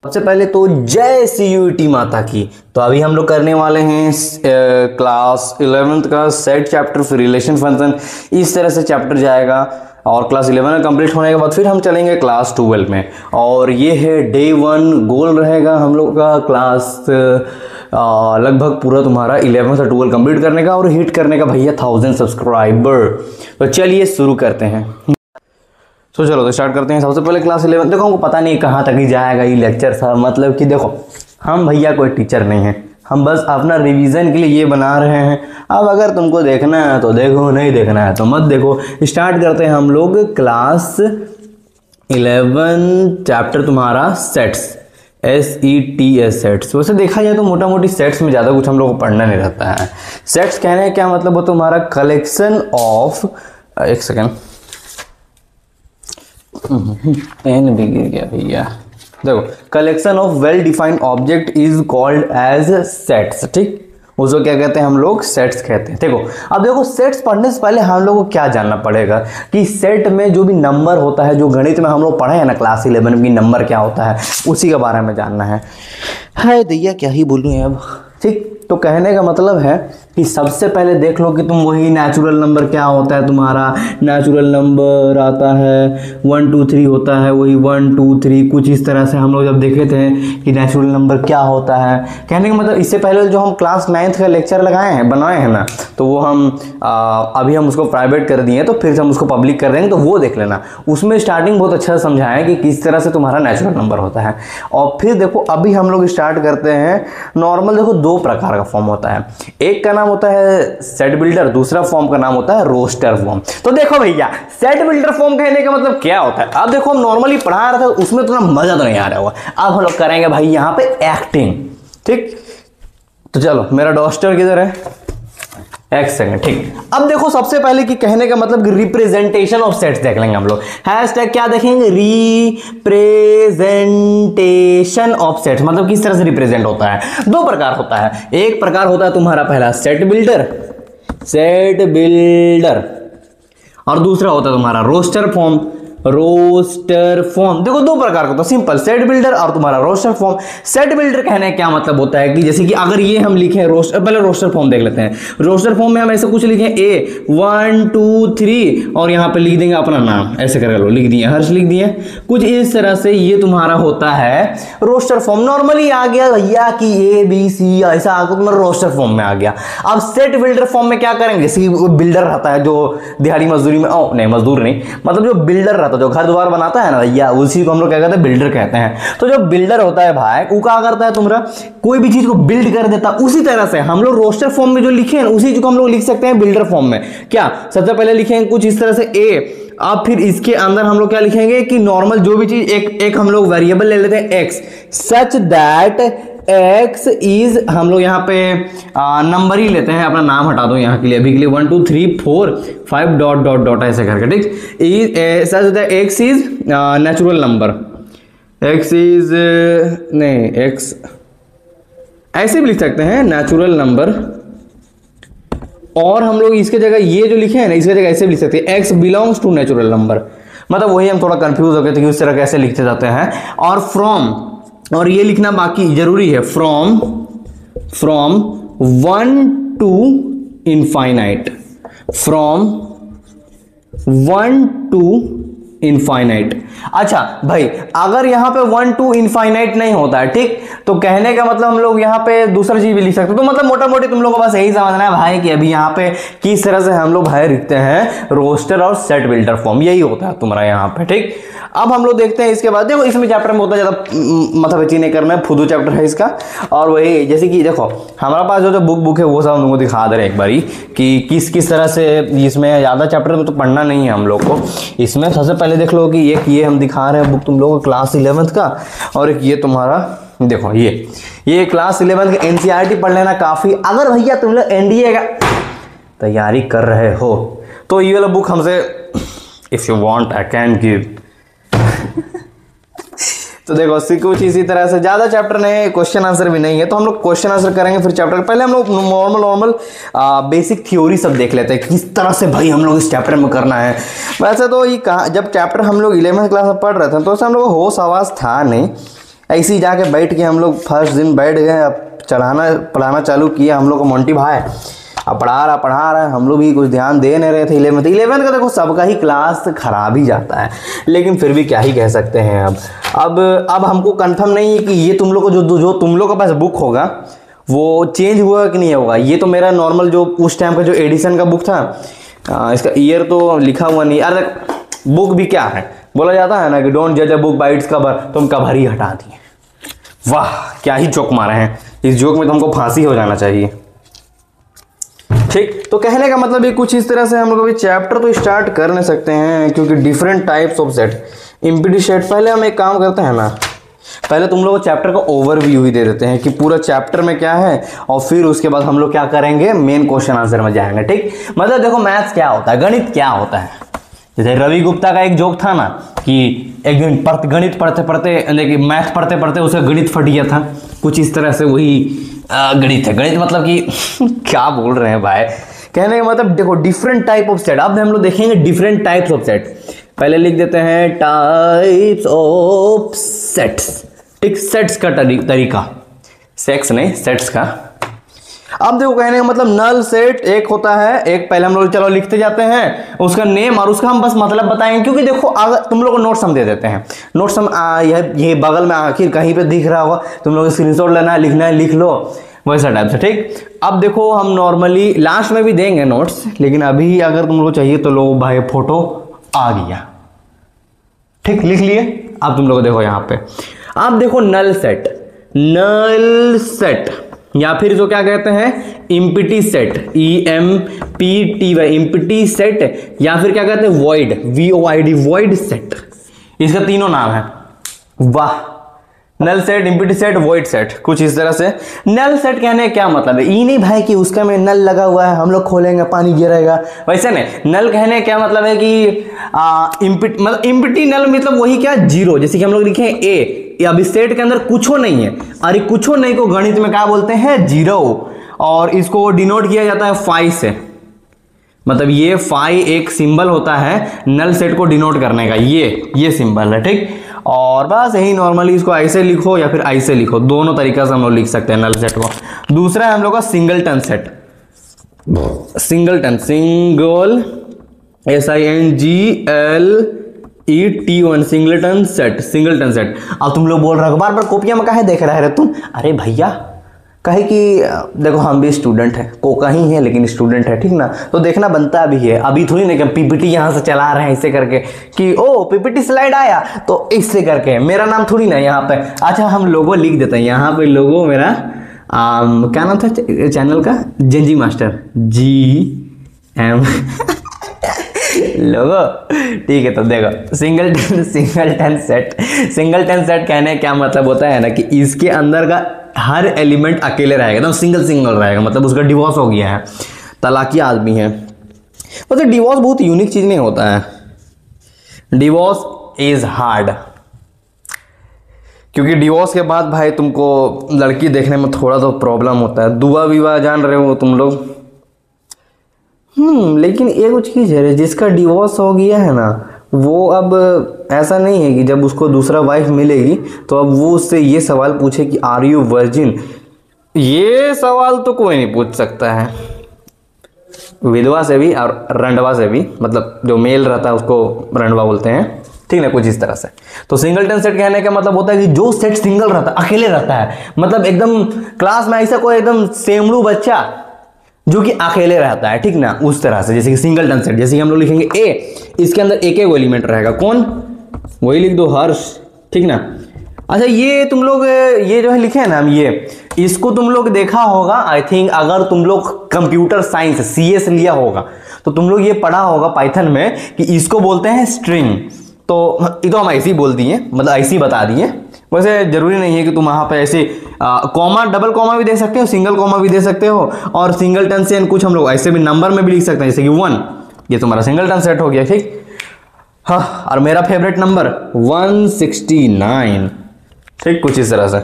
सबसे पहले तो जय सीयूईटी माता की। तो अभी हम लोग करने वाले हैं क्लास 11th का सेट चैप्टर, फिर रिलेशन फंक्शन, इस तरह से चैप्टर जाएगा। और क्लास 11 कंप्लीट होने के बाद फिर हम चलेंगे क्लास 12 में। और ये है डे 1। गोल रहेगा हम लोग का क्लास लगभग पूरा तुम्हारा 11 से 12 कंप्लीट करने का और हिट करने का भैया 1000 सब्सक्राइबर। तो चलिए शुरू करते हैं। तो चलो तो स्टार्ट करते हैं। सबसे पहले क्लास 11। देखो हमको पता नहीं कहाँ तक ही जाएगा ये लेक्चर सा, मतलब कि देखो हम भैया कोई टीचर नहीं है, हम बस अपना रिवीजन के लिए ये बना रहे हैं। अब अगर तुमको देखना है तो देखो, नहीं देखना है तो मत देखो। स्टार्ट करते हैं हम लोग क्लास 11 चैप्टर तुम्हारा सेट्स, SETS सेट्स। वैसे देखा जाए तो मोटा मोटी सेट्स में ज़्यादा कुछ हम लोग को पढ़ना नहीं रहता है। सेट्स कहने का क्या मतलब, वो तुम्हारा कलेक्शन ऑफ, एक सेकेंड पेन भी गिर गया भैया। देखो collection of well defined object is called as sets. ठीक, उसको क्या कहते हैं हम लोग, सेट्स कहते हैं। देखो अब देखो सेट्स पढ़ने से पहले हम लोग को क्या जानना पड़ेगा कि सेट में जो भी नंबर होता है, जो गणित में हम लोग पढ़े हैं ना क्लास 11 में, नंबर क्या होता है उसी के बारे में जानना है। हाय दैया क्या ही बोलूँ अब। ठीक, तो कहने का मतलब है कि सबसे पहले देख लो कि तुम वही नेचुरल नंबर क्या होता है तुम्हारा। नेचुरल नंबर आता है 1 2 3 होता है, वही 1 2 3 कुछ इस तरह से हम लोग जब देखे थे कि नेचुरल नंबर क्या होता है। कहने का मतलब इससे पहले जो हम क्लास 9th का लेक्चर लगाए हैं, बनाए हैं ना, तो वो हम अभी हम उसको प्राइवेट कर दिए हैं, तो फिर से हम उसको पब्लिक कर देंगे, तो वो देख लेना। उसमें स्टार्टिंग बहुत अच्छा समझाया है कि किस तरह से तुम्हारा नेचुरल नंबर होता है। और फिर देखो अभी हम लोग स्टार्ट करते हैं नॉर्मल। देखो दो प्रकार का फॉर्म होता है, एक का नाम होता है सेट बिल्डर, दूसरा फॉर्म का नाम होता है रोस्टर फॉर्म। तो देखो भैया सेट बिल्डर फॉर्म कहने का मतलब क्या होता है। अब देखो हम नॉर्मली पढ़ा रहे थे, उसमें तो ना मजा तो नहीं आ रहा होगा। अब हम लोग करेंगे भाई यहाँ पे एक्टिंग। ठीक, तो चलो मेरा डॉस्टर किधर है, एक सेकंड। ठीक, अब देखो सबसे पहले कि कहने का मतलब रिप्रेजेंटेशन ऑफ सेट्स देख लेंगे हम लोग। हैशटैग क्या देखेंगे, रिप्रेजेंटेशन ऑफ सेट्स, मतलब किस तरह से रिप्रेजेंट होता है। दो प्रकार होता है, एक प्रकार होता है तुम्हारा पहला सेट बिल्डर, और दूसरा होता है तुम्हारा रोस्टर फॉर्म, देखो दो प्रकार का होता है, सिंपल सेट बिल्डर और तुम्हारा रोस्टर फॉर्म। सेट बिल्डर कहने का क्या मतलब होता है कि जैसे कि अगर ये हम लिखें रोस्टर, पहले रोस्टर फॉर्म देख लेते हैं। रोस्टर फॉर्म में हम ऐसे कुछ लिखें A 1 2 3 और यहाँ पे लिख देंगे अपना नाम, ऐसे कर लो, लिख दिए, हर्ष लिख दिए, कुछ इस तरह से ये तुम्हारा होता है रोस्टर फॉर्म। नॉर्मली आ गया भैया कि ABC ऐसा आकर तुम्हारा रोस्टर फॉर्म में आ गया। अब सेट बिल्डर फॉर्म में क्या करेंगे, जैसे कि बिल्डर रहता है जो दिहाड़ी मजदूरी में, नहीं मजदूर नहीं, मतलब जो बिल्डर रहता है, जो घर द्वार बनाता है ना भैया, उसी को हम लोग क्या कहते हैं, बिल्डर कहते हैं। तो जो बिल्डर होता है भाई, वो क्या करता है, तुम्हारा कोई भी चीज को बिल्ड कर देता है। उसी तरह से हम लोग रोस्टर फॉर्म में जो लिखे हैं उसी चीज को हम लोग लिख सकते हैं बिल्डर फॉर्म में। क्या, सबसे पहले लिखेंगे कुछ इस तरह से A, अब फिर इसके अंदर हम लोग क्या लिखेंगे कि नॉर्मल जो भी चीज एक हम लोग वेरिएबल ले लेते हैं X, such that X is, हम लोग यहाँ पे नंबर ही लेते हैं, अपना नाम हटा दो यहाँ के लिए, अभी के लिए 1 2 3 4 5 डॉट डॉट डॉट ऐसे करके। ठीक, is such that X is natural number, X is नहीं, X ऐसे भी लिख सकते हैं नेचुरल नंबर। और हम लोग इसके जगह ये जो लिखे हैं ना, इसके जगह ऐसे भी लिख सकते हैं X belongs to natural number. मतलब वही हम थोड़ा कंफ्यूज हो गए थे कि उस तरह कैसे लिखते जाते हैं। और फ्रॉम, और ये लिखना बाकी जरूरी है, from 1 to infinite, from 1 to infinite. अच्छा भाई अगर यहाँ पे 1 to इनफाइनाइट नहीं होता है, ठीक, तो कहने का मतलब हम लोग यहाँ पे दूसरा चीज भी लिख सकते हैं। तो मतलब मोटा मोटी तुम लोगों को बस यही समझना है भाई कि अभी यहाँ पे किस तरह से हम लोग भाई लिखते हैं रोस्टर और सेट बिल्डर फॉर्म, यही होता है तुम्हारा यहाँ पे। ठीक, अब हम लोग देखते हैं इसके बाद। देखो इसमें चैप्टर में उतना ज्यादा मतलब नहीं करना है, फुदू चैप्टर है इसका। और वही जैसे कि देखो हमारा पास जो बुक है वो सब हम लोग को दिखा दे रहे हैं एक बारी कि किस तरह से, इसमें ज्यादा चैप्टर में तो पढ़ना नहीं है हम लोग को। इसमें सबसे पहले देख लो कि एक ये हम दिखा रहे हैं बुक तुम लोग क्लास 11th का, और एक ये तुम्हारा देखो ये क्लास 11th का NCERT पढ़ लेना काफी। अगर भैया तुम लोग NDA का तैयारी कर रहे हो तो ये वाला बुक हमसे, if you want I can give. तो देखो कुछ इसी तरह से, ज्यादा चैप्टर नहीं, क्वेश्चन आंसर भी नहीं है, तो हम लोग क्वेश्चन आंसर करेंगे फिर चैप्टर। पहले हम लोग नॉर्मल बेसिक थ्योरी सब देख लेते हैं किस तरह से भाई हम लोग इस चैप्टर में करना है। वैसे तो ये जब चैप्टर हम लोग 11th क्लास में पढ़ रहे थे तो हम लोग होश आवाज था नहीं, ऐसे ही जाके बैठ के हम लोग फर्स्ट दिन बैठ गए, अब पढ़ाना चालू किया हम लोग को मोंटी भाई। अब पढ़ा रहा है, हम लोग भी कुछ ध्यान दे नहीं रहे थे। 11 का देखो सबका ही क्लास खराब ही जाता है, लेकिन फिर भी क्या ही कह सकते हैं। अब हमको कंफर्म नहीं है कि ये तुम लोग को जो तुम लोग के पास बुक होगा वो चेंज हुआ कि नहीं होगा। ये तो मेरा नॉर्मल जो उस टाइम का जो एडिशन का बुक था, इसका ईयर तो लिखा हुआ नहीं। अरे बुक भी क्या है, बोला जाता है ना कि डोंट जज a book by its cover, तुम कवर ही हटा दिए। वाह क्या ही जोक मारे हैं, इस जोक में तुमको फांसी हो जाना चाहिए। ठीक, तो कहने का मतलब ये कुछ इस तरह से हम लोग अभी चैप्टर तो स्टार्ट कर नहीं सकते हैं, क्योंकि different types of set, empty set. पहले हम एक काम करते हैं ना, पहले तुम लोग चैप्टर का ओवरव्यू ही दे देते हैं कि पूरा चैप्टर में क्या है, और फिर उसके बाद हम लोग क्या करेंगे, मेन क्वेश्चन आंसर में जाएंगे। ठीक, मतलब देखो मैथ्स क्या होता है, गणित क्या होता है। जैसे रवि गुप्ता का एक जोक था ना कि एक दिन गणित पढ़ते पढ़ते, मैथ पढ़ते पढ़ते उसका गणित फट गया था, कुछ इस तरह से वही गणित है। गणित मतलब कि क्या बोल रहे हैं भाई, कहने का मतलब देखो डिफरेंट टाइप ऑफ सेट। अब हम लोग देखेंगे डिफरेंट टाइप्स ऑफ सेट। पहले लिख देते हैं टाइप्स ऑफ सेट्स। ठीक, सेट्स का तरीका, सेक्स नहीं सेट्स का। अब देखो कहने का मतलब नल सेट एक होता है, एक पहले हम लोग चलो लिखते जाते हैं उसका नेम और उसका हम बस मतलब बताएंगे, क्योंकि देखो अगर तुम लोग को नोट्स हम दे देते हैं, नोट्स हम ये बगल में आखिर कहीं पे दिख रहा होगा, तुम लोग स्क्रीनशॉट लेना है, लिखना है, लिख लो, वैसा टाइप से। ठीक, अब देखो हम नॉर्मली लास्ट में भी देंगे नोट्स, लेकिन अभी अगर तुम लोग चाहिए तो लो भाई फोटो आ गया। ठीक, लिख लिए। अब तुम लोग देखो यहाँ पे, आप देखो नल सेट या फिर जो क्या कहते हैं empty set, EMPTY empty set, या फिर क्या कहते हैं वॉइड, VOID वॉइड सेट। इसका तीनों नाम है। वाह, null set, empty set, void set, कुछ इस तरह से। नल सेट कहने क्या मतलब है, ये नहीं भाई कि उसका में नल लगा हुआ है, हम लोग खोलेंगे पानी गिरेगा, वैसे नहीं। नल कहने क्या मतलब है कि एम्प्टी नल मतलब वही क्या, जीरो। जैसे कि हम लोग लिखे ए, अभी सेट के अंदर कुछ नहीं है, अरे कुछ नहीं को गणित में क्या बोलते हैं, जीरो, और इसको डिनोट किया जाता है फाई से। मतलब ये फाई एक सिंबल होता है नल सेट को डिनोट करने का, ये सिंबल है। ठीक, और बस यही नॉर्मली इसको ऐसे लिखो या फिर ऐसे लिखो, दोनों तरीका से हम लोग लिख सकते हैं नल सेट को। दूसरा है हम लोग का singleton set. Single SINGLETON singleton set. अब तुम लोग बोल रहे हो बार बार कॉपियां में काहे देख रहे हो तुम। अरे भैया कहे कि देखो हम भी स्टूडेंट हैं, कोका ही है लेकिन स्टूडेंट है, ठीक ना, तो देखना बनता भी है। अभी थोड़ी ना कि PPT यहाँ से चला रहे हैं ऐसे करके कि ओ PPT स्लाइड आया तो इससे करके, मेरा नाम थोड़ी ना यहाँ पे। अच्छा हम लोगो लिख देते हैं यहाँ पे, लोगो मेरा क्या नाम था चैनल का, जेंजी मास्टर, GM लोगो, ठीक है। तो देखो सिंगलटन सेट कहने क्या मतलब होता है ना कि इसके अंदर का हर एलिमेंट अकेले रहेगा, एकदम सिंगल रहेगा, मतलब उसका डिवोर्स हो गया है, तलाकी आदमी है। मतलब डिवोर्स बहुत यूनिक चीज नहीं होता है, डिवोर्स इज हार्ड, क्योंकि डिवोर्स के बाद भाई तुमको लड़की देखने में थोड़ा तो प्रॉब्लम होता है। दुआ विवाह जान रहे हो तुम लोग, लेकिन एक कुछ चीज है, जिसका डिवोर्स हो गया है ना, वो अब ऐसा नहीं है कि जब उसको दूसरा वाइफ मिलेगी तो अब वो उससे ये सवाल पूछे कि आर यू वर्जिन। ये सवाल तो कोई नहीं पूछ सकता है, विधवा से भी और रंडवा से भी, मतलब जो मेल रहता है उसको रंडवा बोलते हैं, ठीक ना, कुछ इस तरह से। तो सिंगलटन सेट कहने का मतलब होता है कि जो सेट सिंगल रहता है, अकेले रहता है, मतलब एकदम क्लास में ऐसा कोई एकदम सेमड़ू बच्चा जो कि अकेले रहता है, ठीक ना, उस तरह से। जैसे कि सिंगलटन सेट, जैसे कि हम लोग लिखेंगे ए, इसके अंदर एक एक एलिमेंट रहेगा, कौन, वही लिख दो हर्ष, ठीक ना। अच्छा ये तुम लोग ये जो है लिखे हैं ना हम, ये इसको तुम लोग देखा होगा आई थिंक, अगर तुम लोग कंप्यूटर साइंस CS लिया होगा तो तुम लोग ये पढ़ा होगा पाइथन में कि इसको बोलते हैं स्ट्रिंग। तो ये तो हम ऐसे ही बोल दिए, मतलब ऐसे ही बता दिए, वैसे जरूरी नहीं है कि तुम वहां पे ऐसे कॉमा, डबल कॉमा भी दे सकते हो, सिंगल कॉमा भी दे सकते हो, और सिंगलटन से कुछ हम लोग ऐसे भी नंबर में भी लिख सकते हैं, जैसे कि 1, ये तुम्हारा सिंगलटन सेट हो गया, ठीक। हाँ, और मेरा फेवरेट नंबर 169, ठीक, कुछ इस तरह से।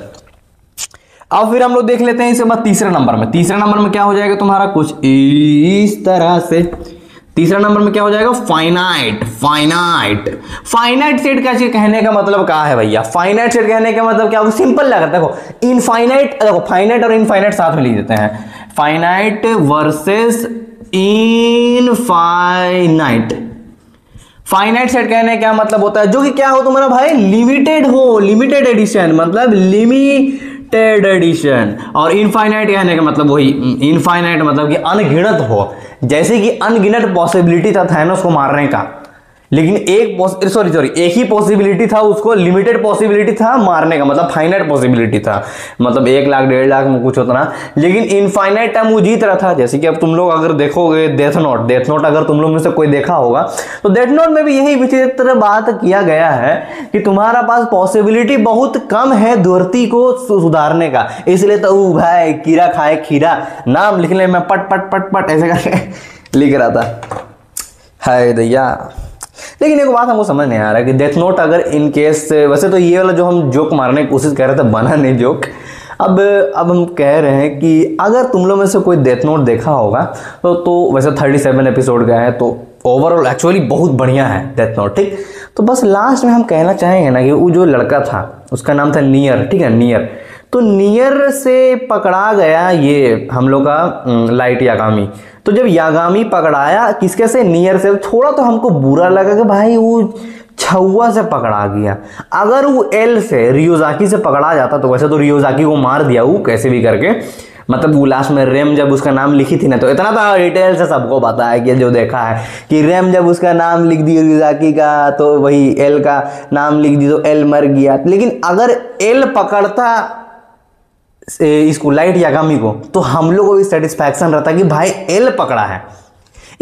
अब फिर हम लोग देख लेते हैं इसके बाद तीसरे नंबर में क्या हो जाएगा तुम्हारा, कुछ इस तरह से। तीसरा नंबर में क्या हो जाएगा, फाइनाइट। फाइनाइट सेट का कहने का मतलब क्या है भैया, फाइनाइट सेट कहने का मतलब क्या होगा, सिंपल लगा, देखो इनफाइनाइट, देखो फाइनाइट और इनफाइनाइट साथ में लिख देते हैं, finite versus infinite. Finite set कहने क्या मतलब होता है, जो कि क्या हो तुम्हारा भाई, लिमिटेड हो, लिमिटेड एडिशन, मतलब लिमिटेड एडिशन। और इनफाइनाइट कहने का मतलब वही, इनफाइनाइट मतलब कि अनगिनत हो, जैसे कि अनगिनत पॉसिबिलिटी था थैनोस को मारने का, लेकिन एक ही पॉसिबिलिटी था, उसको लिमिटेड पॉसिबिलिटी था मारने का, मतलब फाइनाइट पॉसिबिलिटी था, मतलब 1 लाख 1.5 लाख में कुछ उतना, लेकिन इनफाइनाइट टाइम वो जीत रहा था। जैसे कि अब तुम लोग अगर देखोगे डेथ नोट अगर तुम लोग में से कोई देखा होगा तो डेथ नोट में भी यही विचित्र बात किया गया है कि तुम्हारा पास पॉसिबिलिटी बहुत कम है धरती को सुधारने का, इसलिए तो भाई कीड़ा खाए खीरा, नाम लिखने में पट पट पट पट ऐसे करके लिख रहा था, हाय दैया। लेकिन एक बात हमको समझ नहीं आ रहा कि डेथ नोट अगर इन केस, वैसे तो ये वाला जो हम जोक मारने की कोशिश कर रहे थे बना नहीं जोक, अब हम कह रहे हैं कि अगर तुम लोग में से कोई डेथ नोट देखा होगा तो वैसे 37 एपिसोड का है, तो ओवरऑल एक्चुअली बहुत बढ़िया है डेथ नोट, ठीक। तो बस लास्ट में हम कहना चाहेंगे ना कि वो जो लड़का था उसका नाम था नियर, ठीक है, नियर। तो नियर से पकड़ा गया ये हम लोग का लाइट यागामी। तो जब यागामी पकड़ाया किसके से, नियर से, थोड़ा तो हमको बुरा लगा कि भाई वो छुआ से पकड़ा गया। अगर वो एल से रियोजाकी से पकड़ा जाता तो वैसे तो रियोजाकी को मार दिया वो कैसे भी करके, मतलब वो लास्ट में रेम जब उसका नाम लिखी थी ना, तो इतना तो डिटेल से सबको पता है कि जो देखा है कि रेम जब उसका नाम लिख दी रियोजाकी का तो वही एल का नाम लिख दी तो एल मर गया। लेकिन अगर एल पकड़ता इसको लाइट यागामी को तो हम लोग को भी सेटिस्फैक्शन रहता कि भाई एल पकड़ा है,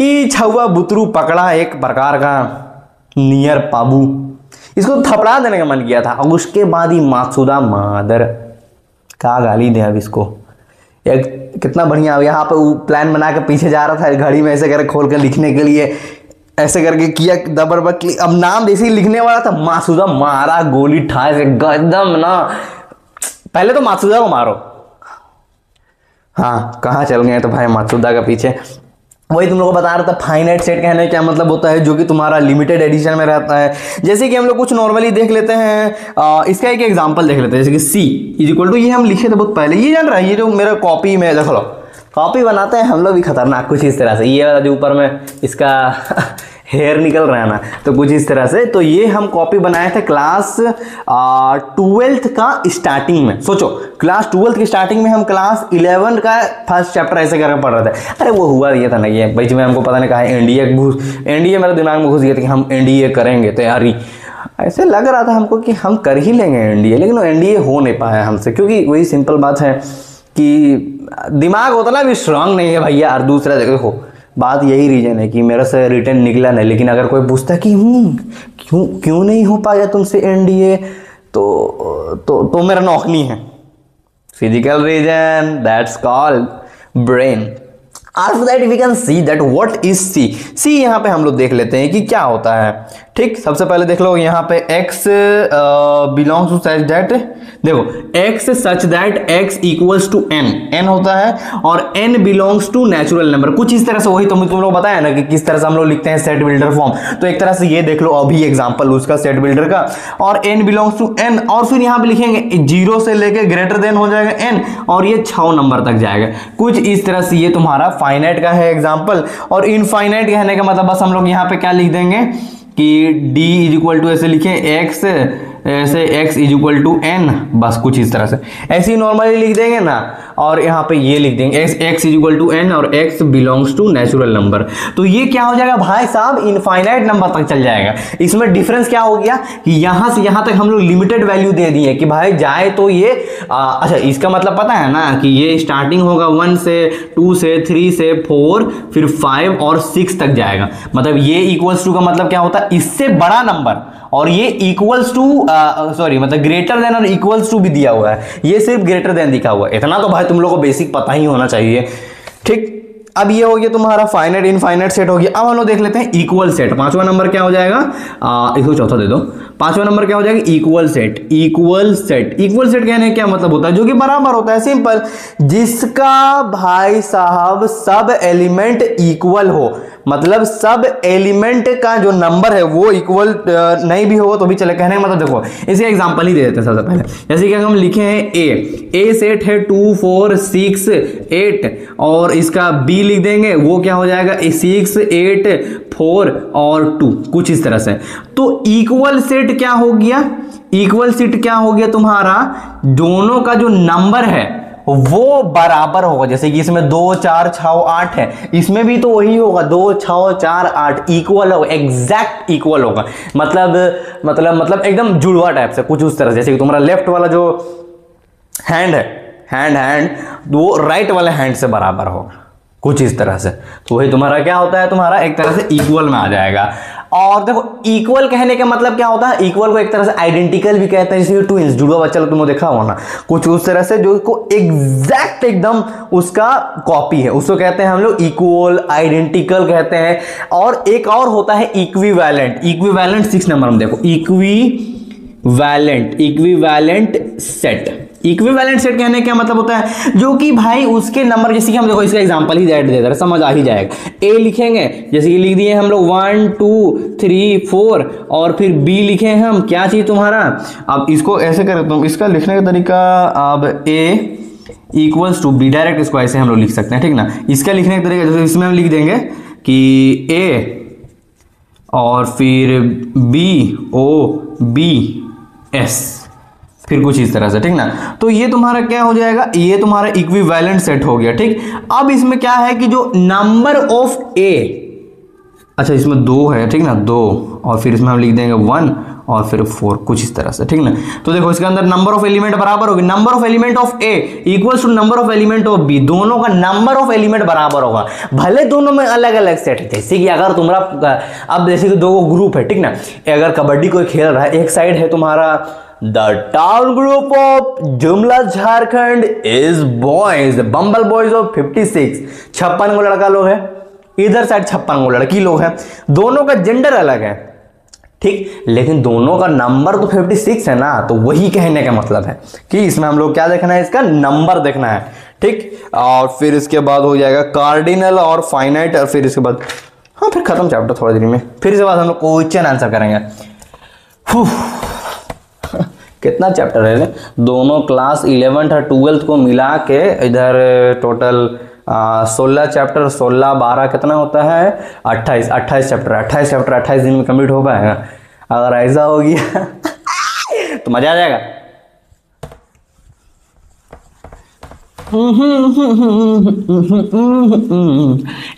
ये छुआ बुतरू पकड़ा एक प्रकार का नियर पाबू, इसको थपड़ा देने का मन किया था। और उसके बाद ही मात्सुदा मादर का गाली दे अब इसको, एक कितना बढ़िया यहाँ पे वो प्लान बना के पीछे जा रहा था घड़ी में ऐसे करके खोल कर लिखने के लिए, ऐसे करके किया दबर क्लिक, अब नाम जैसे ही लिखने वाला था मात्सुदा मारा गोली ठाए से एकदम ना, पहले तो मात्सुदा को मारो। हाँ कहाँ चल गए तो भाई मात्सुदा का पीछे, वही तुम लोगों को बता रहा था फाइनाइट सेट कहने क्या मतलब होता है, जो कि तुम्हारा लिमिटेड एडिशन में रहता है। जैसे कि हम लोग कुछ नॉर्मली देख लेते हैं, इसका एक एग्जांपल देख लेते हैं, जैसे कि सी इज इक्वल टू, ये हम लिखे थे बहुत पहले, ये जान रहा है, ये जो मेरा कॉपी में देख लो, कॉपी बनाते हैं हम लोग भी खतरनाक कुछ इस तरह से, ये वाला जो ऊपर में इसका हेयर निकल रहा है ना, तो कुछ इस तरह से। तो ये हम कॉपी बनाए थे क्लास 12th का स्टार्टिंग में। सोचो क्लास 12th की स्टार्टिंग में हम क्लास 11 का फर्स्ट चैप्टर ऐसे करके पढ़ रहे थे। अरे वो हुआ ये था ना, ये बीच में हमको पता नहीं कहा एनडीए मेरे दिमाग में घुस गया था कि हम एनडीए करेंगे, तैयारी ऐसे लग रहा था हमको कि हम कर ही लेंगे एनडीए, लेकिन वो एनडीए हो नहीं पाया हमसे, क्योंकि वही सिंपल बात है कि दिमाग उतना भी स्ट्रांग नहीं है भैया। और दूसरा देखो बात यही रीजन है कि मेरे से रिटर्न निकला नहीं, लेकिन अगर कोई पूछता कि क्यों नहीं हो पाया तुमसे एनडीए, तो मेरा नौकनी है, physical reason, that's called brain. After that we can see that what is C यहाँ पे हम लोग देख लेते हैं कि क्या होता है। ठीक, सबसे पहले देख लो यहाँ पे x belongs to such that, देखो x such that x equals to n होता है, और n belongs to natural number, कुछ इस तरह से। वही तुम लोग बताया ना कि किस तरह से हम लोग लिखते हैं सेट बिल्डर फॉर्म, तो एक तरह से ये देख लो अभी एग्जांपल उसका सेट बिल्डर का, और n बिलोंग्स टू n, और फिर यहाँ पे लिखेंगे 0 से लेके ग्रेटर देन हो जाएगा n, और ये 6 नंबर तक जाएगा, कुछ इस तरह से। ये तुम्हारा फाइनाइट का है एग्जांपल। और इनफाइनाइट कहने का मतलब बस हम लोग यहाँ पे क्या लिख देंगे कि d इज इक्वल टू ऐसे लिखें x, ऐसे x is equal to n, बस कुछ इस तरह से ऐसे ही नॉर्मली लिख देंगे ना। और यहाँ पे ये लिख देंगे x is equal to n और x belongs to natural number. तो ये क्या हो जाएगा भाई साहब, इनफाइनाइट नंबर तक चल जाएगा। इसमें डिफरेंस क्या हो गया कि यहाँ से यहाँ तक हम लोग लिमिटेड वैल्यू दे दिए कि भाई जाए तो ये अच्छा, इसका मतलब पता है ना कि ये स्टार्टिंग होगा 1 से 2 से 3 से 4 फिर 5 और 6 तक जाएगा। मतलब ये इक्वल्स टू का मतलब क्या होता है, इससे बड़ा नंबर, और ये इक्वल्स टू सॉरी मतलब ग्रेटर देन और इक्वल्स टू भी दिया हुआ है, ये सिर्फ ग्रेटर देन दिखा हुआ है। इतना तो भाई तुम लोगों को बेसिक पता ही होना चाहिए। ठीक, अब ये हो गया तुम्हारा फाइनाइट इनफाइनाइट सेट हो गया। अब हम लोग देख लेते हैं इक्वल सेट। पांचवा नंबर क्या हो जाएगा, इसको चौथा दे दो। पांचवा नंबर क्या हो जाएगा, equal set. Equal set, equal set कहने क्या मतलब होता है, जो कि बराबर होता है, सिंपल, जिसका भाई साहब सब एलिमेंट इक्वल हो। मतलब सब एलिमेंट का जो नंबर है वो इक्वल नहीं भी होगा तो भी चले। कहने का मतलब देखो इसका एग्जांपल ही दे देते हैं सबसे पहले। जैसे कि हम लिखे हैं ए सेट है 2 4 6 8 और इसका बी लिख देंगे, वो क्या हो जाएगा 6 8 4 और 2, कुछ इस तरह से। तो इक्वल सेट क्या हो गया, इक्वल सेट क्या हो गया तुम्हारा, दोनों का जो नंबर है वो बराबर होगा। जैसे कि इसमें 2 4 6 8 है, इसमें भी तो वही होगा 2 6 4 8 इक्वल होगा, एग्जैक्ट इक्वल होगा। मतलब एकदम जुड़वा टाइप से, कुछ उस तरह से। जैसे कि तुम्हारा लेफ्ट वाला जो हैंड है, हैंड वो राइट वाले हैंड से बराबर होगा, कुछ इस तरह से। तो वही तुम्हारा क्या होता है, तुम्हारा एक तरह से इक्वल में आ जाएगा। और देखो इक्वल कहने का मतलब क्या होता है, इक्वल को एक तरह से आइडेंटिकल भी कहते हैं। जैसे ट्विंस, जुड़वा बच्चा तुमने देखा होगा ना, कुछ उस तरह से जो को एग्जैक्ट एकदम उसका कॉपी है, उसको कहते हैं हम लोग इक्वल, आइडेंटिकल कहते हैं। और एक और होता है इक्विवेलेंट। इक्विवेलेंट 6 नंबर में देखो, इक्विवेलेंट सेट। इक्विवेलेंट सेट कहने का मतलब होता है जो कि भाई उसके नंबर, जैसे कि हम देखो इसका एग्जांपल ही दे दे रहे, समझ आ ही जाएगा। ए लिखेंगे, जैसे कि लिख दिए हम लोग 1 2 3 4 और फिर बी लिखे हम, क्या चीज तुम्हारा। अब इसको ऐसे करें तुम, इसका लिखने का तरीका, अब ए इक्वल्स टू बी, डायरेक्ट इसको ऐसे हम लोग लिख सकते हैं, ठीक ना। इसका लिखने का तरीका जैसे इसमें हम लिख देंगे कि ए और फिर बी ओ बी एस, फिर कुछ इस तरह से, ठीक ना। तो ये तुम्हारा क्या हो जाएगा, ये तुम्हारा इक्विवेलेंट सेट हो गया, ठीक। अब इसमें क्या है कि जो नंबर ऑफ ए, अच्छा इसमें 2 है, ठीक ना, 2 और फिर इसमें हम लिख देंगे 1 और फिर 4, कुछ इस तरह से, ठीक ना। तो देखो इसके अंदर नंबर ऑफ एलिमेंट बराबर होगी, number of element of A equals to number of element of B, दोनों का नंबर ऑफ एलिमेंट बराबर होगा, भले दोनों में अलग अलग सेट है। जैसे कि अगर तुम्हारा, अब जैसे कि 2 ग्रुप है, ठीक ना, अगर कबड्डी कोई खेल रहा है, एक साइड है तुम्हारा द टाउन ग्रुप ऑफ जुमला Jharkhand is boys, bumble boys of 56, 56 को लड़का लोग है, इधर साइड 56 को लड़की लोग हैं, दोनों का जेंडर अलग है, ठीक, लेकिन दोनों का नंबर तो 56 है ना। तो वही कहने का मतलब है कि इसमें हम लोग क्या देखना है, इसका नंबर देखना है, ठीक। और फिर इसके बाद हो जाएगा कार्डिनल और फाइनाइट, और फिर इसके बाद हाँ फिर खत्म चैप्टर थोड़ी देर में। फिर इसके बाद हम लोग क्वेश्चन आंसर करेंगे। कितना चैप्टर है, दोनों क्लास 11th और 12th को मिला के इधर टोटल 16 चैप्टर, 16 12 कितना होता है 28 चैप्टर, 28 दिन में कंप्लीट हो पाएगा। अगर ऐसा हो गया तो मजा आ जाएगा।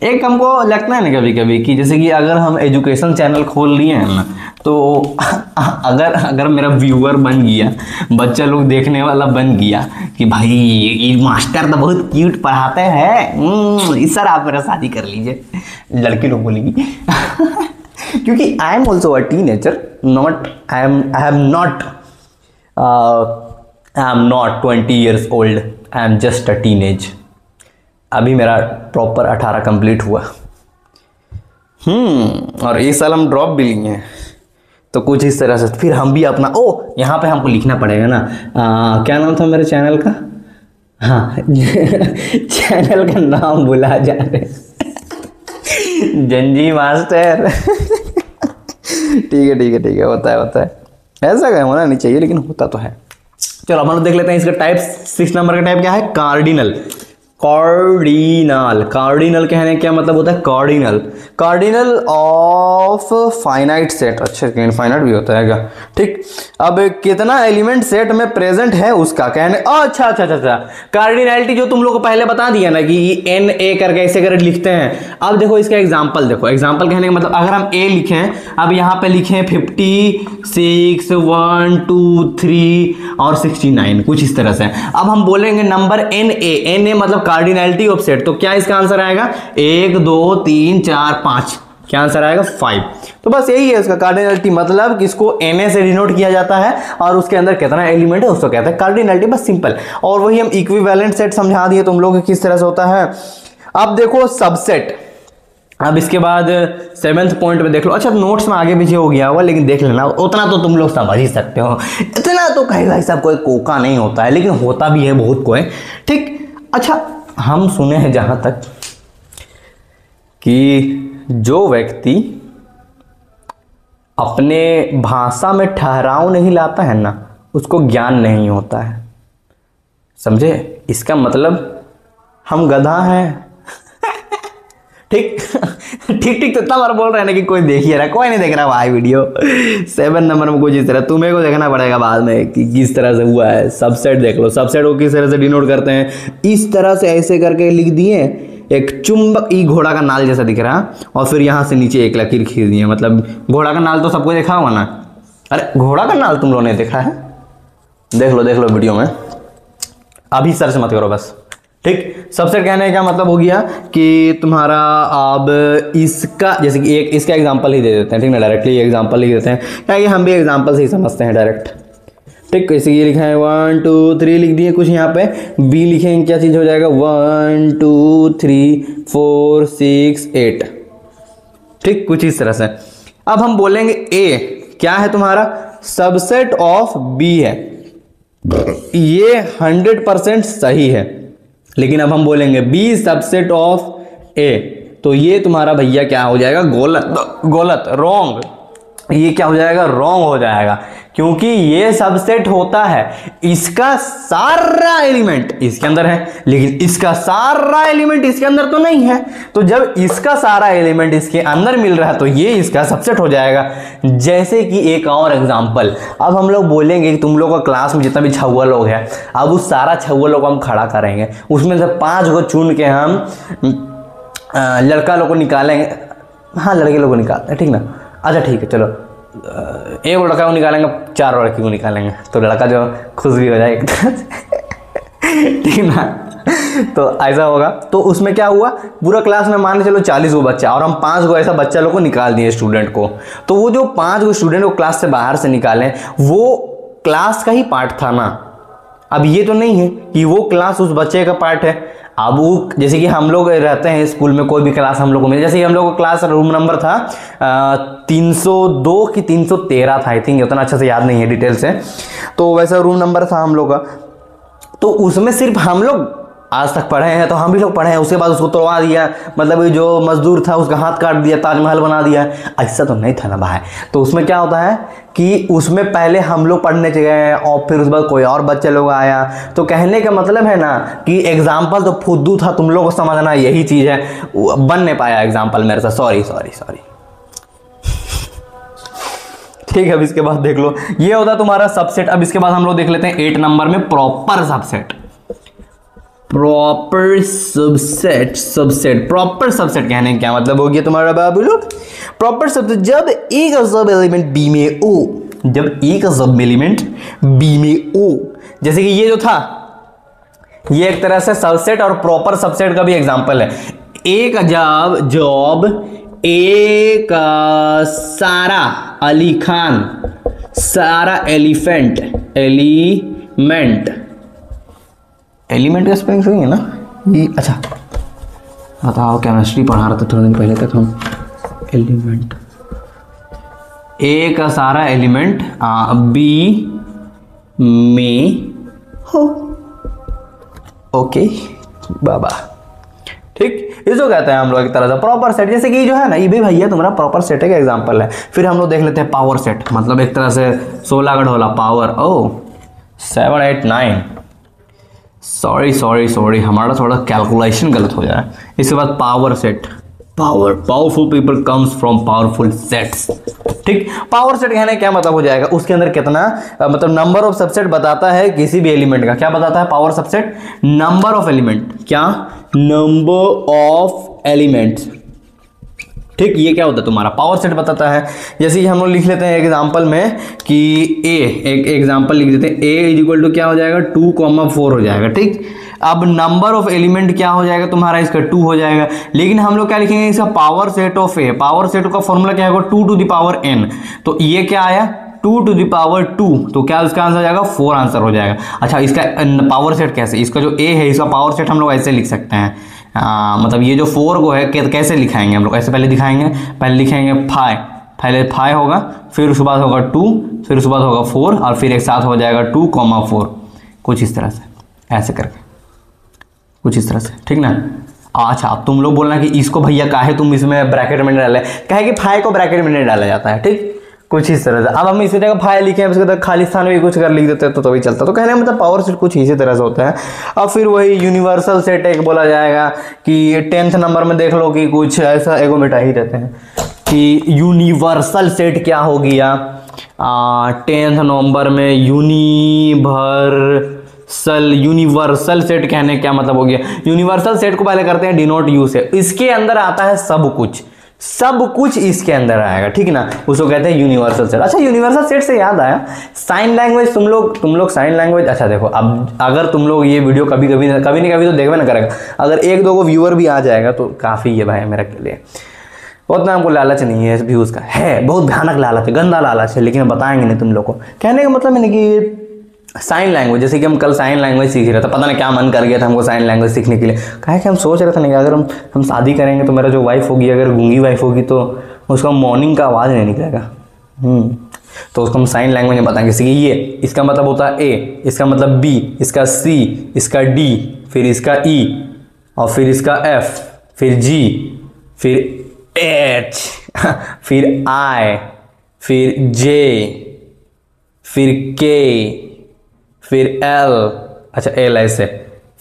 एक हमको लगता है ना कभी कभी कि जैसे कि अगर हम एजुकेशन चैनल खोल लिए हैं ना, तो अगर मेरा व्यूअर बन गया, बच्चा लोग देखने वाला बन गया कि भाई ये मास्टर तो बहुत क्यूट पढ़ाते हैं, सर आप मेरा शादी कर लीजिए, लड़की लोग बोलेंगी क्योंकि I am also a teenager, not I am not 20 years old, I am just a teenage. अभी मेरा प्रॉपर 18 कंप्लीट हुआ। और इस साल हम ड्रॉप भी लिए हैं, तो कुछ इस तरह से फिर हम भी अपना यहाँ पे हमको लिखना पड़ेगा ना, क्या नाम था मेरे चैनल का, हाँ चैनल का नाम भुला जा रहे जंजी मास्टर ठीक है, होता है ऐसा क्या होना नहीं चाहिए, लेकिन होता तो है। चलो हम लोग देख लेते हैं इसका टाइप। 6 नंबर का टाइप क्या है, कार्डिनल। कार्डिनल कहने क्या मतलब होता है, कार्डिनल ऑफ फाइनाइट सेट। अच्छा इनफाइनाइट भी होता है क्या, ठीक। अब कितना एलिमेंट सेट में प्रेजेंट है उसका कहने, अच्छा कार्डिनैलिटी जो तुम लोग को पहले बता दिया ना कि एन ए करके ऐसे कर लिखते हैं। अब देखो इसका एग्जांपल देखो, एग्जांपल कहने का मतलब अगर हम ए लिखें, अब यहाँ पे लिखें 56 1 2 3 और 69, कुछ इस तरह से। अब हम बोलेंगे नंबर एन ए मतलब कार्डिनैलिटी ऑफ सेट, तो क्या इसका आंसर आएगा 1 2 3 4 5, क्या आंसर आएगा 5। तो बस यही है इसका कार्डिनैलिटी, मतलब कि इसको Na से डिनोट किया जाता है और उसके अंदर कितना एलिमेंट है उसको कहते हैं कार्डिनैलिटी, बस सिंपल। और वही हम इक्विवेलेंट सेट समझा दिए तुम लोग किस तरह से होता है। अब देखो सबसेट, अब इसके बाद 7th पॉइंट में देख लो। अच्छा नोट्स में आगे पीछे हो गया होगा, लेकिन देख लेना, उतना तो तुम लोग समझ ही सकते हो, इतना तो कहीं भाई साहब कोई कोका नहीं होता है, लेकिन होता भी है बहुत कोई, ठीक। अच्छा हम सुने हैं जहां तक कि जो व्यक्ति अपने भाषा में ठहराव नहीं लाता है ना, उसको ज्ञान नहीं होता है। समझे? इसका मतलब हम गधा हैं। ठीक ठीक ठीक। तो इतना बार बोल रहे हैं ना कि कोई देख ही रहा, कोई नहीं देख रहा भाई वीडियो। 7 नंबर में कुछ इस तरह तुम्हें को देखना पड़ेगा बाद में कि किस तरह से हुआ है। सबसेट देख लो, सबसेट को किस तरह से डिनोट करते हैं। इस तरह से ऐसे करके लिख दिए, एक चुंबक, ई घोड़ा का नाल जैसा दिख रहा, और फिर यहाँ से नीचे एक लकीर खींच दिए। मतलब घोड़ा का नाल तो सबको देखा होगा ना। अरे घोड़ा का नाल तुम लोगों ने देखा है? देख लो वीडियो में, अभी सर्च मत करो बस। ठीक। सबसेट कहने का मतलब हो गया कि तुम्हारा अब इसका, जैसे कि एक इसका एग्जांपल ही दे देते हैं। ठीक ना, डायरेक्टली एग्जांपल ही देते हैं, क्या कि हम भी एग्जांपल से ही समझते हैं डायरेक्ट। ठीक। इसे ये लिखा है 1 2 3 लिख दिए कुछ यहाँ पे। बी लिखेंगे, क्या चीज हो जाएगा 1 2 3 4 6 8। ठीक, कुछ इस तरह से। अब हम बोलेंगे ए क्या है तुम्हारा, सबसेट ऑफ बी है। ये 100% सही है। लेकिन अब हम बोलेंगे बी सबसेट ऑफ ए, तो ये तुम्हारा भैया क्या हो जाएगा, गलत, रॉन्ग। ये क्या हो जाएगा, रॉन्ग हो जाएगा, क्योंकि ये सबसेट होता है, इसका सारा एलिमेंट इसके अंदर है, लेकिन इसका सारा एलिमेंट इसके अंदर तो नहीं है। तो जब इसका सारा एलिमेंट इसके अंदर मिल रहा है तो ये इसका सबसेट हो जाएगा। जैसे कि एक और एग्जांपल, अब हम लोग बोलेंगे कि तुम लोग का क्लास में जितना भी छुआ लोग है, अब उस सारा छुआ लोग हम खड़ा करेंगे, उसमें से 5 को चुन के हम लड़का लोग को निकालेंगे। हाँ, लड़के लोग को निकालते हैं, ठीक ना। अच्छा ठीक है, चलो एक लड़का को निकालेंगे, 4 लड़की को निकालेंगे, तो लड़का जो खुश भी हो जाए एक तरह से, ठीक ना। तो ऐसा होगा। तो उसमें क्या हुआ, पूरा क्लास में मान के चलो 40 गो बच्चा, और हम 5 गो ऐसा बच्चा लोग को निकाल दिए स्टूडेंट को। तो वो जो 5 गो स्टूडेंट को क्लास से बाहर से निकाले, वो क्लास का ही पार्ट था ना। अब ये तो नहीं है कि वो क्लास उस बच्चे का पार्ट है। अब वो, जैसे कि हम लोग रहते हैं स्कूल में, कोई भी क्लास हम लोग को मिले, जैसे कि हम लोग को क्लास रूम नंबर था 302 कि 313 था, आई थिंक, उतना अच्छा से याद नहीं है डिटेल से। तो वैसा रूम नंबर था हम लोग का। तो उसमें सिर्फ हम लोग आज तक पढ़े हैं, तो हम भी लोग पढ़े हैं। उसके बाद उसको तोड़वा दिया, मतलब जो मजदूर था उसका हाथ काट दिया, ताजमहल बना दिया। ऐसा तो नहीं था ना भाई। तो उसमें क्या होता है कि उसमें पहले हम लोग पढ़ने गए और फिर उसके बाद कोई और बच्चे लोग आया। तो कहने का मतलब है ना कि एग्जाम्पल तो फुद्दू था, तुम लोग को समझना यही चीज़ है, बन नहीं पाया एग्जाम्पल मेरे साथ, सॉरी। ठीक है, अब इसके बाद देख लो, ये होता तुम्हारा सबसेट। अब इसके बाद हम लोग देख लेते हैं 8 नंबर में proper subset. Proper subset proper subset कहने क्या मतलब हो गया तुम्हारा बाबू लोग। प्रॉपर सबसेट, जब एक सब एलिमेंट बी में ओ, जब एक सब एलिमेंट बी में ओ, जैसे कि ये जो था, ये एक तरह से सबसेट और प्रॉपर सबसेट का भी एग्जांपल है। एक जॉब एक सारा अली खान, सारा एलिफेंट, एलिमेंट का स्पेलिंग सही है ना ये? अच्छा बताओ, केमिस्ट्री पढ़ा रहा था थोड़े दिन पहले तक हम। एलिमेंट, ए का सारा एलिमेंट बी में हो। ओके बाबा, ठीक। इसको कहते हैं हम लोग एक तरह से प्रॉपर सेट। जैसे कि जो है ना, ये भी भैया तुम्हारा प्रॉपर सेट का एग्जांपल है। फिर हम लोग देख लेते हैं पावर सेट, मतलब एक तरह से 16 का ढोला पावर। ओ 7 8 9, सॉरी, हमारा थोड़ा कैलकुलेशन गलत हो जाए। इसके बाद power set, powerful people comes from powerful sets. ठीक, पावर सेट कहने क्या मतलब हो जाएगा, उसके अंदर कितना मतलब नंबर ऑफ सबसेट बताता है किसी भी एलिमेंट का। क्या बताता है power subset? Number of element. क्या? Number of elements. ठीक, ये क्या होता है तुम्हारा पावर सेट बताता है। जैसे कि हम लोग लिख लेते हैं एग्जांपल में कि एक एग्जांपल लिख देते हैं, ए इज इक्वल टू क्या हो जाएगा 2,4 हो जाएगा। ठीक, अब नंबर ऑफ एलिमेंट क्या हो जाएगा तुम्हारा, इसका 2 हो जाएगा। लेकिन हम लोग क्या लिखेंगे, इसका power set of A, power set का फॉर्मूला क्या होगा 2 टू द पावर n। तो ये क्या आया 2 टू द पावर 2, तो क्या उसका आंसर हो जाएगा 4 आंसर हो जाएगा। अच्छा, इसका पावर सेट कैसे, इसका जो ए है इसका पावर सेट हम लोग ऐसे लिख सकते हैं। मतलब ये जो 4 को है कैसे लिखाएंगे हम लोग, ऐसे पहले दिखाएंगे, पहले लिखेंगे 5, पहले 5 होगा, फिर उसके बाद होगा 2, फिर उसके बाद होगा 4, और फिर एक साथ हो जाएगा 2,4, कुछ इस तरह से, ऐसे करके कुछ इस तरह से। ठीक ना, अच्छा तुम लोग बोलना कि इसको भैया काहे तुम इसमें ब्रैकेट में डाले, काहे कि फाइ को ब्रैकेट में नहीं डाला जाता है, ठीक, कुछ इस तरह से। अब हम इसी तरह फाइ लिखे हैं, उसके बाद खाली स्थान में कुछ कर लिख देते हैं तो भी चलता। तो कहने मतलब पावर सेट कुछ इसी तरह से होता है। अब फिर वही यूनिवर्सल सेट एक बोला जाएगा कि 10th नंबर में देख लो कि कुछ ऐसा एगो मिटा ही देते हैं कि यूनिवर्सल सेट क्या हो गया। 10th नवंबर में यूनिवर्सल सेट कहने क्या मतलब हो गया। यूनिवर्सल सेट को पहले करते हैं डिनोट यू से, इसके अंदर आता है सब कुछ इसके अंदर आएगा, ठीक ना, उसको कहते हैं यूनिवर्सल सेट। अच्छा यूनिवर्सल सेट से याद आया, साइन लैंग्वेज तुम लोग साइन लैंग्वेज, अच्छा देखो अब अगर तुम लोग ये वीडियो कभी नहीं कभी तो देखबे ना करेगा, अगर 1-2 को व्यूअर भी आ जाएगा तो काफ़ी है भाई मेरे के लिए। उतना हमको लालच नहीं है इस व्यूज़ का, है बहुत भयानक लालच है, गंदा लालच है, लेकिन बताएंगे नहीं तुम लोग को। कहने का मतलब है कि साइन लैंग्वेज, जैसे कि हम कल साइन लैंग्वेज सीख रहे थे, पता नहीं क्या मन कर गया था हमको साइन लैंग्वेज सीखने के लिए। कहा कि हम सोच रहे थे ना कि अगर हम शादी करेंगे तो मेरा जो वाइफ होगी अगर गूंगी वाइफ होगी तो उसका मॉर्निंग का आवाज़ नहीं निकलेगा। तो उसको हम साइन लैंग्वेज में बताएंगे, जैसे कि ये इसका मतलब होता है ए, इसका मतलब बी, इसका सी, इसका डी, फिर इसका ई, और फिर इसका एफ, फिर जी, फिर एच, फिर आई, फिर जे, फिर के, फिर एल, अच्छा एल ऐसे,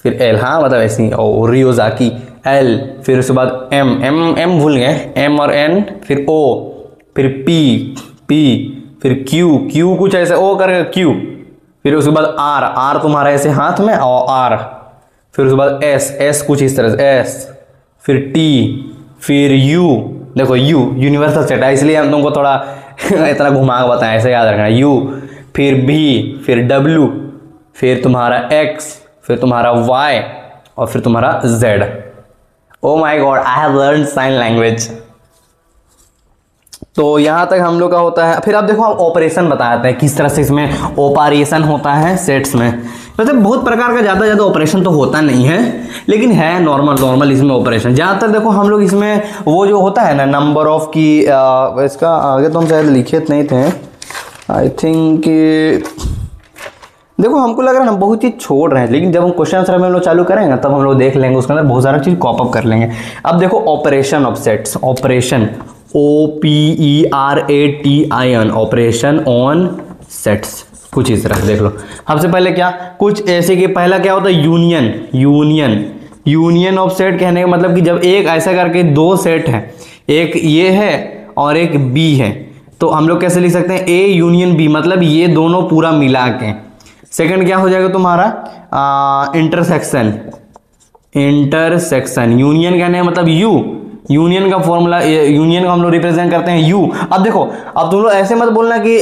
फिर एल, हाँ मतलब ऐसी, और रियोजाकी एल, फिर उसके बाद एम भूल गए, एम और एन, फिर ओ, फिर पी, फिर क्यू कुछ ऐसे ओ करके क्यू, फिर उसके बाद आर तुम्हारा ऐसे हाथ में और आर, फिर उसके बाद एस कुछ इस तरह से एस, फिर टी, फिर यू, देखो यू यूनिवर्सल सेट है इसलिए हम तुमको थोड़ा इतना घुमा के बताएं, ऐसे याद रखना यू, फिर भी, फिर डब्ल्यू, फिर तुम्हारा x, फिर तुम्हारा y, और फिर तुम्हारा z। Oh my god, I have learn sign language. तो यहाँ तक हम लोग का होता है। फिर आप देखो आप ऑपरेशन बताते हैं किस तरह से इसमें ऑपरेशन होता है सेट्स में। वैसे बहुत प्रकार का ज़्यादा ऑपरेशन तो होता नहीं है, लेकिन है नॉर्मल इसमें ऑपरेशन। ज़्यादातर देखो हम लोग इसमें वो जो होता है ना नंबर ऑफ की, इसका आगे तो हम शायद लिखे नहीं थे, आई थिंक देखो हमको लग रहा है हम बहुत चीज़ छोड़ रहे हैं, लेकिन जब हम क्वेश्चन आंसर में हम लोग चालू करेंगे तब हम लोग देख लेंगे उसके अंदर बहुत सारा चीज़ कॉप अप कर लेंगे। अब देखो operation of sets, operation OPERATION, operation on sets, कुछ इस तरह से देख लो। सबसे पहले क्या कुछ ऐसे कि पहला क्या होता है यूनियन ऑफ सेट, कहने का मतलब कि जब एक ऐसा करके 2 सेट है, एक ये है और एक बी है, तो हम लोग कैसे लिख सकते हैं A यूनियन B, मतलब ये दोनों पूरा मिला के। सेकंड क्या हो जाएगा तुम्हारा इंटरसेक्शन, यूनियन कहने का मतलब यूनियन का फॉर्मूला, यूनियन को हम लोग रिप्रेजेंट करते हैं U। अब देखो अब तुम लोग ऐसे मत बोलना कि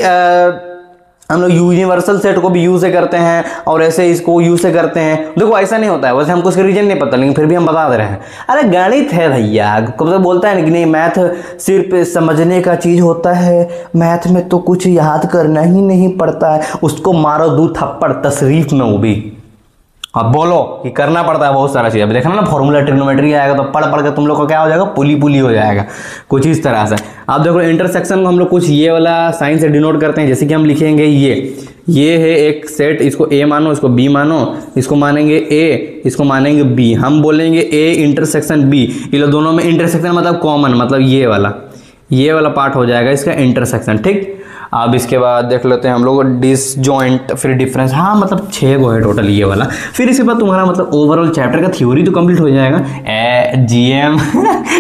हम लोग यूनिवर्सल सेट को भी यू से करते हैं और ऐसे इसको यू से करते हैं, देखो ऐसा नहीं होता है। वैसे हमको इसका रीजन नहीं पता, लेकिन फिर भी हम बता दे रहे हैं। अरे गणित है भैया, कब तक बोलता है ना कि नहीं मैथ सिर्फ समझने का चीज़ होता है, मैथ में तो कुछ याद करना ही नहीं पड़ता है, उसको मारो 2 थप्पड़ तशरीफ में वो भी। अब बोलो कि करना पड़ता है बहुत सारा चीज़। अब देखना ना फॉर्मूला ट्रिग्नोमेट्री आएगा तो पढ़ के तुम लोग को क्या हो जाएगा, पुली हो जाएगा कुछ इस तरह से। अब देखो इंटरसेक्शन को हम लोग कुछ ये वाला साइन से डिनोट करते हैं, जैसे कि हम लिखेंगे ये है एक सेट, इसको A मानो, इसको B मानो, इसको मानेंगे A, इसको मानेंगे B, हम बोलेंगे A इंटरसेक्शन B, ये लोग दोनों में इंटरसेक्शन मतलब कॉमन, मतलब ये वाला पार्ट हो जाएगा इसका इंटरसेक्शन, ठीक। अब इसके बाद देख लेते हैं हम लोग डिसजॉइंट, फिर डिफरेंस, हाँ मतलब 6 गो है टोटल ये वाला। फिर इसके बाद तुम्हारा मतलब ओवरऑल चैप्टर का थ्योरी तो कंप्लीट हो जाएगा। GM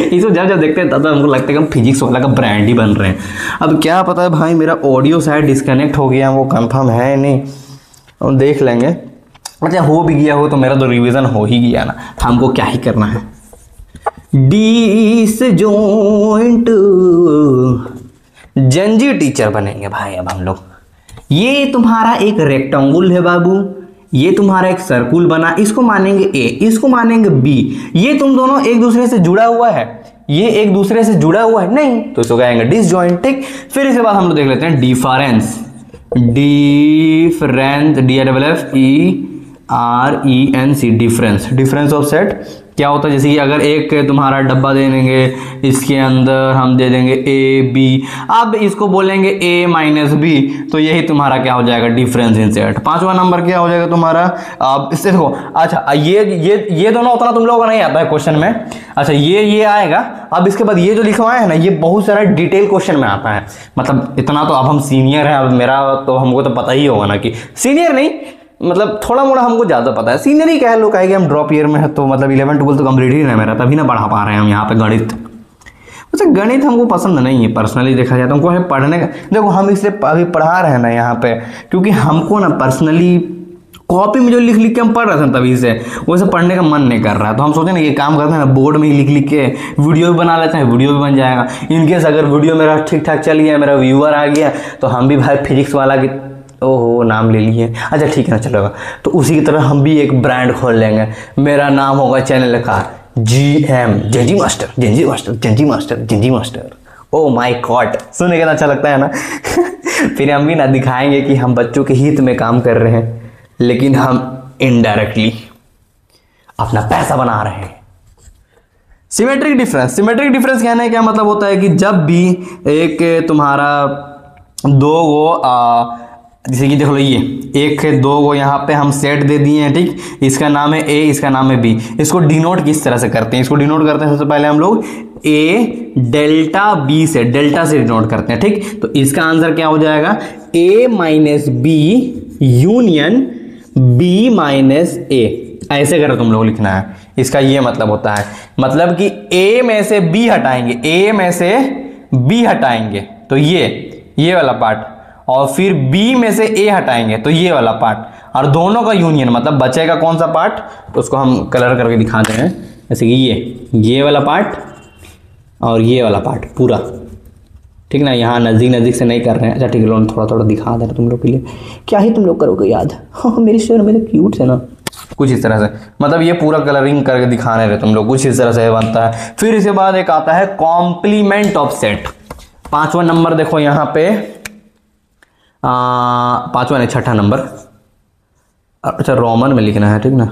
इसको जब देखते हैं तब हमको लगता है कि हम फिजिक्स वाला का ब्रांड ही बन रहे हैं। अब क्या पता है भाई मेरा ऑडियो शायद डिस्कनेक्ट हो गया, वो कंफर्म है नहीं, हम देख लेंगे। अच्छा हो भी गया हो तो मेरा तो रिविज़न हो ही गया ना, हमको क्या ही करना है। डिसजॉइंट जंजी टीचर बनेंगे भाई अब हम लोग। ये तुम्हारा एक रेक्टेंगल है बाबू, ये तुम्हारा एक सर्कुल बना, इसको मानेंगे A, इसको मानेंगे B। ये तुम दोनों एक दूसरे से जुड़ा हुआ है, ये एक दूसरे से जुड़ा हुआ है नहीं, तो इसको कहेंगे डिसजॉइंट, ठीक। फिर इसके बाद हम लोग देख लेते हैं difference, DFFERENC, difference of set क्या होता है, जैसे कि अगर एक तुम्हारा डब्बा दे देंगे, इसके अंदर हम दे देंगे ए बी, अब इसको बोलेंगे ए माइनस बी, तो यही तुम्हारा क्या हो जाएगा, डिफरेंस इन सेट। पांचवा नंबर क्या हो जाएगा तुम्हारा, अब इससे देखो, अच्छा ये दोनों उतना तुम लोगों को नहीं आता है क्वेश्चन में। अच्छा ये आएगा। अब इसके बाद ये जो लिखवाए है ना, ये बहुत सारा डिटेल क्वेश्चन में आता है। मतलब इतना तो अब हम सीनियर हैं, अब मेरा तो हमको तो पता ही होगा ना, कि सीनियर नहीं मतलब थोड़ा मोड़ा हमको ज्यादा पता है, सीनियर ही कह लो, कहेंगे हम ड्रॉप ईयर में है, तो मतलब 11 12 तो कंप्लीट ही नहीं मेरा, तभी ना पढ़ा पा रहे हैं हम यहाँ पे गणित। वैसे गणित हमको पसंद नहीं है पर्सनली देखा जाए तो, हमको है पढ़ने का, देखो हम इसलिए अभी पढ़ा रहे हैं ना यहाँ पे, क्योंकि हमको ना पर्सनली कॉपी में जो लिख लिख के हम पढ़ रहे थे तभी से वैसे पढ़ने का मन नहीं कर रहा है, तो हम सोचे ना ये काम करते हैं ना, बोर्ड में ही लिख लिख के वीडियो भी बना लेते हैं, वीडियो भी बन जाएगा। इनकेस अगर वीडियो मेरा ठीक ठाक चल गया, मेरा व्यूअर आ गया, तो हम भी भाई फिजिक्स वाला की ओहो नाम ले लिए, अच्छा ठीक है ना चलेगा, तो उसी की तरह हम भी एक ब्रांड खोल लेंगे, मेरा नाम होगा चैनल का GM Gen Z master, Gen Z master, Gen Z master, Gen Z master. O my God, सुनने के अच्छा लगता है ना फिर हम भी ना दिखाएंगे कि हम बच्चों के हित में काम कर रहे हैं, लेकिन हम इनडायरेक्टली अपना पैसा बना रहे हैं। सिमेट्रिक डिफरेंस, सिमेट्रिक डिफरेंस कहने का क्या मतलब होता है कि जब भी एक तुम्हारा दो गो जैसे कि देख लो, ये एक है दो गो यहाँ पे हम सेट दे दिए हैं, ठीक, इसका नाम है ए, इसका नाम है बी, इसको डिनोट किस तरह से करते हैं, इसको डिनोट करते हैं सबसे पहले हम लोग ए डेल्टा बी से, डेल्टा से डिनोट करते हैं, ठीक। तो इसका आंसर क्या हो जाएगा, A minus B union B minus A, ऐसे कर तुम लोग लिखना है। इसका ये मतलब होता है, मतलब कि ए में से बी हटाएंगे, ए में से बी हटाएंगे तो ये वाला पार्ट, और फिर बी में से ए हटाएंगे तो ये वाला पार्ट, और दोनों का यूनियन मतलब बचेगा कौन सा पार्ट, तो उसको हम कलर करके दिखाते हैं, जैसे कि ये वाला पार्ट और ये वाला पार्ट पूरा, ठीक ना। यहाँ नज़दीक नज़दीक से नहीं कर रहे हैं, अच्छा ठीक है, थोड़ा थोड़ा दिखा दे रहे तुम लोग के लिए, क्या ही तुम लोग करोगे याद। हाँ मेरे शेर में तो क्यूट है ना, कुछ इस तरह से, मतलब ये पूरा कलरिंग करके दिखाने रहे तुम लोग, कुछ इस तरह से बनता है। फिर इसके बाद एक आता है कॉम्प्लीमेंट ऑफ सेट, पांचवा नंबर देखो यहाँ पे, पांचवा नहीं छठा नंबर, अच्छा रोमन में लिखना है, ठीक ना।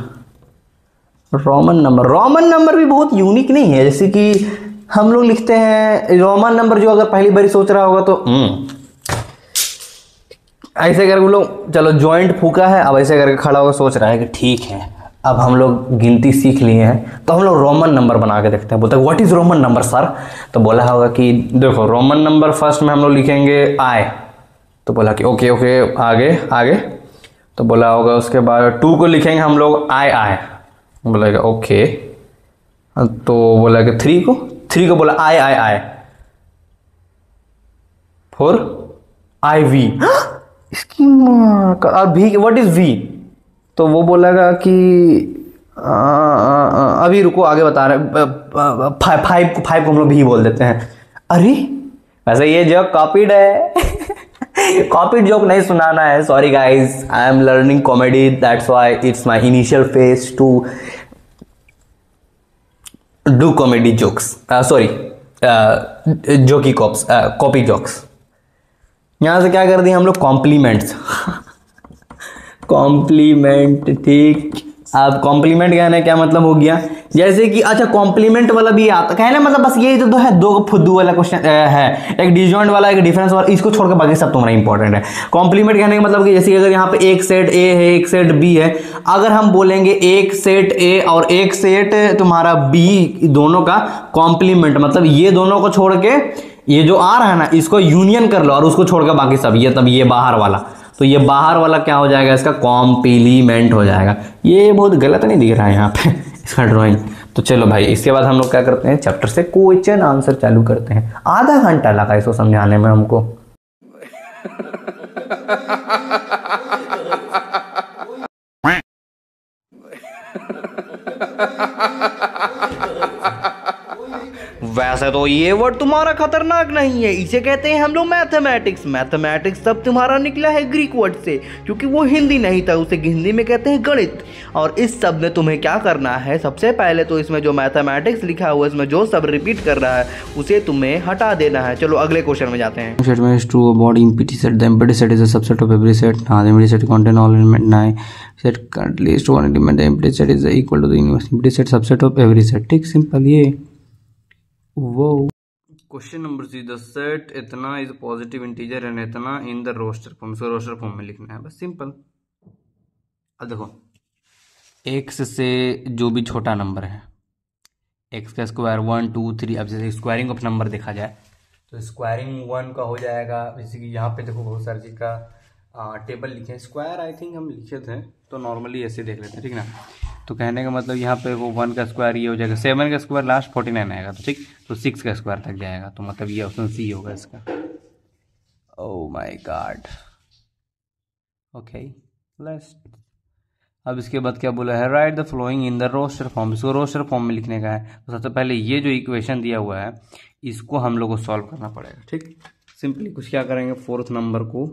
रोमन नंबर भी बहुत यूनिक नहीं है, जैसे कि हम लोग लिखते हैं रोमन नंबर, जो अगर पहली बार सोच रहा होगा तो ऐसे करके लोग, चलो जॉइंट फूका है, अब ऐसे करके खड़ा होकर सोच रहा है कि ठीक है अब हम लोग गिनती सीख लिए हैं, तो हम लोग रोमन नंबर बना के देखते हैं। बोलते हैं what is Roman number sir, तो बोला होगा कि देखो रोमन नंबर फर्स्ट में हम लोग लिखेंगे आई, तो बोला कि ओके आगे, तो बोला होगा उसके बाद 2 को लिखेंगे हम लोग आई, बोलेगा ओके, तो बोला कि 3 को बोला आई, 4 आई वी, इसकी माँ का, और वी व्हाट इज वी, तो वो बोलेगा कि अभी रुको आगे बता रहे, 5 को हम लोग भी बोल देते हैं। अरे वैसे ये जोक कॉपीड है कॉपीड जोक नहीं सुनाना है, sorry guys, I am learning comedy, that's why it's my initial phase two do comedy jokes, sorry जोकी कॉपी जोक्स। यहां से क्या कर दिए हम लोग, कॉम्प्लीमेंट्स कॉम्प्लीमेंट, ठीक। अब कॉम्प्लीमेंट कहने क्या मतलब हो गया, जैसे कि अच्छा कॉम्प्लीमेंट वाला भी आता कहना मतलब बस ये जो है दो फुद्दू वाला क्वेश्चन है, एक डिसजॉइंट वाला एक डिफरेंस वाला, इसको छोड़कर बाकी सब तुम्हारा इंपॉर्टेंट है। कॉम्प्लीमेंट कहने का मतलब कि जैसे अगर यहाँ पे एक सेट ए है एक सेट बी है, अगर हम बोलेंगे एक सेट ए और एक सेट तुम्हारा बी, दोनों का कॉम्प्लीमेंट मतलब ये दोनों को छोड़ के ये जो आ रहा है ना इसको यूनियन कर लो, और उसको छोड़कर बाकी सब, ये तब ये बाहर वाला, तो ये बाहर वाला क्या हो जाएगा, इसका कॉम्प्लीमेंट हो जाएगा। ये बहुत गलत नहीं दिख रहा है यहाँ पे इसका ड्राइंग। तो चलो भाई इसके बाद हम लोग क्या करते हैं, चैप्टर से क्वेश्चन आंसर चालू करते हैं। आधा घंटा लगा इसको समझाने में हमको वैसे तो ये वर्ड तुम्हारा खतरनाक नहीं है, इसे कहते हैं हम लोग मैथमेटिक्स। मैथमेटिक्स सब तुम्हारा निकला है ग्रीक वर्ड से, क्योंकि वो हिंदी नहीं था, उसे हिंदी में कहते हैं गणित। और इस शब्द में तुम्हें क्या करना है, सबसे पहले तो इसमें जो मैथमेटिक्स लिखा हुआ है, इसमें जो सब रिपीट कर रहा है उसे तुम्हें हटा देना है। चलो अगले क्वेश्चन में जाते हैं। सेट में is true about empty set. The empty set is a subset of every set. हां, the empty set contain all element 9 set at least one element. The empty set is equal to the universe empty set subset of every set। ठीक, simple ये। वो question number C, the set इतना is positive integer and इतना in the roster form. इसको roster form में लिखना है, बस सिंपल। अब देखो, एक्स से जो भी छोटा नंबर है, एक्स का स्क्वायर 1 2 3। अब जैसे स्क्वायरिंग ऑफ नंबर देखा जाए तो स्क्वायरिंग 1 का हो जाएगा, जैसे कि यहाँ पे देखो बहुत सारी चीज का टेबल लिखे हैं। स्क्वायर आई थिंक हम लिखे थे, तो नॉर्मली ऐसे देख लेते हैं, ठीक ना। तो कहने का मतलब यहाँ पे वो 1 का स्क्वायर ये हो जाएगा, 7 का स्क्वायर लास्ट 49 आएगा, तो ठीक, तो 6 का स्क्वायर तक जाएगा, तो मतलब ये ऑप्शन सी होगा इसका। Oh my god, okay last. अब इसके बाद क्या बोला है, right the following in the roster form. इसको रोस्टर फॉर्म में लिखने का है। तो सबसे पहले ये जो इक्वेशन दिया हुआ है इसको हम लोग को सॉल्व करना पड़ेगा, ठीक। सिंपली कुछ क्या करेंगे, फोर्थ नंबर को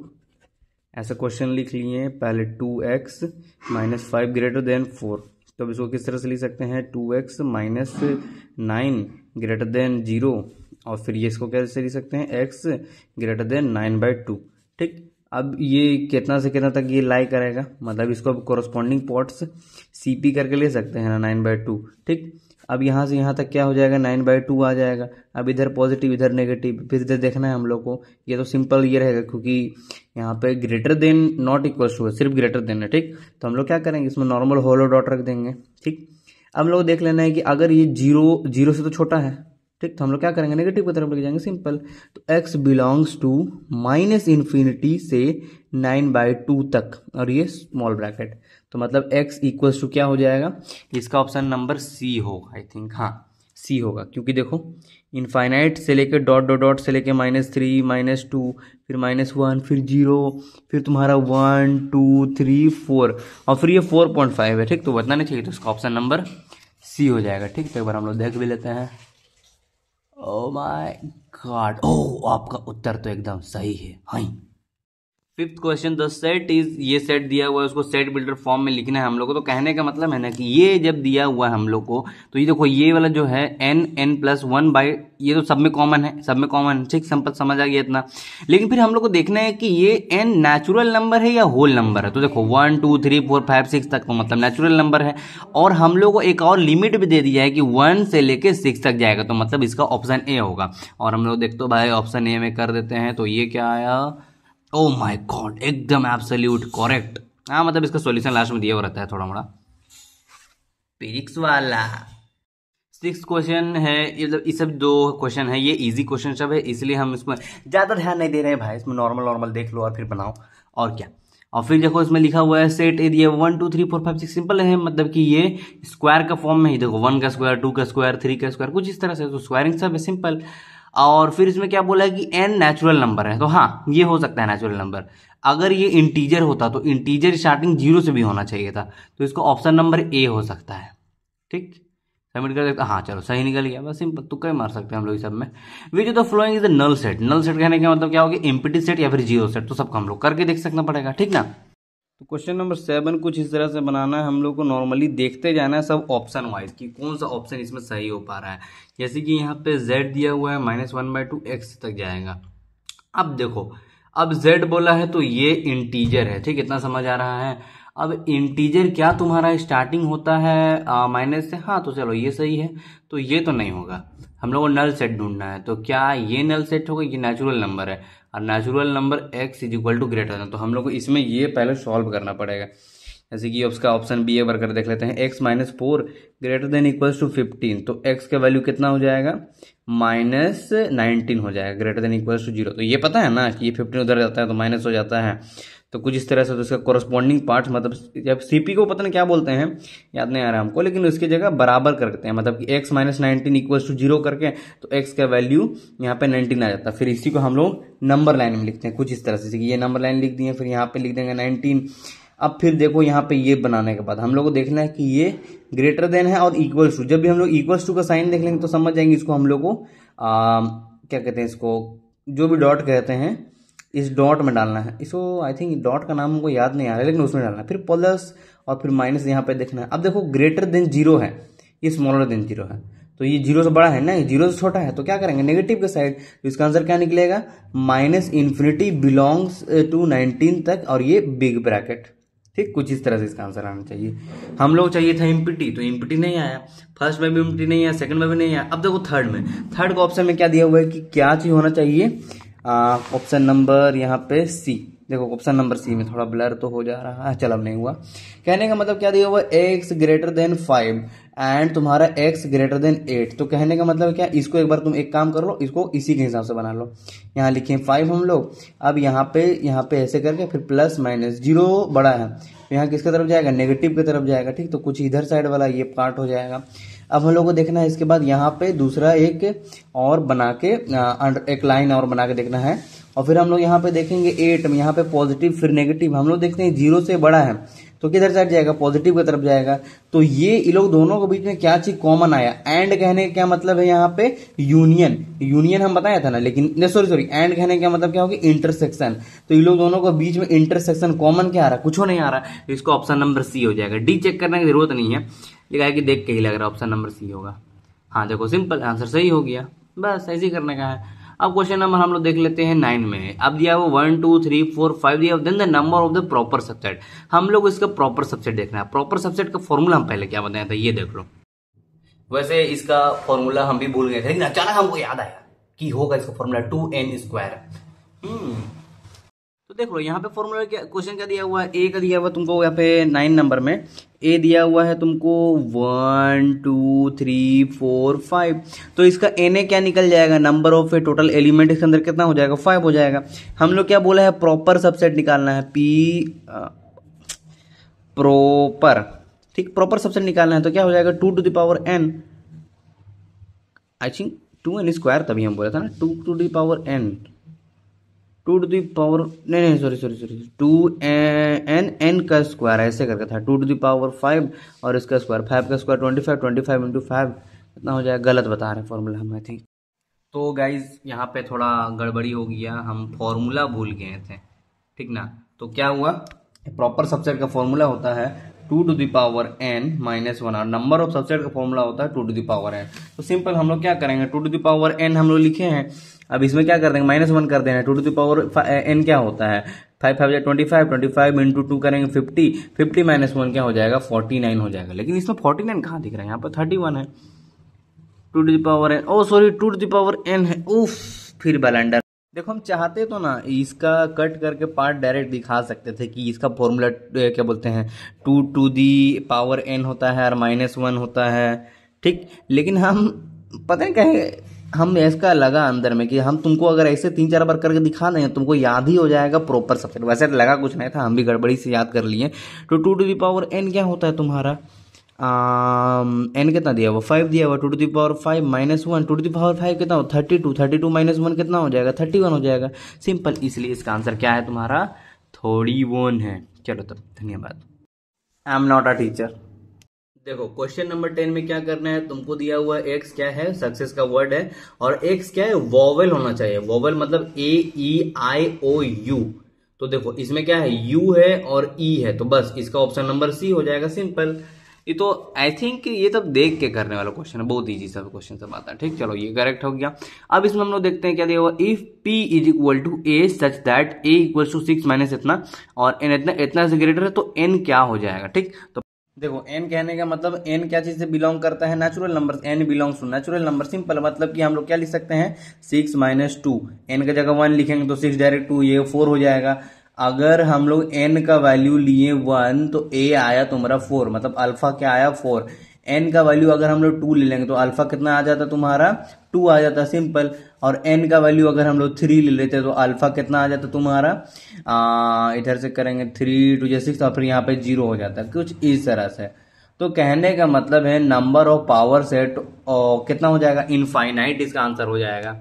ऐसा क्वेश्चन लिख लिए, पहले 2x - 5 ग्रेटर देन 4। तो अब इसको किस तरह से लिख सकते हैं, 2x - 9 ग्रेटर देन 0। और फिर ये इसको कैसे लिख सकते हैं, x ग्रेटर देन 9/2। ठीक, अब ये कितना से कितना तक ये लाई करेगा, मतलब इसको अब कोरस्पॉन्डिंग पॉट्स CP करके ले सकते हैं ना, 9/2। ठीक, अब यहाँ से यहाँ तक क्या हो जाएगा, 9/2 आ जाएगा। अब इधर पॉजिटिव इधर नेगेटिव, फिर इधर देखना है हम लोग को। ये तो सिंपल ये रहेगा, क्योंकि यहाँ पे greater than not equal to है, सिर्फ ग्रेटर देन है। ठीक, तो हम लोग क्या करेंगे, इसमें नॉर्मल होलो डॉट रख देंगे। ठीक, अब हम लोग देख लेना है कि अगर ये 0 से तो छोटा है, ठीक, तो हम लोग क्या करेंगे, नेगेटिव की तरफ लेके जाएंगे, सिंपल। तो x बिलोंग्स टू -∞ से 9/2 तक, और ये स्मॉल ब्रैकेट, तो मतलब x इक्वल्स टू क्या हो जाएगा, इसका ऑप्शन नंबर सी होगा आई थिंक। हाँ, सी होगा, क्योंकि देखो इनफाइनाइट से लेकर डॉट डॉट डॉट से लेकर -3 -2 फिर -1 फिर 0 फिर तुम्हारा 1 2 3 4 और फिर ये 4.5 है। ठीक, तो बताना चाहिए, तो इसका ऑप्शन नंबर सी हो जाएगा। ठीक, तो एक बार हम लोग देख भी लेते हैं। ओह माय गॉड, ओह आपका उत्तर तो एकदम सही है। हाँ, fifth question, the set is, ये सेट दिया हुआ है, उसको सेट बिल्डर फॉर्म में लिखना है हम लोग को। तो कहने का मतलब है ना कि ये जब दिया हुआ है हम लोग को, तो ये देखो ये वाला जो है n+1/, ये तो सब में कॉमन है, सब में कॉमन। ठीक, सिंपल समझ आ गया इतना। लेकिन फिर हम लोग को देखना है कि ये n नेचुरल नंबर है या होल नंबर है। तो देखो 1 2 3 4 5 6 तक, तो मतलब नेचुरल नंबर है। और हम लोग को एक और लिमिट भी दे दी है कि 1 से लेके 6 तक जाएगा, तो मतलब इसका ऑप्शन ए होगा। और हम लोग देखते हो भाई ऑप्शन ए में कर देते हैं, तो ये क्या आया, ओह माय गॉड, एकदम एब्सोल्यूट करेक्ट। हाँ, मतलब इसका सॉल्यूशन लास्ट में दिया हुआ रहता है थोड़ा मोड़ा, फिजिक्स वाला। सिक्स्थ क्वेश्चन है, मतलब ये सब दो क्वेश्चन है, ये इजी क्वेश्चन सब है, इसलिए हम इसमें ज्यादा ध्यान नहीं दे रहे हैं भाई। इसमें नॉर्मल देख लो और फिर बनाओ, और क्या। और फिर देखो इसमें लिखा हुआ है सेट ए दिया 1 2 3 4 5 6, सिंपल है, मतलब कि ये स्क्वायर का फॉर्म में ही। देखो 1 का स्क्वायर 2 का स्क्वायर 3 का स्क्वायर, कुछ इस तरह से, तो स्क्वायरिंग सब है, सिंपल। और फिर इसमें क्या बोला है कि n नेचुरल नंबर है, तो हाँ ये हो सकता है नेचुरल नंबर। अगर ये इंटीजर होता तो इंटीजर स्टार्टिंग 0 से भी होना चाहिए था, तो इसको ऑप्शन नंबर ए हो सकता है। ठीक, सबमिट कर देता। हाँ चलो सही निकल गया, बस सिंपल, तुक्का ही मार सकते हैं हम लोग सब में। Which of the following is the null set. Null set कहने का मतलब क्या होगा, एम्प्टी सेट या फिर 0 सेट, तो सबको हम लोग करके देख सकना पड़ेगा। ठीक ना, तो क्वेश्चन नंबर 7 कुछ इस तरह से बनाना है हम लोग को। नॉर्मली देखते जाना है सब ऑप्शन वाइज कि कौन सा ऑप्शन इसमें सही हो पा रहा है। जैसे कि यहाँ पे z दिया हुआ है -1/2 x तक जाएगा। अब देखो, अब z बोला है तो ये इंटीजर है। ठीक, इतना समझ आ रहा है। अब इंटीजर क्या तुम्हारा स्टार्टिंग होता है माइनस से, हाँ तो चलो ये सही है, तो ये तो नहीं होगा। हम लोग को नल सेट ढूंढना है, तो क्या ये नल सेट होगा, ये नेचुरल नंबर है, और नेचुरल नंबर x = ग्रेटर है, तो हम लोग को इसमें ये पहले सॉल्व करना पड़ेगा। जैसे कि उसका ऑप्शन बी एक बार कर देख लेते हैं, x - 4 > 15, तो x का वैल्यू कितना हो जाएगा, -19 हो जाएगा, > 0। तो ये पता है ना कि ये 15 उधर जाता है तो माइनस हो जाता है, तो कुछ इस तरह से। तो इसका कोरस्पॉन्डिंग पार्ट, मतलब जब CP को पता नहीं क्या बोलते हैं, याद नहीं आ रहा हमको, लेकिन उसकी जगह बराबर करते हैं, मतलब कि x - 19 = 0 करके, तो x का वैल्यू यहाँ पे 19 आ जाता है। फिर इसी को हम लोग नंबर लाइन में लिखते हैं कुछ इस तरह से, कि ये नंबर लाइन लिख दिए, फिर यहाँ पे लिख देंगे 19। अब फिर देखो यहाँ पे ये बनाने के बाद हम लोग को देखना है कि ये ग्रेटर देन है और इक्वल्स टू। जब भी हम लोग इक्वल्स टू का साइन देख लेंगे तो समझ जाएंगे इसको हम लोग को क्या कहते हैं, इसको जो भी डॉट कहते हैं इस डॉट में डालना है इसको। आई थिंक डॉट का नाम हमको याद नहीं आ रहा है, लेकिन उसमें डालना है, फिर प्लस और फिर माइनस यहाँ पे देखना है। अब देखो ग्रेटर देन जीरो है, ये स्मॉलर देन जीरो है, तो ये जीरो से बड़ा है ना, जीरो से छोटा है, तो क्या करेंगे नेगेटिव के साइड, तो इसका आंसर क्या निकलेगा माइनस इन्फिनिटी बिलोंग्स टू 19 तक, और ये बिग ब्रैकेट। ठीक, कुछ इस तरह से इसका आंसर आना चाहिए। हम लोग चाहिए था इम्पिटी, तो इम्पिटी नहीं आया, फर्स्ट में भी इम्पिटी नहीं आया, सेकंड में भी नहीं आया। अब देखो थर्ड में, थर्ड का ऑप्शन में क्या दिया हुआ है कि क्या चीज होना चाहिए, ऑप्शन नंबर यहाँ पे सी। देखो ऑप्शन नंबर सी में थोड़ा ब्लर तो हो जा रहा है, चल अब नहीं हुआ। कहने का मतलब क्या दिया हुआ है, एक्स ग्रेटर देन 5 एंड तुम्हारा एक्स ग्रेटर देन 8। तो कहने का मतलब क्या, इसको एक बार तुम एक काम कर लो, इसको इसी के हिसाब से बना लो। यहाँ लिखे 5 हम लोग, अब यहाँ पे ऐसे करके फिर प्लस माइनस, जीरो बड़ा है तो यहाँ किसके तरफ जाएगा, नेगेटिव की तरफ जाएगा। ठीक, तो कुछ इधर साइड वाला ये पार्ट हो जाएगा। अब हम लोग को देखना है इसके बाद यहाँ पे दूसरा एक और बना के एक लाइन और बना के देखना है, और फिर हम लोग यहाँ पे देखेंगे 8 में, यहाँ पे पॉजिटिव फिर नेगेटिव। हम लोग देखते हैं जीरो से बड़ा है तो किधर साइड जाएगा, पॉजिटिव की तरफ जाएगा। तो ये इन लोग दोनों के बीच में क्या चीज कॉमन आया, एंड कहने का क्या मतलब है यहाँ पे यूनियन, यूनियन हम बताया था ना, लेकिन सॉरी एंड कहने का मतलब क्या होगा, इंटरसेक्शन। तो इन लोग दोनों के बीच में इंटरसेक्शन कॉमन क्या आ रहा है, कुछ नहीं आ रहा है, इसको ऑप्शन नंबर सी हो जाएगा। डी चेक करने की जरूरत नहीं है, लिखा है कि देख के ही लग रहा है ऑप्शन नंबर सी होगा। हाँ देखो सिंपल आंसर सही हो गया, बस ऐसे ही करने का है। अब क्वेश्चन नंबर हम लोग देख लेते हैं 9 में। अब दिया वो 1 2 3 4 5 दिया, then the number of the proper subset. हम लोग इसका प्रॉपर सबसेट देखना है। प्रॉपर सबसेट का फॉर्मूला हम पहले क्या बताया था ये देख लो। वैसे इसका फॉर्मूला हम भी भूल गए थे, लेकिन अचानक हमको याद आया कि होगा इसका फॉर्मूला 2n²। तो देख लो यहाँ पे फॉर्मूला क्या, क्वेश्चन क्या दिया हुआ है, ए का दिया हुआ तुमको यहाँ पे 9 नंबर में। ए दिया हुआ है तुमको 1 2 3 4 5। तो इसका एन ए क्या निकल जाएगा, number of A total element इसके अंदर कितना हो जाएगा, 5 हो जाएगा। हम लोग क्या बोला है, प्रॉपर सबसेट निकालना है, प्रॉपर। ठीक, प्रॉपर सबसेट निकालना है तो क्या हो जाएगा 2 to the power n, I think 2n², तभी हम बोला था ना 2 to the power n, 2 to the power नहीं सॉरी 2n का स्क्वायर ऐसे करके था, 2 to the power 5 और इसका स्क्वायर 5 का स्क्वायर 25 into 5 कितना हो जाएगा, गलत बता रहे हैं फॉर्मूला हम आई थिंक। तो गाइज यहाँ पे थोड़ा गड़बड़ी हो गया, हम फॉर्मूला भूल गए थे, ठीक ना। तो क्या हुआ, प्रॉपर सबसेट का फॉर्मूला होता है 2 to the power n -1 और नंबर ऑफ सबसेट का फॉर्मूला होता है 2 to the power n। तो सिंपल हम लोग क्या करेंगे, 2 to the power n हम लोग लिखे हैं, अब इसमें क्या कर देंगे -1 कर देना है। 2 to the power n क्या होता है, 5 5 25, 25 इंटू 2 करेंगे 50, 50 -1 क्या हो जाएगा 49 हो जाएगा। लेकिन इसमें 49 कहाँ दिख रहा है, यहाँ पर 31 है। 2 to the power n, oh sorry 2 to the power n है, उफ फिर ब्लंडर। देखो हम चाहते तो ना इसका कट करके पार्ट डायरेक्ट दिखा सकते थे कि इसका फॉर्मूला क्या बोलते हैं 2 to the power n होता है और -1 होता है, ठीक। लेकिन हम पता नहीं कहे हम इसका लगा अंदर में कि हम तुमको अगर ऐसे 3-4 बार करके दिखा देंगे तुमको याद ही हो जाएगा प्रॉपर सबसेट। वैसे लगा कुछ नहीं था, हम भी गड़बड़ी से याद कर लिए। तो 2 to the power n क्या होता है तुम्हारा, n कितना दिया हुआ 5 दिया हुआ, 2 to the power 5 -1, 2 to the power 5 कितना हो 32, 32 -1 कितना हो जाएगा 31 हो जाएगा। सिंपल, इसलिए इसका आंसर क्या है तुम्हारा 31 है। चलो तब धन्यवाद। I am not a teacher. देखो क्वेश्चन नंबर 10 में क्या करना है, तुमको दिया हुआ एक्स क्या है, सक्सेस का वर्ड है, और एक्स क्या है वोवेल होना चाहिए। वोवेल मतलब AEIOU। तो देखो इसमें क्या है यू है और ई है, तो बस इसका ऑप्शन नंबर सी हो जाएगा। सिंपल, ये तो आई थिंक ये तब देख के करने वाला क्वेश्चन है, बहुत इजी सा क्वेश्चन सब आता है, ठीक। चलो ये करेक्ट हो गया। अब इसमें हम लोग देखते हैं क्या दिया हुआ, if P = A such that A = 6 - इतना और n इतना से ग्रेटर है तो n क्या हो जाएगा, ठीक। तो देखो n कहने का मतलब n क्या चीज से बिलोंग करता है, natural number, n belongs to natural number. Simple मतलब कि हम लोग क्या लिख सकते हैं 6 - 2, n का जगह 1 लिखेंगे तो 6 डायरेक्ट 2, ये 4 हो जाएगा। अगर हम लोग n का वैल्यू लिए 1 तो a आया तुम्हारा 4, मतलब अल्फा क्या आया 4। n का वैल्यू अगर हम लोग 2 ले लेंगे तो अल्फा कितना आ जाता तुम्हारा 2 आ जाता, सिंपल। और n का वैल्यू अगर हम लोग 3 ले लेते तो अल्फा कितना आ जाता तुम्हारा, इधर से करेंगे 3 2 6 और फिर यहाँ पे 0 हो जाता है, कुछ इस तरह से। तो कहने का मतलब है नंबर ऑफ पावर सेट कितना हो जाएगा इनफाइनाइट, इसका आंसर हो जाएगा।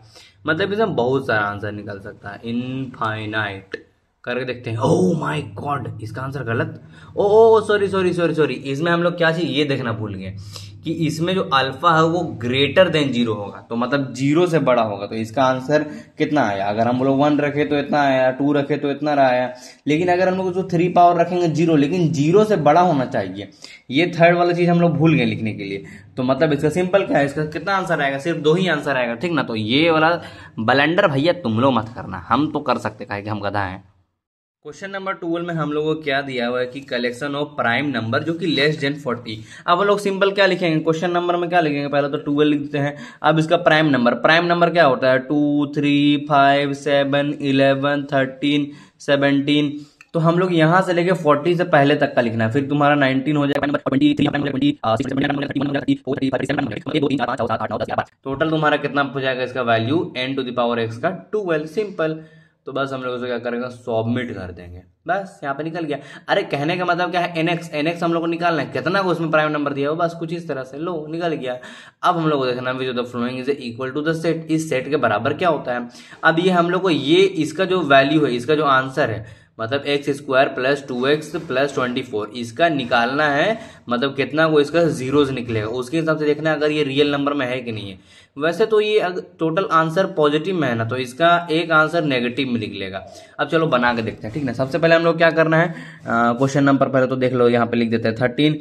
मतलब इसमें बहुत सारा आंसर निकल सकता है, इनफाइनाइट, करके देखते हैं। ओह माय गॉड, इसका आंसर गलत। ओ सॉरी सॉरी सॉरी सॉरी, इसमें हम लोग क्या चीज ये देखना भूल गए कि इसमें जो अल्फा है वो ग्रेटर देन 0 होगा, तो मतलब 0 से बड़ा होगा, तो इसका आंसर कितना आया। अगर हम लोग 1 रखे तो इतना आया, 2 रखे तो इतना आया, लेकिन अगर हम लोग जो 3 पावर रखेंगे 0, लेकिन 0 से बड़ा होना चाहिए। ये थर्ड वाला चीज हम लोग भूल गए लिखने के लिए। तो मतलब इसका सिंपल क्या है, इसका कितना आंसर आएगा, सिर्फ 2 ही आंसर आएगा, ठीक ना। तो ये वाला ब्लंडर भैया तुम लोग मत करना, हम तो कर सकते हैं कि हम गधा हैं। क्वेश्चन नंबर 12 में हम लोगों को क्या दिया हुआ है कि कलेक्शन ऑफ प्राइम नंबर जो कि लेस देन 40। अब हम लोग सिंपल क्या लिखेंगे, क्वेश्चन नंबर में क्या लिखेंगे, पहले तो 12 लिख देते हैं। अब इसका प्राइम नंबर क्या होता है, 2 3 5 7 11 13 17। तो हम लोग यहां से लेके 40 से पहले तक का लिखना है, फिर तुम्हारा 19 हो जाएगा, 23 टोटल तुम्हारा कितना हो जाएगा, इसका वैल्यू n⁴x का 12, सिंपल। तो बस हम लोग उसे क्या करेंगे, सबमिट कर देंगे, बस यहाँ पे निकल गया। अरे कहने का मतलब क्या है, nx हम लोग को निकालना है, कितना को उसमें प्राइम नंबर दिया हो, बस कुछ इस तरह से लो निकल गया। अब हम लोग को देखना है the following is equal to the set, इस सेट के बराबर क्या होता है। अब ये हम लोग को ये इसका जो वैल्यू है, इसका जो आंसर है, मतलब x² + 2x + 24 इसका निकालना है, मतलब कितना को इसका जीरोज निकलेगा, उसके हिसाब से देखना है अगर ये रियल नंबर में है कि नहीं है। वैसे तो ये टोटल आंसर पॉजिटिव में है ना, तो इसका एक आंसर नेगेटिव में निकलेगा। अब चलो बना के देखते हैं, ठीक ना। सबसे पहले हम लोग क्या करना है, क्वेश्चन नंबर पहले तो देख लो, यहाँ पे लिख देते हैं 13।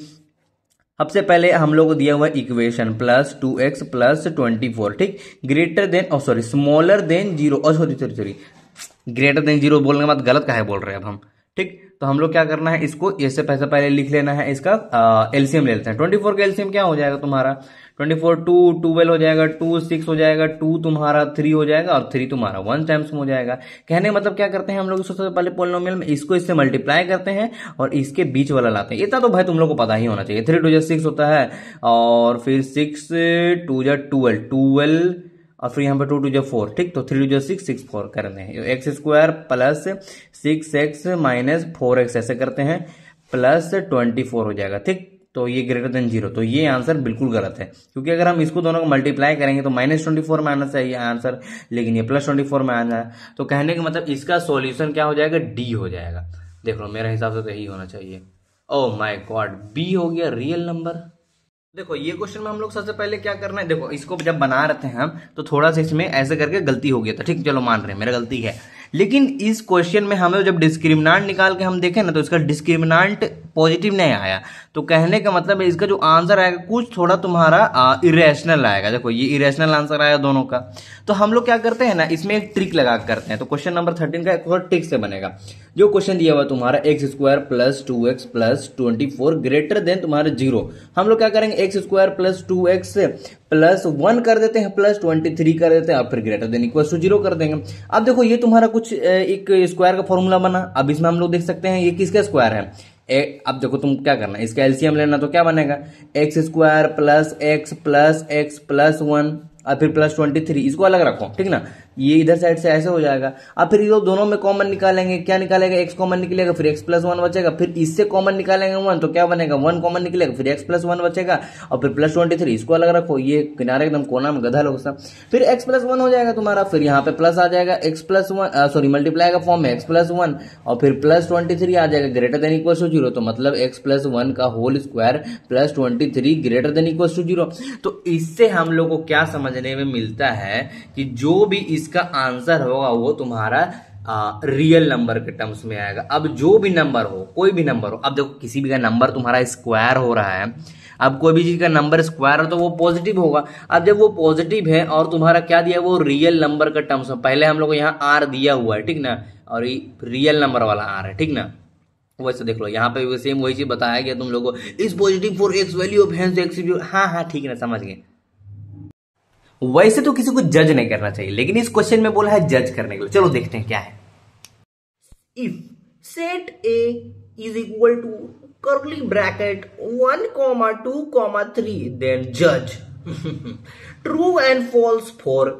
सबसे पहले हम लोग को दिया हुआ इक्वेशन +2x + 24, ठीक, greater than smaller than 0, sorry greater than 0 बोलने के बाद गलत काहे बोल रहे हैं अब हम, ठीक। तो हम लोग क्या करना है, इसको इससे पहले लिख लेना है, इसका एलसीएम ले लेते हैं। 24 का एलसीएम क्या हो जाएगा तुम्हारा, 24 2 12 हो जाएगा, 2 6 हो जाएगा, 2 तुम्हारा 3 हो जाएगा, और 3 तुम्हारा 1 टाइम्स में हो जाएगा। कहने मतलब क्या करते हैं हम लोग, सबसे पहले पोलिनोमियल में इसको इससे मल्टीप्लाई करते हैं और इसके बीच वाला लाते हैं। इतना तो भाई तुम लोग को पता ही होना चाहिए। 3 2 6 होता है, और फिर 6 2 12 और फिर यहाँ पे 2 2 4, ठीक। तो 3 2 6 6 4 करते हैं, x² + 6x - 4x ऐसे करते हैं, +24 हो जाएगा, ठीक। तो ये ग्रेटर देन 0, तो ये आंसर बिल्कुल गलत है, क्योंकि अगर हम इसको दोनों को मल्टीप्लाई करेंगे तो -24 में आना चाहिए आंसर, लेकिन ये +24 में आना है। तो कहने का मतलब इसका सॉल्यूशन क्या हो जाएगा, डी हो जाएगा। देख लो मेरे हिसाब से तो यही होना चाहिए। ओह माय गॉड, बी हो गया रियल नंबर। देखो ये क्वेश्चन में हम लोग सबसे पहले क्या करना है, देखो इसको जब बना रहे थे हम तो थोड़ा सा इसमें ऐसे करके गलती हो गया था, ठीक, चलो मान रहे हैं मेरा गलती है। लेकिन इस क्वेश्चन में हमें जब डिस्क्रिमिनांट निकाल के हम देखें ना, तो इसका डिस्क्रिमिनांट पॉजिटिव नहीं आया। तो कहने का मतलब है इसका जो आंसर आएगा कुछ थोड़ा तुम्हारा इरेशनल आएगा। देखो ये इरेशनल आंसर आया दोनों का। तो हम लोग क्या करते हैं ना, इसमें एक ट्रिक लगा करते हैं। तो क्वेश्चन नंबर 13 का एक और ट्रिक से बनेगा। जो क्वेश्चन दिया हुआ तुम्हारा x² + 2x + 24 ग्रेटर देन तुम्हारा 0, हम लोग क्या करेंगे, x² + 2x + 1 कर देते हैं, +23 कर देते हैं, और फिर ग्रेटर देन इक्वल टू 0 कर देंगे। अब देखो ये तुम्हारा कुछ एक स्क्वायर का फॉर्मूला बना। अब इसमें हम लोग देख सकते हैं ये किसका स्क्वायर है। अब देखो तुम क्या करना है, इसका एलसीएम लेना, तो क्या बनेगा, x² + x + x + 1 और फिर +23, इसको अलग रखो, ठीक ना। ये इधर साइड से ऐसे हो जाएगा। अब फिर ये दोनों में कॉमन निकालेंगे, क्या निकालेगा, x कॉमन निकलेगा, फिर x + 1 बचेगा, फिर इससे कॉमन निकालेंगे 1, तो क्या बनेगा, 1 कॉमन निकलेगा, फिर x + 1 बचेगा, और फिर +23, इसको अलग रखो। ये किनारे एकदम कोना में गधा लोग सब, फिर x + 1 हो जाएगा तुम्हारा, फिर यहाँ पे प्लस आ जाएगा, x + 1 सॉरी मल्टीप्लाई का फॉर्म है, x + 1 और फिर +23 आ जाएगा, ग्रेटर देन इक्वल टू 0। तो मतलब x + 1 का whole square +23 greater than equal to 0। तो इससे हम लोग को क्या समझने में मिलता है कि जो भी इसका आंसर होगा वो तुम्हारा रियल नंबर के टर्म्स में आएगा। अब जो भी नंबर हो, कोई भी नंबर हो, अब देखो किसी भी का नंबर तुम्हारा स्क्वायर हो रहा है, अब कोई भी चीज का नंबर स्क्वायर हो तो वो पॉजिटिव होगा। अब जब वो पॉजिटिव है और तुम्हारा क्या दिया, वो रियल नंबर का टर्म्स में, पहले हम लोग को यहाँ आर दिया हुआ है, ठीक ना, और रियल नंबर वाला आर है, ठीक ना। वैसे देख लो यहाँ पे सेम वही चीज बताया गया तुम लोगों को, is positive for x value of hence x. हाँ ठीक है ना, समझ गए। वैसे तो किसी को जज नहीं करना चाहिए, लेकिन इस क्वेश्चन में बोला है जज करने के लिए। चलो देखते हैं क्या है। If set A is equal to curly bracket 1, 2, 3 then जज true and false for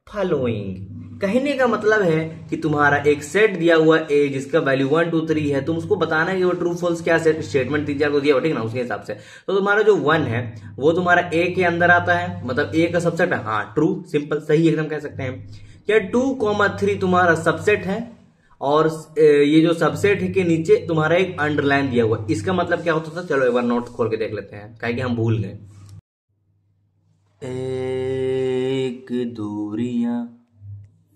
following. कहने का मतलब है कि तुम्हारा एक सेट दिया हुआ ए जिसका वैल्यू 1 2 3 है, तुम उसको बताना है कि वो ट्रू फॉल्स क्या स्टेटमेंट 3 4 को दिया हो, ठीक ना, उसके हिसाब से। तो तुम्हारा जो 1 है वो तुम्हारा ए के अंदर आता है, मतलब ए का सबसेट है, हाँ ट्रू, सिंपल, सही एकदम कह सकते हैं। क्या 2, 3 तुम्हारा सबसेट है, और ये जो सबसेट के नीचे तुम्हारा एक अंडरलाइन दिया हुआ, इसका मतलब क्या होता था, चलो एक बार नोट खोल के देख लेते हैं, काहे कि हम भूल गए। एक दूरियां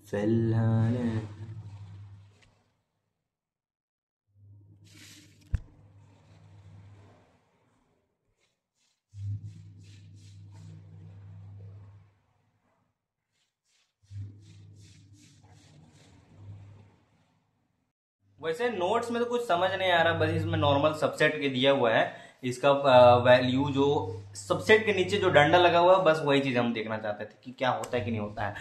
फैलाने, वैसे नोट्स में तो कुछ समझ नहीं आ रहा, बस इसमें नॉर्मल सबसेट के दिया हुआ है, इसका वैल्यू जो सबसेट के नीचे जो डंडा लगा हुआ है, बस वही चीज हम देखना चाहते थे कि क्या होता है कि नहीं होता है।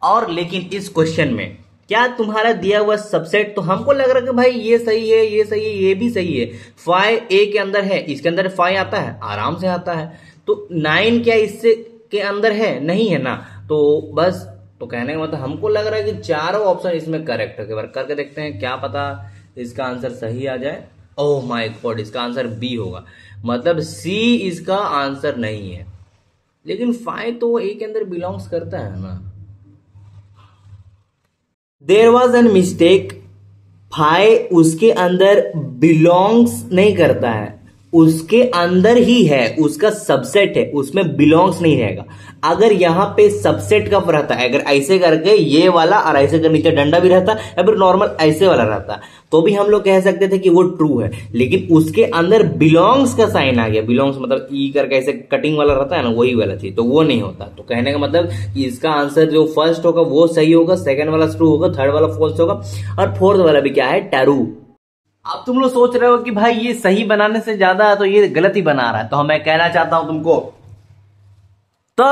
और लेकिन इस क्वेश्चन में क्या तुम्हारा दिया हुआ सबसेट, तो हमको लग रहा है कि भाई ये सही है, ये सही है, ये भी सही है, 5 ए के अंदर है, इसके अंदर 5 आता है, आराम से आता है, तो 9 क्या इससे के अंदर है, नहीं है ना, तो बस, तो कहने का मतलब हमको लग रहा है कि चारों ऑप्शन इसमें करेक्ट है। एक बार करके देखते हैं, क्या पता इसका आंसर सही आ जाए। ओह माय गॉड, इसका आंसर बी होगा, मतलब सी इसका आंसर नहीं है, लेकिन 5 तो ए के अंदर बिलोंग्स करता है ना। देयर वॉज एन मिस्टेक, 5 उसके अंदर बिलोंग्स नहीं करता है, उसके अंदर ही है, उसका सबसेट है, उसमें बिलोंग्स नहीं रहेगा। अगर यहां पे सबसेट कब रहता है, अगर ऐसे करके ये वाला और ऐसे कर नीचे डंडा भी रहता या फिर नॉर्मल ऐसे वाला रहता, तो भी हम लोग कह सकते थे कि वो ट्रू है, लेकिन उसके अंदर बिलोंग्स का साइन आ गया, बिलोंग्स मतलब ई करके ऐसे कटिंग वाला रहता है ना, वही वाला चीज, तो वो नहीं होता। तो कहने का मतलब कि इसका आंसर जो फर्स्ट होगा वो सही होगा, सेकंड वाला ट्रू होगा, थर्ड वाला फॉल्स होगा, और फोर्थ वाला भी क्या है, टैरू। अब तुम लोग सोच रहे हो कि भाई ये सही बनाने से ज्यादा तो ये गलत ही बना रहा है, तो मैं कहना चाहता हूं तुमको, तो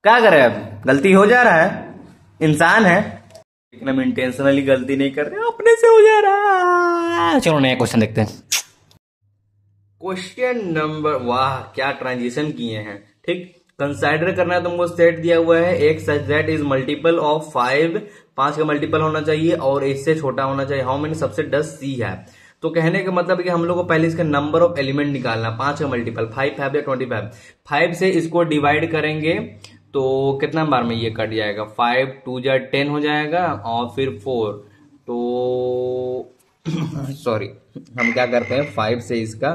क्या करें, अब गलती हो जा रहा है, इंसान है, लेकिन हम इंटेंशनली गलती नहीं कर रहे, अपने से हो जा रहा है। चलो नया क्वेश्चन देखते हैं। क्वेश्चन नंबर, वाह क्या ट्रांजिशन किए हैं, ठीक। कंसाइडर करना है तुमको, सेट दिया हुआ है एक such that is multiple of 5, 5 का मल्टीपल होना चाहिए और इससे छोटा होना चाहिए, how many subset does she है। तो कहने का मतलब कि हम लोग को पहले इसका नंबर ऑफ एलिमेंट निकालना, 5 का मल्टीपल, 5 5 या 25, 5 से इसको डिवाइड करेंगे तो कितना बार में ये कट जाएगा, 5 2 जा 10 हो जाएगा, और फिर 4, तो सॉरी हम क्या करते हैं, 5 से इसका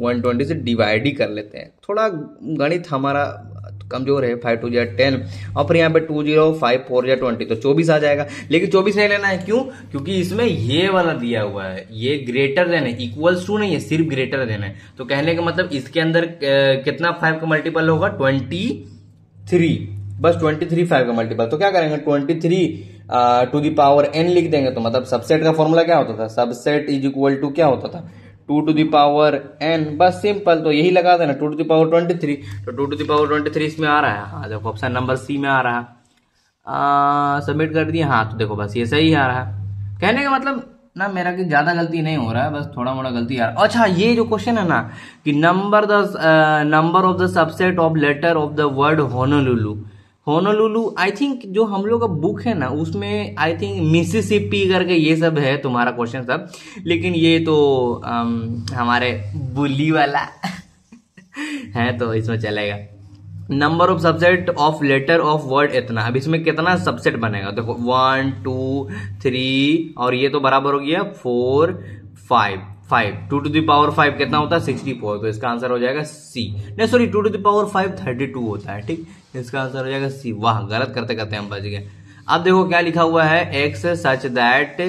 120 से डिवाइड ही कर लेते हैं, थोड़ा गणित हमारा कमजोर है, 5 2 जा 10, और फिर यहाँ पे 2 0 5 4 जा 20, तो 24 आ जाएगा, लेकिन 24 नहीं लेना है, क्यों, क्योंकि इसमें ये वाला दिया हुआ है, ये ग्रेटर देन है, इक्वल्स टू नहीं है, सिर्फ ग्रेटर देन है। तो कहने का मतलब इसके अंदर कितना 5 का मल्टीपल होगा, 23, बस 23 5 का मल्टीपल, तो क्या करेंगे 23 टू द पावर n लिख देंगे। तो मतलब सबसेट का फॉर्मूला क्या होता था, सबसेट इज इक्वल टू क्या होता था, 2 टू द पावर n, बस सिंपल, तो यही लगा देना 2 टू द पावर 23, तो 2 टू द पावर 23 इसमें आ रहा है, हाँ देखो ऑप्शन नंबर सी में आ रहा है, सबमिट कर दिया, हाँ तो देखो बस ये सही आ रहा है। कहने का मतलब ना मेरा कि ज्यादा गलती नहीं हो रहा है, बस थोड़ा मोड़ा गलती आ रहा है। अच्छा ये जो क्वेश्चन है ना कि number of the subset of letter of the word Honolulu, Honolulu I think जो हम लोग का बुक है ना उसमें आई थिंक मिसिसिपी करके ये सब है तुम्हारा क्वेश्चन सब, लेकिन ये तो हमारे बुली वाला है, तो इसमें चलेगा। Number of subset of letter of word इतना, अब इसमें कितना सबसेट बनेगा, देखो 1 2 3 और ये तो बराबर हो गया 4 5, 2 टू द पावर 5 कितना होता है 64, तो इसका आंसर हो जाएगा सी, नहीं सॉरी 2 टू द पावर 5 32 होता है, ठीक, इसका आंसर हो जाएगा सी। वाह गलत करते करते हम बच गए। अब देखो क्या लिखा हुआ है, एक्स सच दैट,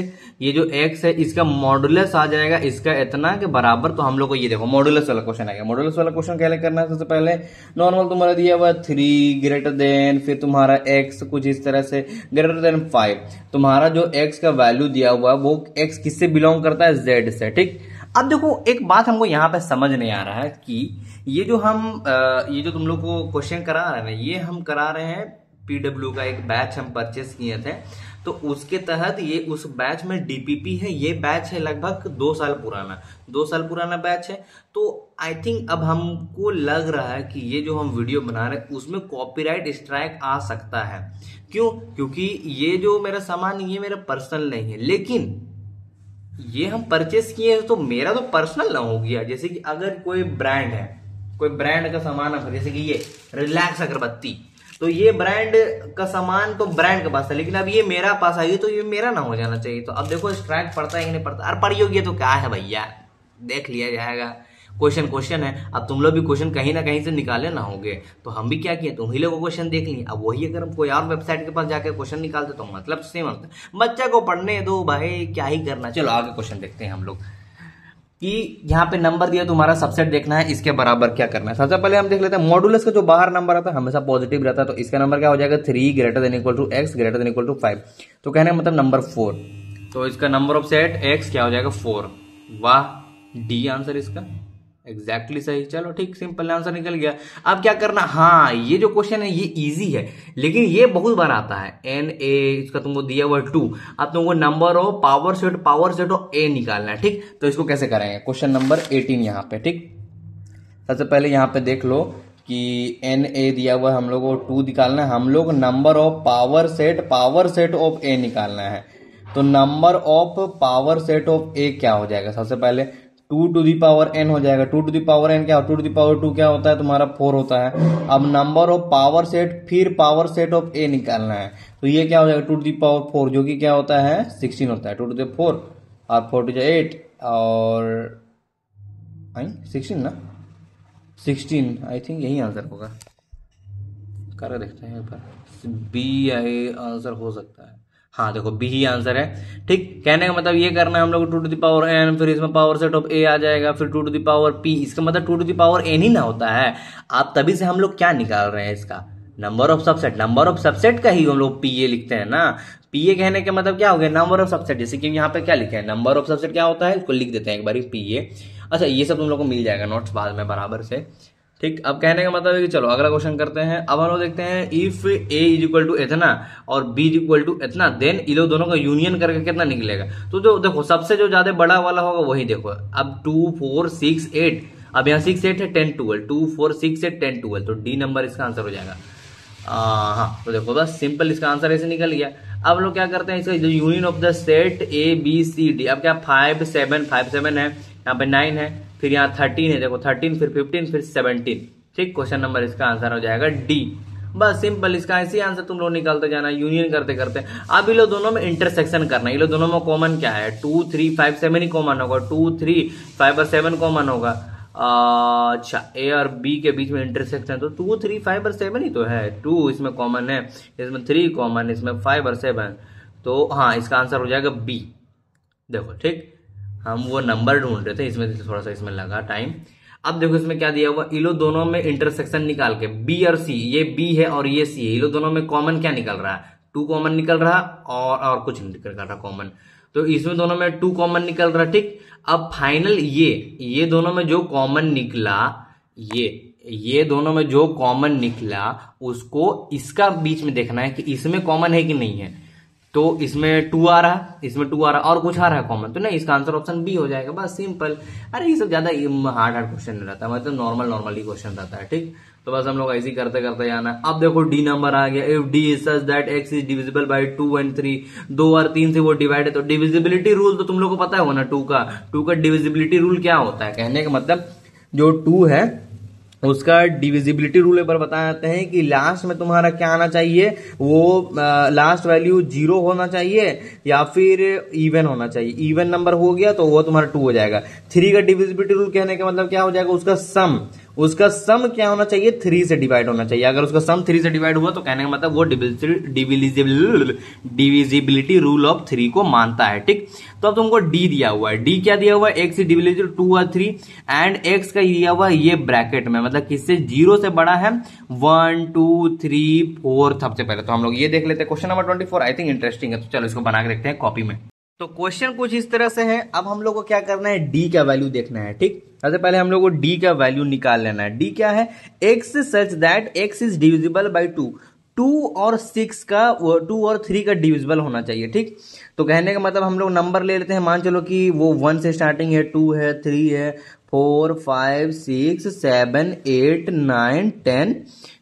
ये जो एक्स है इसका मॉडुलस आ जाएगा इसका इतना के बराबर, तो हम लोग को ये देखो मॉडुलस वाला क्वेश्चन आएगा। मॉडुलस वाला क्वेश्चन क्या करना है, सबसे पहले नॉर्मल तुम्हारा दिया हुआ 3 ग्रेटर देन, फिर तुम्हारा एक्स कुछ इस तरह से ग्रेटर देन 5, तुम्हारा जो एक्स का वैल्यू दिया हुआ है वो एक्स किससे बिलोंग करता है, जेड से, ठीक। अब देखो एक बात हमको यहाँ पे समझ नहीं आ रहा है कि ये जो तुम लोग को क्वेश्चन करा रहे हैं ना, ये हम करा रहे हैं पीडब्ल्यू का एक बैच हम परचेस किए थे, तो उसके तहत ये उस बैच में डीपीपी है, ये बैच है लगभग 2 साल पुराना बैच है। तो आई थिंक अब हमको लग रहा है कि ये जो हम वीडियो बना रहे हैं उसमें कॉपीराइट स्ट्राइक आ सकता है। क्यों, क्योंकि ये जो मेरा सामान ये मेरा पर्सनल नहीं है, लेकिन ये हम परचेस किए तो मेरा तो पर्सनल ना हो गया। जैसे कि अगर कोई ब्रांड है, कोई ब्रांड का सामान है, जैसे कि ये रिलैक्स अगरबत्ती, तो ये ब्रांड का सामान तो ब्रांड के पास है, लेकिन अब ये मेरा पास आई तो ये मेरा ना हो जाना चाहिए। तो अब देखो स्ट्राइक पड़ता है कि नहीं पड़ता। अरे पड़ी होगी तो क्या है भैया, देख लिया जाएगा। क्वेश्चन है। अब तुम लोग भी क्वेश्चन कहीं ना कहीं से निकाले ना होंगे, तो हम भी क्या किए, तुम ही लोग क्वेश्चन देख लिए। अब वही अगर हम कोई और वेबसाइट के पास जाकर क्वेश्चन निकालते तो मतलब सेम होता है। बच्चा को पढ़ने दो भाई, क्या ही करना। चलो आगे क्वेश्चन देखते हैं हम लोग कि यहाँ पे नंबर दिया, तुम्हारा सबसेट देखना है, इसके बराबर क्या करना है। सबसे पहले हम देख लेते हैं मॉडुलस का जो बाहर नंबर आता है हमेशा पॉजिटिव रहता है, तो इसका नंबर क्या हो जाएगा 3 greater than equal to x greater than equal to 5। तो कहने का मतलब नंबर 4, तो इसका नंबर ऑफ सेट x क्या हो जाएगा 4। वाह, डी आंसर इसका एग्जैक्टली सही। चलो ठीक, सिंपल आंसर निकल गया। अब क्या करना, हाँ ये जो क्वेश्चन है ये इजी है, लेकिन ये बहुत बार आता है। एन ए इसका तुमको दिया हुआ 2, अब तुमको number of power set of A निकालना है। ठीक, तो इसको कैसे करेंगे, क्वेश्चन नंबर 18 यहाँ पे। ठीक, सबसे पहले यहाँ पे देख लो कि एन ए दिया हुआ है, हम लोग को 2 निकालना है। हम लोग number of power set of A निकालना है। तो number of power set of A क्या हो जाएगा, सबसे पहले 2 टू दी पावर n हो जाएगा। 2 टू दी पावर n क्या, 2 टू दी पावर 2 क्या होता है तुम्हारा 4 होता है। अब नंबर ऑफ पावर सेट, फिर पावर सेट ऑफ a निकालना है, तो ये क्या हो जाएगा 2 टू दी पावर 4, जो कि क्या होता है 16 होता है। 2 टू दी 4 और 4 टू 8 और 16 ना, 16 आई थिंक यही आंसर होगा। कर देखते हैं एक बार, बी आई आंसर हो सकता है। हाँ देखो बी ही आंसर है। ठीक, कहने का मतलब ये करना है हम लोग 2 टू द पावर n, फिर इसमें पावर सेट ऑफ a आ जाएगा, फिर 2 टू द पावर p। इसका मतलब 2 टू द पावर n ही ना होता है। आप तभी से हम लोग क्या निकाल रहे हैं, इसका number of subset. Number of subset का ही हम लोग pa लिखते हैं ना। pa कहने का मतलब क्या हो गया, नंबर ऑफ सबसेट। जैसे कि यहाँ पे क्या लिखे हैं, नंबर ऑफ सबसेट क्या होता है, इसको लिख देते हैं एक बार pa। अच्छा, ये सब तुम लोग को मिल जाएगा नोट्स बाद में बराबर से। ठीक, अब कहने का मतलब है कि चलो अगला क्वेश्चन करते हैं। अब हम लोग देखते हैं if a is equal to इतना और b इज इक्वल टू इतना, देन इन लोग दोनों का यूनियन करके कितना निकलेगा। तो जो देखो सबसे जो ज्यादा बड़ा वाला होगा वही देखो। अब 2 4 6 8, अब यहाँ 6 8 है 10 12, 2 4 6 8 10 12, तो डी नंबर इसका आंसर हो जाएगा। हाँ तो देखो बस सिंपल इसका आंसर ऐसे निकल गया। अब लोग क्या करते हैं, इसका जो union of the set A B C D. अब क्या 5 7 है, यहाँ पे 9 है, फिर यहाँ 13 है, देखो 13 फिर 15 फिर 17। ठीक, क्वेश्चन नंबर इसका आंसर हो जाएगा डी। बस सिंपल इसका ऐसे आंसर तुम लोग निकालते जाना यूनियन करते करते। अब ये लोग दोनों में इंटरसेक्शन करना है। ये लोग दोनों में कॉमन क्या है, 2 3 5 7 ही कॉमन होगा, 2 3 5 और 7 कॉमन होगा। अच्छा, ए और बी के बीच में इंटरसेक्शन, तो 2 3 5 और 7 ही तो है। 2 इसमें कॉमन है, इसमें 3 कॉमन, इसमें 5 और 7, तो हाँ इसका आंसर हो जाएगा बी। देखो ठीक, हम वो नंबर ढूंढ रहे थे, इसमें थोड़ा सा इसमें लगा टाइम। अब देखो इसमें क्या दिया हुआ, इन दोनों में इंटरसेक्शन निकाल के बी और सी, ये बी है और ये सी है, इन दोनों में कॉमन क्या निकल रहा है, 2 कॉमन निकल रहा और कुछ नहीं निकल रहा कॉमन, तो इसमें दोनों में 2 कॉमन निकल रहा। ठीक, अब फाइनल ये दोनों में जो कॉमन निकला, ये दोनों में जो कॉमन निकला उसको इसका बीच में देखना है कि इसमें कॉमन है कि नहीं है। तो इसमें 2 आ रहा, इसमें 2 आ रहा और कुछ आ रहा है कॉमन, तो नहीं इसका आंसर ऑप्शन बी हो जाएगा। बस सिंपल। अरे ये सब ज्यादा हार्ड क्वेश्चन नहीं रहता, मतलब नॉर्मल ही क्वेश्चन रहता है। ठीक, तो बस हम लोग ऐसे ही करते करते जाना। अब देखो डी नंबर आ गया। If D is such that x is divisible by 2 and 3, 2 और 3 से वो डिवाइड है, तो डिविजिबिलिटी रूल तो तुम लोग को पता है ना, 2 का डिविजिबिलिटी रूल क्या होता है। कहने का मतलब जो 2 है उसका डिविजिबिलिटी रूल एक बार बताते हैं कि लास्ट में तुम्हारा क्या आना चाहिए, वो लास्ट वैल्यू 0 होना चाहिए या फिर इवन होना चाहिए। इवन नंबर हो गया तो वो तुम्हारा 2 हो जाएगा। 3 का डिविजिबिलिटी रूल कहने का मतलब क्या हो जाएगा, उसका सम क्या होना चाहिए, 3 से डिवाइड होना चाहिए। अगर उसका सम 3 से डिवाइड हुआ तो कहने का मतलब वो डिविजिबिलिटी रूल ऑफ 3 को मानता है। ठीक, तो अब तुमको डी दिया हुआ है। डी क्या दिया हुआ है, एक्स डिविजिबल 2 और 3 एंड एक्स का दिया हुआ है ये ब्रैकेट में, मतलब किससे 0 से बड़ा है 1 2 3 4। सबसे पहले तो हम लोग ये देख लेते हैं question number 24। I think interesting है, तो चलो इसको बना के देखते हैं कॉपी में। तो क्वेश्चन कुछ इस तरह से है। अब हम लोग को क्या करना है, डी का वैल्यू देखना है। ठीक, सबसे पहले हम लोग को डी का वैल्यू निकाल लेना है। डी क्या है, x such that x is divisible by 2। 2 और 6 का 2 और 3 का डिविजिबल होना चाहिए। ठीक, तो कहने का मतलब हम लोग नंबर ले लेते हैं। मान चलो कि वो 1 से स्टार्टिंग है, 2 है, 3 है, 4 5 6 7 8 9 10,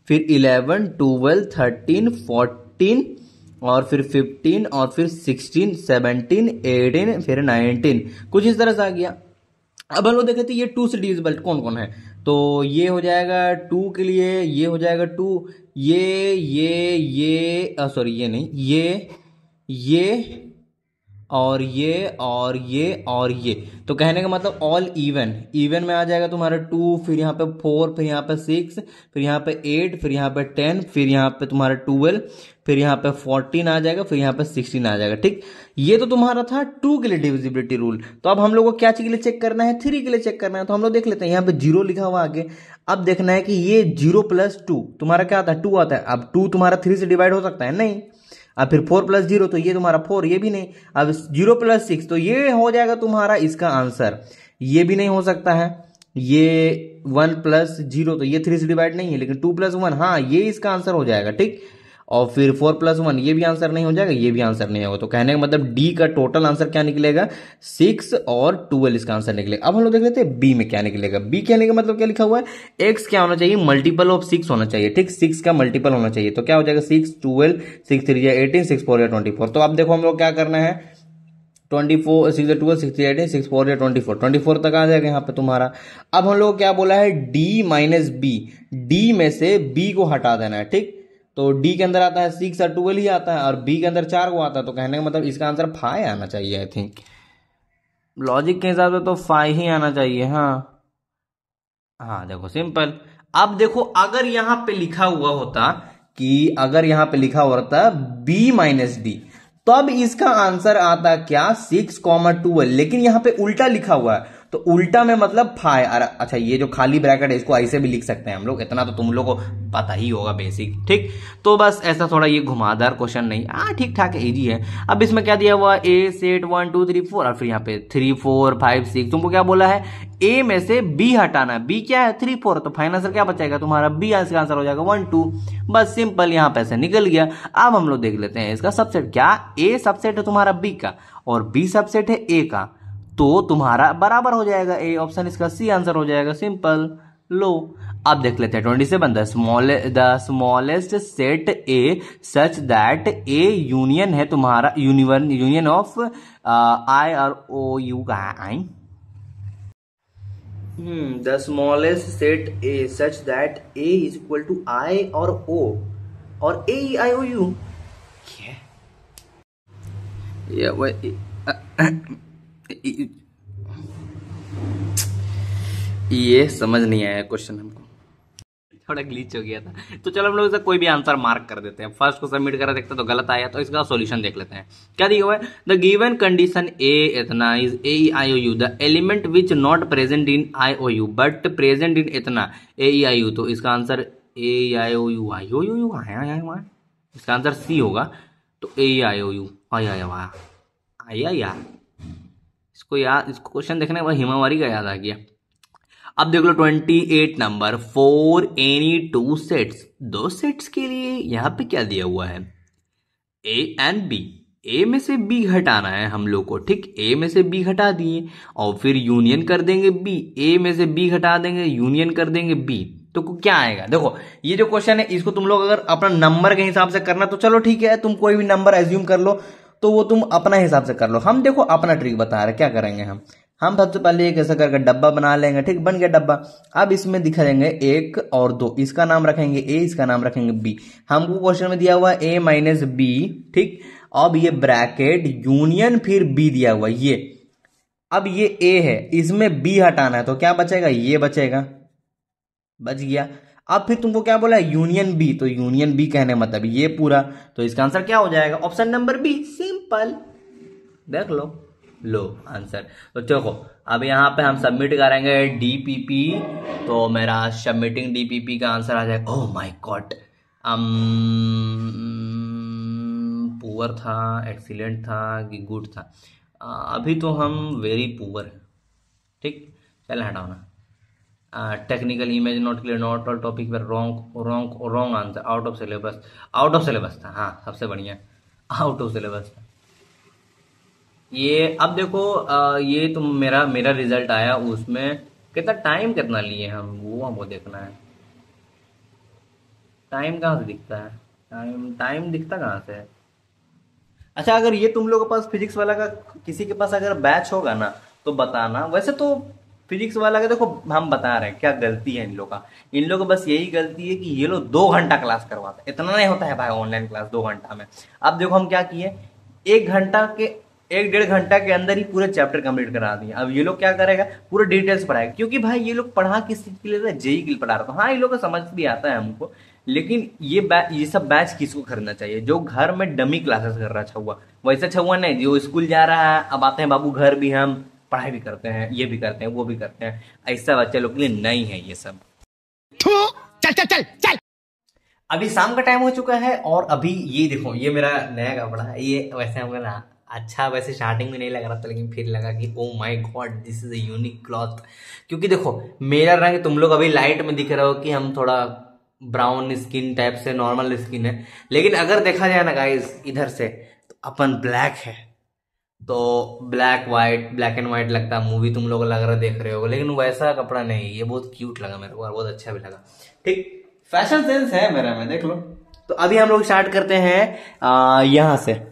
फिर 11 12 13 14 और फिर 15 और फिर 16 17 18 फिर 19, कुछ इस तरह से आ गया। अब हम लोग देखे थे ये 2 से डिविजिबल कौन कौन है। तो ये हो जाएगा 2 के लिए, ये हो जाएगा 2, ये सॉरी ये नहीं, ये और ये। तो कहने का मतलब ऑल इवन में आ जाएगा तुम्हारा 2, फिर यहाँ पे 4, फिर यहाँ पे 6, फिर यहाँ पे 8, फिर यहाँ पे 10, फिर यहाँ पे तुम्हारा 12, फिर यहाँ पे 14 आ जाएगा, फिर यहाँ पे 16 आ जाएगा। ठीक, ये तो तुम्हारा था 2 के लिए डिविजिबिलिटी रूल। तो अब हम लोग को क्या चीज के लिए चेक करना है, 3 के लिए चेक करना है। तो हम लोग देख लेते हैं, यहाँ पे 0 लिखा हुआ आगे। अब देखना है कि ये 0 + 2 तुम्हारा क्या आता है, 2 आता है। अब 2 तुम्हारा 3 से डिवाइड हो सकता है, नहीं। अब फिर 4 + 0 तो ये तुम्हारा 4, ये भी नहीं। अब 0 + 6 तो ये हो जाएगा तुम्हारा इसका आंसर, ये भी नहीं हो सकता है। ये 1 + 0 तो ये 3 से डिवाइड नहीं है, लेकिन 2 + 1 हाँ ये इसका आंसर हो जाएगा। ठीक, और फिर 4 + 1 ये भी आंसर नहीं हो जाएगा, ये भी आंसर नहीं होगा। तो कहने का मतलब डी का टोटल आंसर क्या निकलेगा, 6 और 12 इसका आंसर निकलेगा। अब हम लोग देख लेते हैं बी में क्या निकलेगा। बी कहने का मतलब क्या लिखा हुआ है, एक्स क्या होना चाहिए, मल्टीपल ऑफ 6 होना चाहिए। ठीक, 6 का मल्टीपल होना चाहिए। तो क्या हो जाएगा, 6, 12, 6 3 18, 6 4 24। तो अब देखो हम लोग क्या करना है, 24, 6 12, 6 3 18, 6 4 24 तक आ जाएगा यहाँ पे तुम्हारा। अब हम लोग क्या बोला है, डी माइनस बी, डी में से बी को हटा देना है। ठीक, तो डी के अंदर आता है 6 और 12 ही आता है, और बी के अंदर 4 को आता है। तो कहने का मतलब इसका आंसर 5 आना चाहिए। आई थिंक लॉजिक के हिसाब से तो 5 ही आना चाहिए। हाँ हाँ, देखो सिंपल। अब देखो अगर यहां पे लिखा हुआ होता कि अगर यहां पे लिखा हुआ होता बी माइनस डी, तब इसका आंसर आता क्या, 6, 12। लेकिन यहां पे उल्टा लिखा हुआ है, तो उल्टा में मतलब 5। अच्छा, ये जो खाली ब्रैकेट है इसको ऐसे भी लिख सकते हैं हम लोग, इतना तो तुम लोग को पता ही होगा बेसिक। ठीक, तो बस ऐसा थोड़ा ये घुमावदार क्वेश्चन नहीं, ठीक ठाक है, इजी है। अब इसमें क्या दिया हुआ, ए सेट 1 2 3 4, और फिर यहाँ पे 3 4 5 6। तुमको क्या बोला है, ए में से बी हटाना। बी क्या है, 3 4, तो फाइनल आंसर क्या बचेगा तुम्हारा, बी आंसर आंसर हो जाएगा 1 2। बस सिंपल, यहाँ पैसे निकल गया। अब हम लोग देख लेते हैं इसका सबसेट। क्या ए सबसेट है तुम्हारा बी का, और बी सबसेट है ए का, तो तुम्हारा बराबर हो जाएगा ए। ऑप्शन इसका सी आंसर हो जाएगा, सिंपल। लो, अब देख लेते हैं 27, the smallest set A such that A union है तुम्हारा, यूनियन ऑफ आई और ओ यू का I. The smallest set A such that A is equal to I और ओ, और ए आई ओ यू। ये समझ नहीं आया क्वेश्चन, हमको थोड़ा ग्लिच हो गया था। तो चलो हम लोग इसे कोई भी आंसर मार्क कर देते हैं। फर्स्ट को सबमिट करा देखते हैं, तो गलत आया तो इसका सॉल्यूशन देख लेते हैं। क्या दिया हुआ है, द गिवन कंडीशन ए इतना is A I O U, the element which not present in I O U but present in इतना ए आई यू। तो इसका answer A I O U, I O U आया, इसका answer C होगा। तो ए I O U आया यार, इसको याद, इसको क्वेश्चन देखने के बाद हिमावारी का याद आ गया। अब देख लो 28 number, for any 2 sets, 2 sets के लिए यहां पे क्या दिया हुआ है, ए एंड बी। ए में से बी हटाना है हम लोग को। ठीक, ए में से बी हटा दिए और फिर यूनियन कर देंगे बी। ए में से बी हटा देंगे, यूनियन कर देंगे बी। तो क्या आएगा, देखो ये जो क्वेश्चन है इसको तुम लोग अगर अपना नंबर के हिसाब से करना तो चलो ठीक है, तुम कोई भी नंबर एज्यूम कर लो, तो वो तुम अपना हिसाब से कर लो। हम देखो अपना ट्रिक बता रहे, क्या करेंगे हम सबसे पहले एक ऐसा करके डब्बा बना लेंगे। ठीक, बन गया डब्बा। अब इसमें दिखा देंगे 1 और 2, इसका नाम रखेंगे ए, इसका नाम रखेंगे बी। हमको क्वेश्चन में दिया हुआ ए माइनस बी। ठीक, अब ये ब्रैकेट यूनियन फिर बी दिया हुआ ये। अब ये ए है, इसमें बी हटाना है, तो क्या बचेगा, ये बचेगा, बच गया। अब फिर तुमको क्या बोला, यूनियन बी, तो यूनियन बी कहने मतलब ये पूरा। तो इसका आंसर क्या हो जाएगा, ऑप्शन नंबर बी, सिंपल। देख लो आंसर। तो देखो अब यहाँ पे हम सबमिट करेंगे डीपीपी, तो मेरा सबमिटिंग डीपीपी का आंसर आ जाएगा, ओह माय गॉड, पुअर था, एक्सीलेंट था कि गुड था। अभी तो हम वेरी पुअर है। ठीक, चल हटाओ ना। Technical image not clear, not all topic पर wrong answer, out of syllabus था। हाँ, सबसे बढ़िया आउट ऑफ सिलेबस था ये। अब देखो ये तुम मेरा रिजल्ट आया, उसमें टाइम कितना लिए हम, वो हमको देखना है। टाइम कहाँ से दिखता है, टाइम दिखता कहाँ से है। अच्छा, अगर ये तुम लोगों के पास फिजिक्स वाला का किसी के पास अगर बैच होगा ना तो बताना। वैसे तो फिजिक्स वाला का देखो हम बता रहे हैं क्या गलती है इन लोग का। इन लोग का बस यही गलती है कि ये लोग 2 घंटा क्लास करवाते हैं, इतना नहीं होता है भाई ऑनलाइन क्लास 2 घंटा में। अब देखो हम क्या किए, 1 घंटा के 1 डेढ़ घंटा के अंदर ही पूरे चैप्टर कंप्लीट करा दिए। अब ये लोग क्या करेगा, पूरे डिटेल्स पढ़ाएगा, क्योंकि भाई ये लोग पढ़ा किस चीज के लिए, जेई के लिए पढ़ा रहा था। हाँ, ये लोग को समझ भी आता है हमको, लेकिन ये सब बैच किसको खरीदना चाहिए, जो घर में डमी क्लासेस कर रहा छुआ, वैसा छुआ नहीं जो स्कूल जा रहा है, अब आते हैं बाबू घर भी हम पढ़ाई भी करते हैं, ये भी करते हैं, वो भी करते हैं। ऐसा बच्चे लोग के लिए नहीं है ये सब। चल चल चल चल। अभी शाम का टाइम हो चुका है और अभी ये देखो, ये मेरा नया कपड़ा है। ये वैसे हमको ना अच्छा, वैसे स्टार्टिंग में नहीं लग रहा था, लेकिन फिर लगा कि ओ my God this is a unique cloth. क्योंकि देखो मेरा रंग तुम लोग अभी लाइट में दिख रहे हो कि हम थोड़ा ब्राउन स्किन टाइप से, नॉर्मल स्किन है, लेकिन अगर देखा जाए ना गाइस इधर से तो अपन ब्लैक है। तो ब्लैक एंड व्हाइट लगता है, मूवी तुम लोग लग रहा देख रहे हो, लेकिन वैसा कपड़ा नहीं। ये बहुत क्यूट लगा मेरे को और बहुत अच्छा भी लगा। ठीक, फैशन सेंस है मेरा में, देख लो। तो अभी हम लोग स्टार्ट करते हैं यहां से।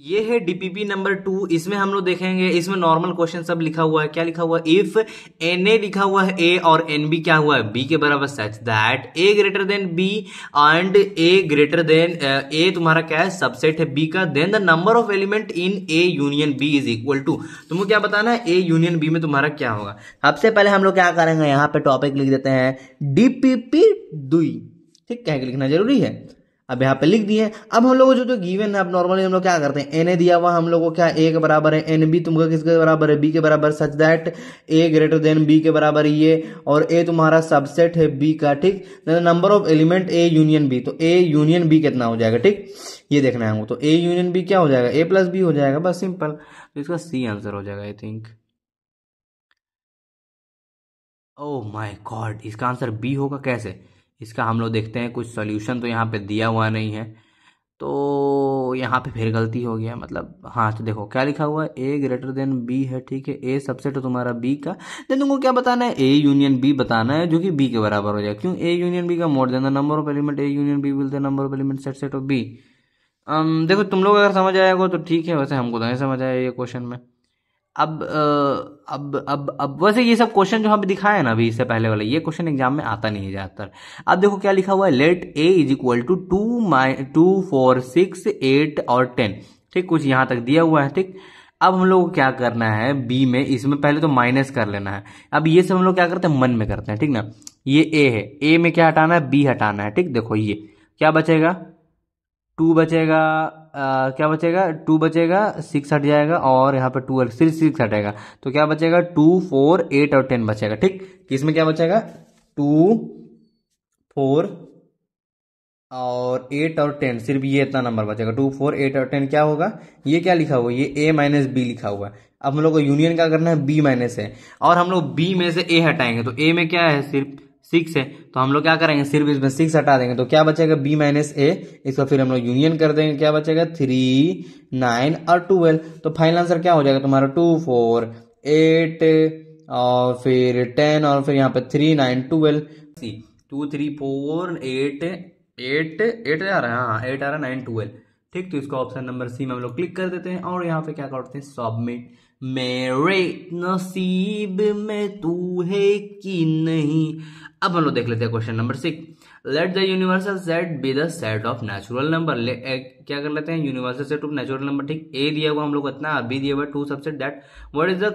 ये है डीपीपी नंबर 2। इसमें हम लोग देखेंगे, इसमें नॉर्मल क्वेश्चन सब लिखा हुआ है। क्या लिखा हुआ है, इफ एन ए लिखा हुआ है ए और एन बी क्या हुआ है बी के बराबर, such that A greater than B and A greater than A तुम्हारा क्या है, सबसेट है बी का, then the number of element in A union B is equal to. तुमको क्या बताना है, ए यूनियन बी में तुम्हारा क्या होगा। सबसे पहले हम लोग क्या करेंगे, यहाँ पे टॉपिक लिख देते हैं डीपीपी 2। ठीक, क्या लिखना जरूरी है, अब यहाँ पे लिख दिए। अब हम लोग जो गिवन है, अब नॉर्मली हम लोग क्या करते हैं, एन ए दिया हुआ हम लोग को क्या ए के बराबर है, एन बी तुमका किसके बराबर है, बी के बराबर, such that A greater than B के बराबर ये, और ए तुम्हारा सबसेट है बी का। ठीक, number of element A union B, तो ए यूनियन बी कितना हो जाएगा, ठीक ये देखना है हमको। तो ए यूनियन बी क्या हो जाएगा, ए प्लस बी हो जाएगा, बस सिंपल। तो इसका सी आंसर हो जाएगा I think. Oh my God, इसका आंसर बी होगा कैसे, इसका हम लोग देखते हैं। कुछ सॉल्यूशन तो यहाँ पे दिया हुआ नहीं है, तो यहाँ पे फिर गलती हो गया मतलब। हाँ तो देखो क्या लिखा हुआ है, ए ग्रेटर देन बी है, ठीक है, ए सबसेट है तुम्हारा बी का, देन तुमको क्या बताना है, ए यूनियन बी बताना है, जो कि बी के बराबर हो जाएगा। क्यों, ए यूनियन बी का more than the number of element A union B will the number of element set of B. देखो तुम लोग अगर समझ आएगा तो ठीक है, वैसे हमको तो नहीं समझ आया ये क्वेश्चन में। अब वैसे ये सब क्वेश्चन जो हम दिखाए ना अभी इससे पहले वाले, ये क्वेश्चन एग्जाम में आता नहीं है ज्यादातर। अब देखो क्या लिखा हुआ है, let A is equal to 2 4 6 8 और 10। ठीक, कुछ यहां तक दिया हुआ है। ठीक, अब हम लोग को क्या करना है, बी में इसमें पहले तो माइनस कर लेना है। अब ये सब हम लोग क्या करते हैं, मन में करते हैं, ठीक ना। ये ए है, ए में क्या हटाना है, बी हटाना है। ठीक, देखो ये क्या बचेगा, 2 बचेगा, क्या बचेगा, 2 बचेगा, 6 हट जाएगा, और यहाँ पे 12 सिर्फ 6 हटेगा, तो क्या बचेगा 2 4 8 और 10 बचेगा। ठीक, किसमें क्या बचेगा, 2 4 और 8 और 10, सिर्फ ये इतना नंबर बचेगा, 2 4 8 और 10 क्या होगा, ये क्या लिखा हुआ है, ये a माइनस बी लिखा हुआ है। अब हम लोग को यूनियन क्या करना है, b माइनस है, और हम लोग b में से a हटाएंगे, तो a में क्या है, सिर्फ 6 है, तो हम लोग क्या करेंगे, सिर्फ इसमें 6 हटा देंगे, तो क्या बचेगा b माइनस ए, इसका फिर हम लोग यूनियन कर देंगे, क्या बचेगा 3 9 और 12। तो फाइनल आंसर क्या हो जाएगा तुम्हारा, 2 4 8 और फिर 10 और फिर यहाँ पे 3 9 12। 2 3 4 8 8 8 आ रहा है, हाँ 8 आ रहा है, 9 12। ठीक, तो इसको ऑप्शन नंबर सी में हम लोग क्लिक कर देते हैं और यहाँ पे क्या करते हैं, सबमिट। मेरे नसीब में तू है कि नहीं। अब हम लोग देख लेते हैं question number 6। Let the universal set be the set of natural number. क्या कर लेते हैं, universal set of natural number. ठीक, ए दिया हुआ हम लोग इतना, और बी दिया हुआ 2 subset that what is the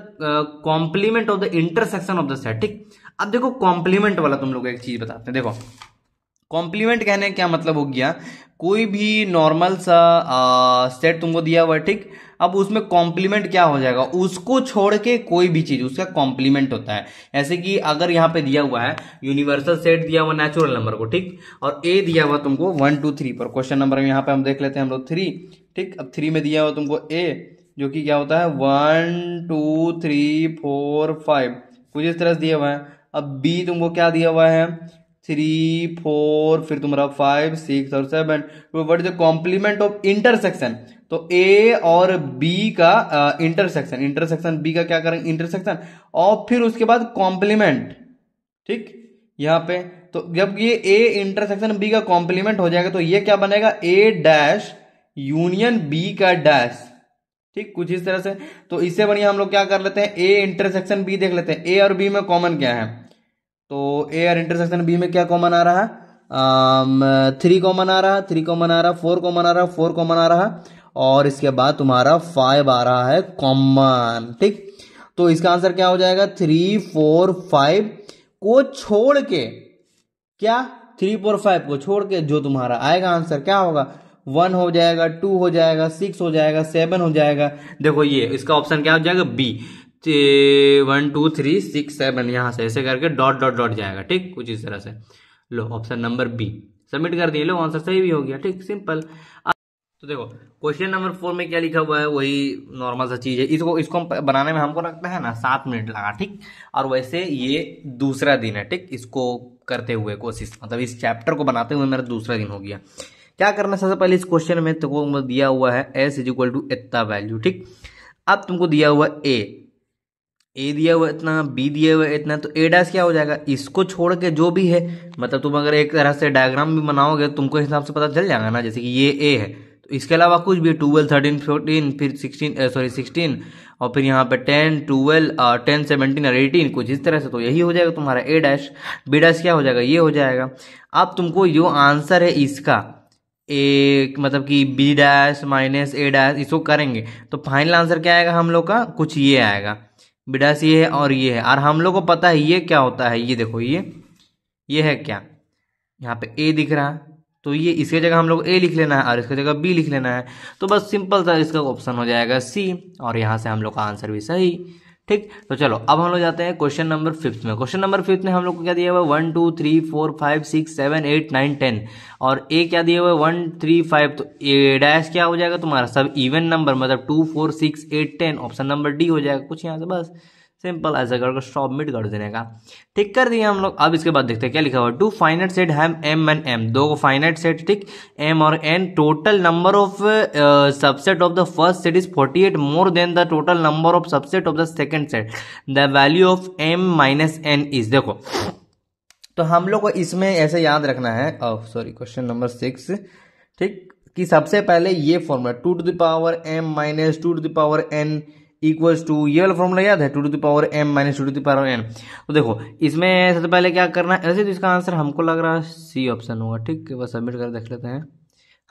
complement of the intersection of the set. ठीक, अब देखो कॉम्प्लीमेंट वाला तुम लोग एक चीज बताते हैं। देखो कॉम्प्लीमेंट कहने क्या मतलब हो गया, कोई भी नॉर्मल सा सेट तुमको दिया हुआ है, ठीक, अब उसमें कॉम्प्लीमेंट क्या हो जाएगा, उसको छोड़ के कोई भी चीज उसका कॉम्प्लीमेंट होता है। ऐसे कि अगर यहाँ पे दिया हुआ है यूनिवर्सल सेट दिया हुआ नेचुरल नंबर को, ठीक, और ए दिया हुआ तुमको 1 2 3 पर, क्वेश्चन नंबर में यहाँ पे हम देख लेते हैं हम लोग 3। ठीक, अब 3 में दिया हुआ तुमको ए, जो कि क्या होता है 1 2 3 4 5, कुछ इस तरह से दिया हुआ है। अब बी तुमको क्या दिया हुआ है, 3 4 फिर तुम्हारा 5 6 और 7। What is the complement of intersection, तो ए और बी का इंटरसेक्शन, इंटरसेक्शन बी का क्या करेंगे इंटरसेक्शन, और फिर उसके बाद कॉम्प्लीमेंट। ठीक, यहां पे तो जब ये ए इंटरसेक्शन बी का कॉम्प्लीमेंट हो जाएगा तो ये क्या बनेगा, ए डैश यूनियन बी का डैश। ठीक, कुछ इस तरह से। तो इससे बढ़िया हम लोग क्या कर लेते हैं, ए इंटरसेक्शन बी देख लेते हैं। ए और बी में कॉमन क्या है, तो ए और इंटरसेक्शन बी में क्या कॉमन आ रहा है, 3 कॉमन आ रहा है, 3 कॉमन आ रहा है, 4 कॉमन आ रहा है, 4 कॉमन आ रहा है, और इसके बाद तुम्हारा 5 आ रहा है कॉमन। ठीक, तो इसका आंसर क्या हो जाएगा, 3 4 5 को छोड़ के, क्या 3 4 5 को छोड़ के जो तुम्हारा आएगा आंसर क्या होगा, 1 हो जाएगा, 2 हो जाएगा, 6 हो जाएगा, 7 हो जाएगा। देखो ये इसका ऑप्शन क्या हो जाएगा, बी। 1 2 3 6 7 यहां से ऐसे करके डॉट डॉट डॉट जाएगा। ठीक, कुछ इस तरह से। लो ऑप्शन नंबर बी सबमिट कर दिए, लो आंसर सही भी हो गया। ठीक, सिंपल। तो देखो क्वेश्चन नंबर 4 में क्या लिखा हुआ है, वही नॉर्मल सा चीज है। इसको बनाने में हमको लगता है ना 7 मिनट लगा। ठीक, और वैसे ये दूसरा दिन है। ठीक, इसको करते हुए कोशिश, मतलब इस चैप्टर को बनाते हुए मेरा दूसरा दिन हो गया। क्या करना है, सबसे पहले इस क्वेश्चन में तुमको दिया हुआ है एस इज इक्वल टू इतना वैल्यू। ठीक, अब तुमको दिया हुआ ए दिया हुआ इतना, बी दिया हुआ इतना, तो ए डैश क्या हो जाएगा, इसको छोड़ के जो भी है, मतलब तुम अगर एक तरह से डायग्राम भी बनाओगे तुमको हिसाब से पता चल जाएगा ना, जैसे कि ये ए है तो इसके अलावा कुछ भी 12 13 14 फिर 16 और फिर यहाँ पे 10 12 10 17 और 18 कुछ इस तरह से, तो यही हो जाएगा तुम्हारा ए डैश। बी डैश क्या हो जाएगा, ये हो जाएगा। अब तुमको जो आंसर है इसका ए, मतलब कि बी डैश माइनस ए डैश, इसको करेंगे तो फाइनल आंसर क्या आएगा हम लोग का, कुछ ये आएगा। बी डैश ये है और ये है, और हम लोग को पता है ये क्या होता है, ये देखो ये है क्या, यहाँ पे ए दिख रहा है, तो ये इसके जगह हम लोग ए लिख लेना है और इसके जगह बी लिख लेना है। तो बस सिंपल सा इसका ऑप्शन हो जाएगा सी, और यहाँ से हम लोग का आंसर भी सही। ठीक, तो चलो अब हम लोग जाते हैं क्वेश्चन नंबर 5 में। क्वेश्चन नंबर 5 में हम लोग को क्या दिया हुआ है, 1 2 3 4 5 6 7 8 9 10 और ए क्या दिया हुआ है 1 3 5, तो ए डैश क्या हो जाएगा तुम्हारा, सब इवन नंबर, मतलब 2 4 6 8 10, ऑप्शन नंबर डी हो जाएगा। कुछ यहाँ से बस सिंपल ऐसा करके सबमिट कर देने का। ठीक, कर दिया हम लोग। अब इसके बाद देखते हैं क्या लिखा हुआ है, two finite set have M and M, दो को फाइनाइट सेट, ठीक, एम और N, total number of subset of the first set is 48 more than the total number of subset of the second set, the value of M minus N is. देखो तो हम लोग को इसमें ऐसे याद रखना है, सॉरी क्वेश्चन नंबर 6, ठीक, कि सबसे पहले ये formula 2 to the power m minus 2 to the power n equals to, ये वाला फॉर्मूला याद है, 2 to the power m minus 2 to the power n। तो देखो इसमें सबसे पहले क्या करना है, ऐसे तो इसका आंसर हमको लग रहा है सी ऑप्शन होगा। ठीक, बस सबमिट कर देख लेते हैं।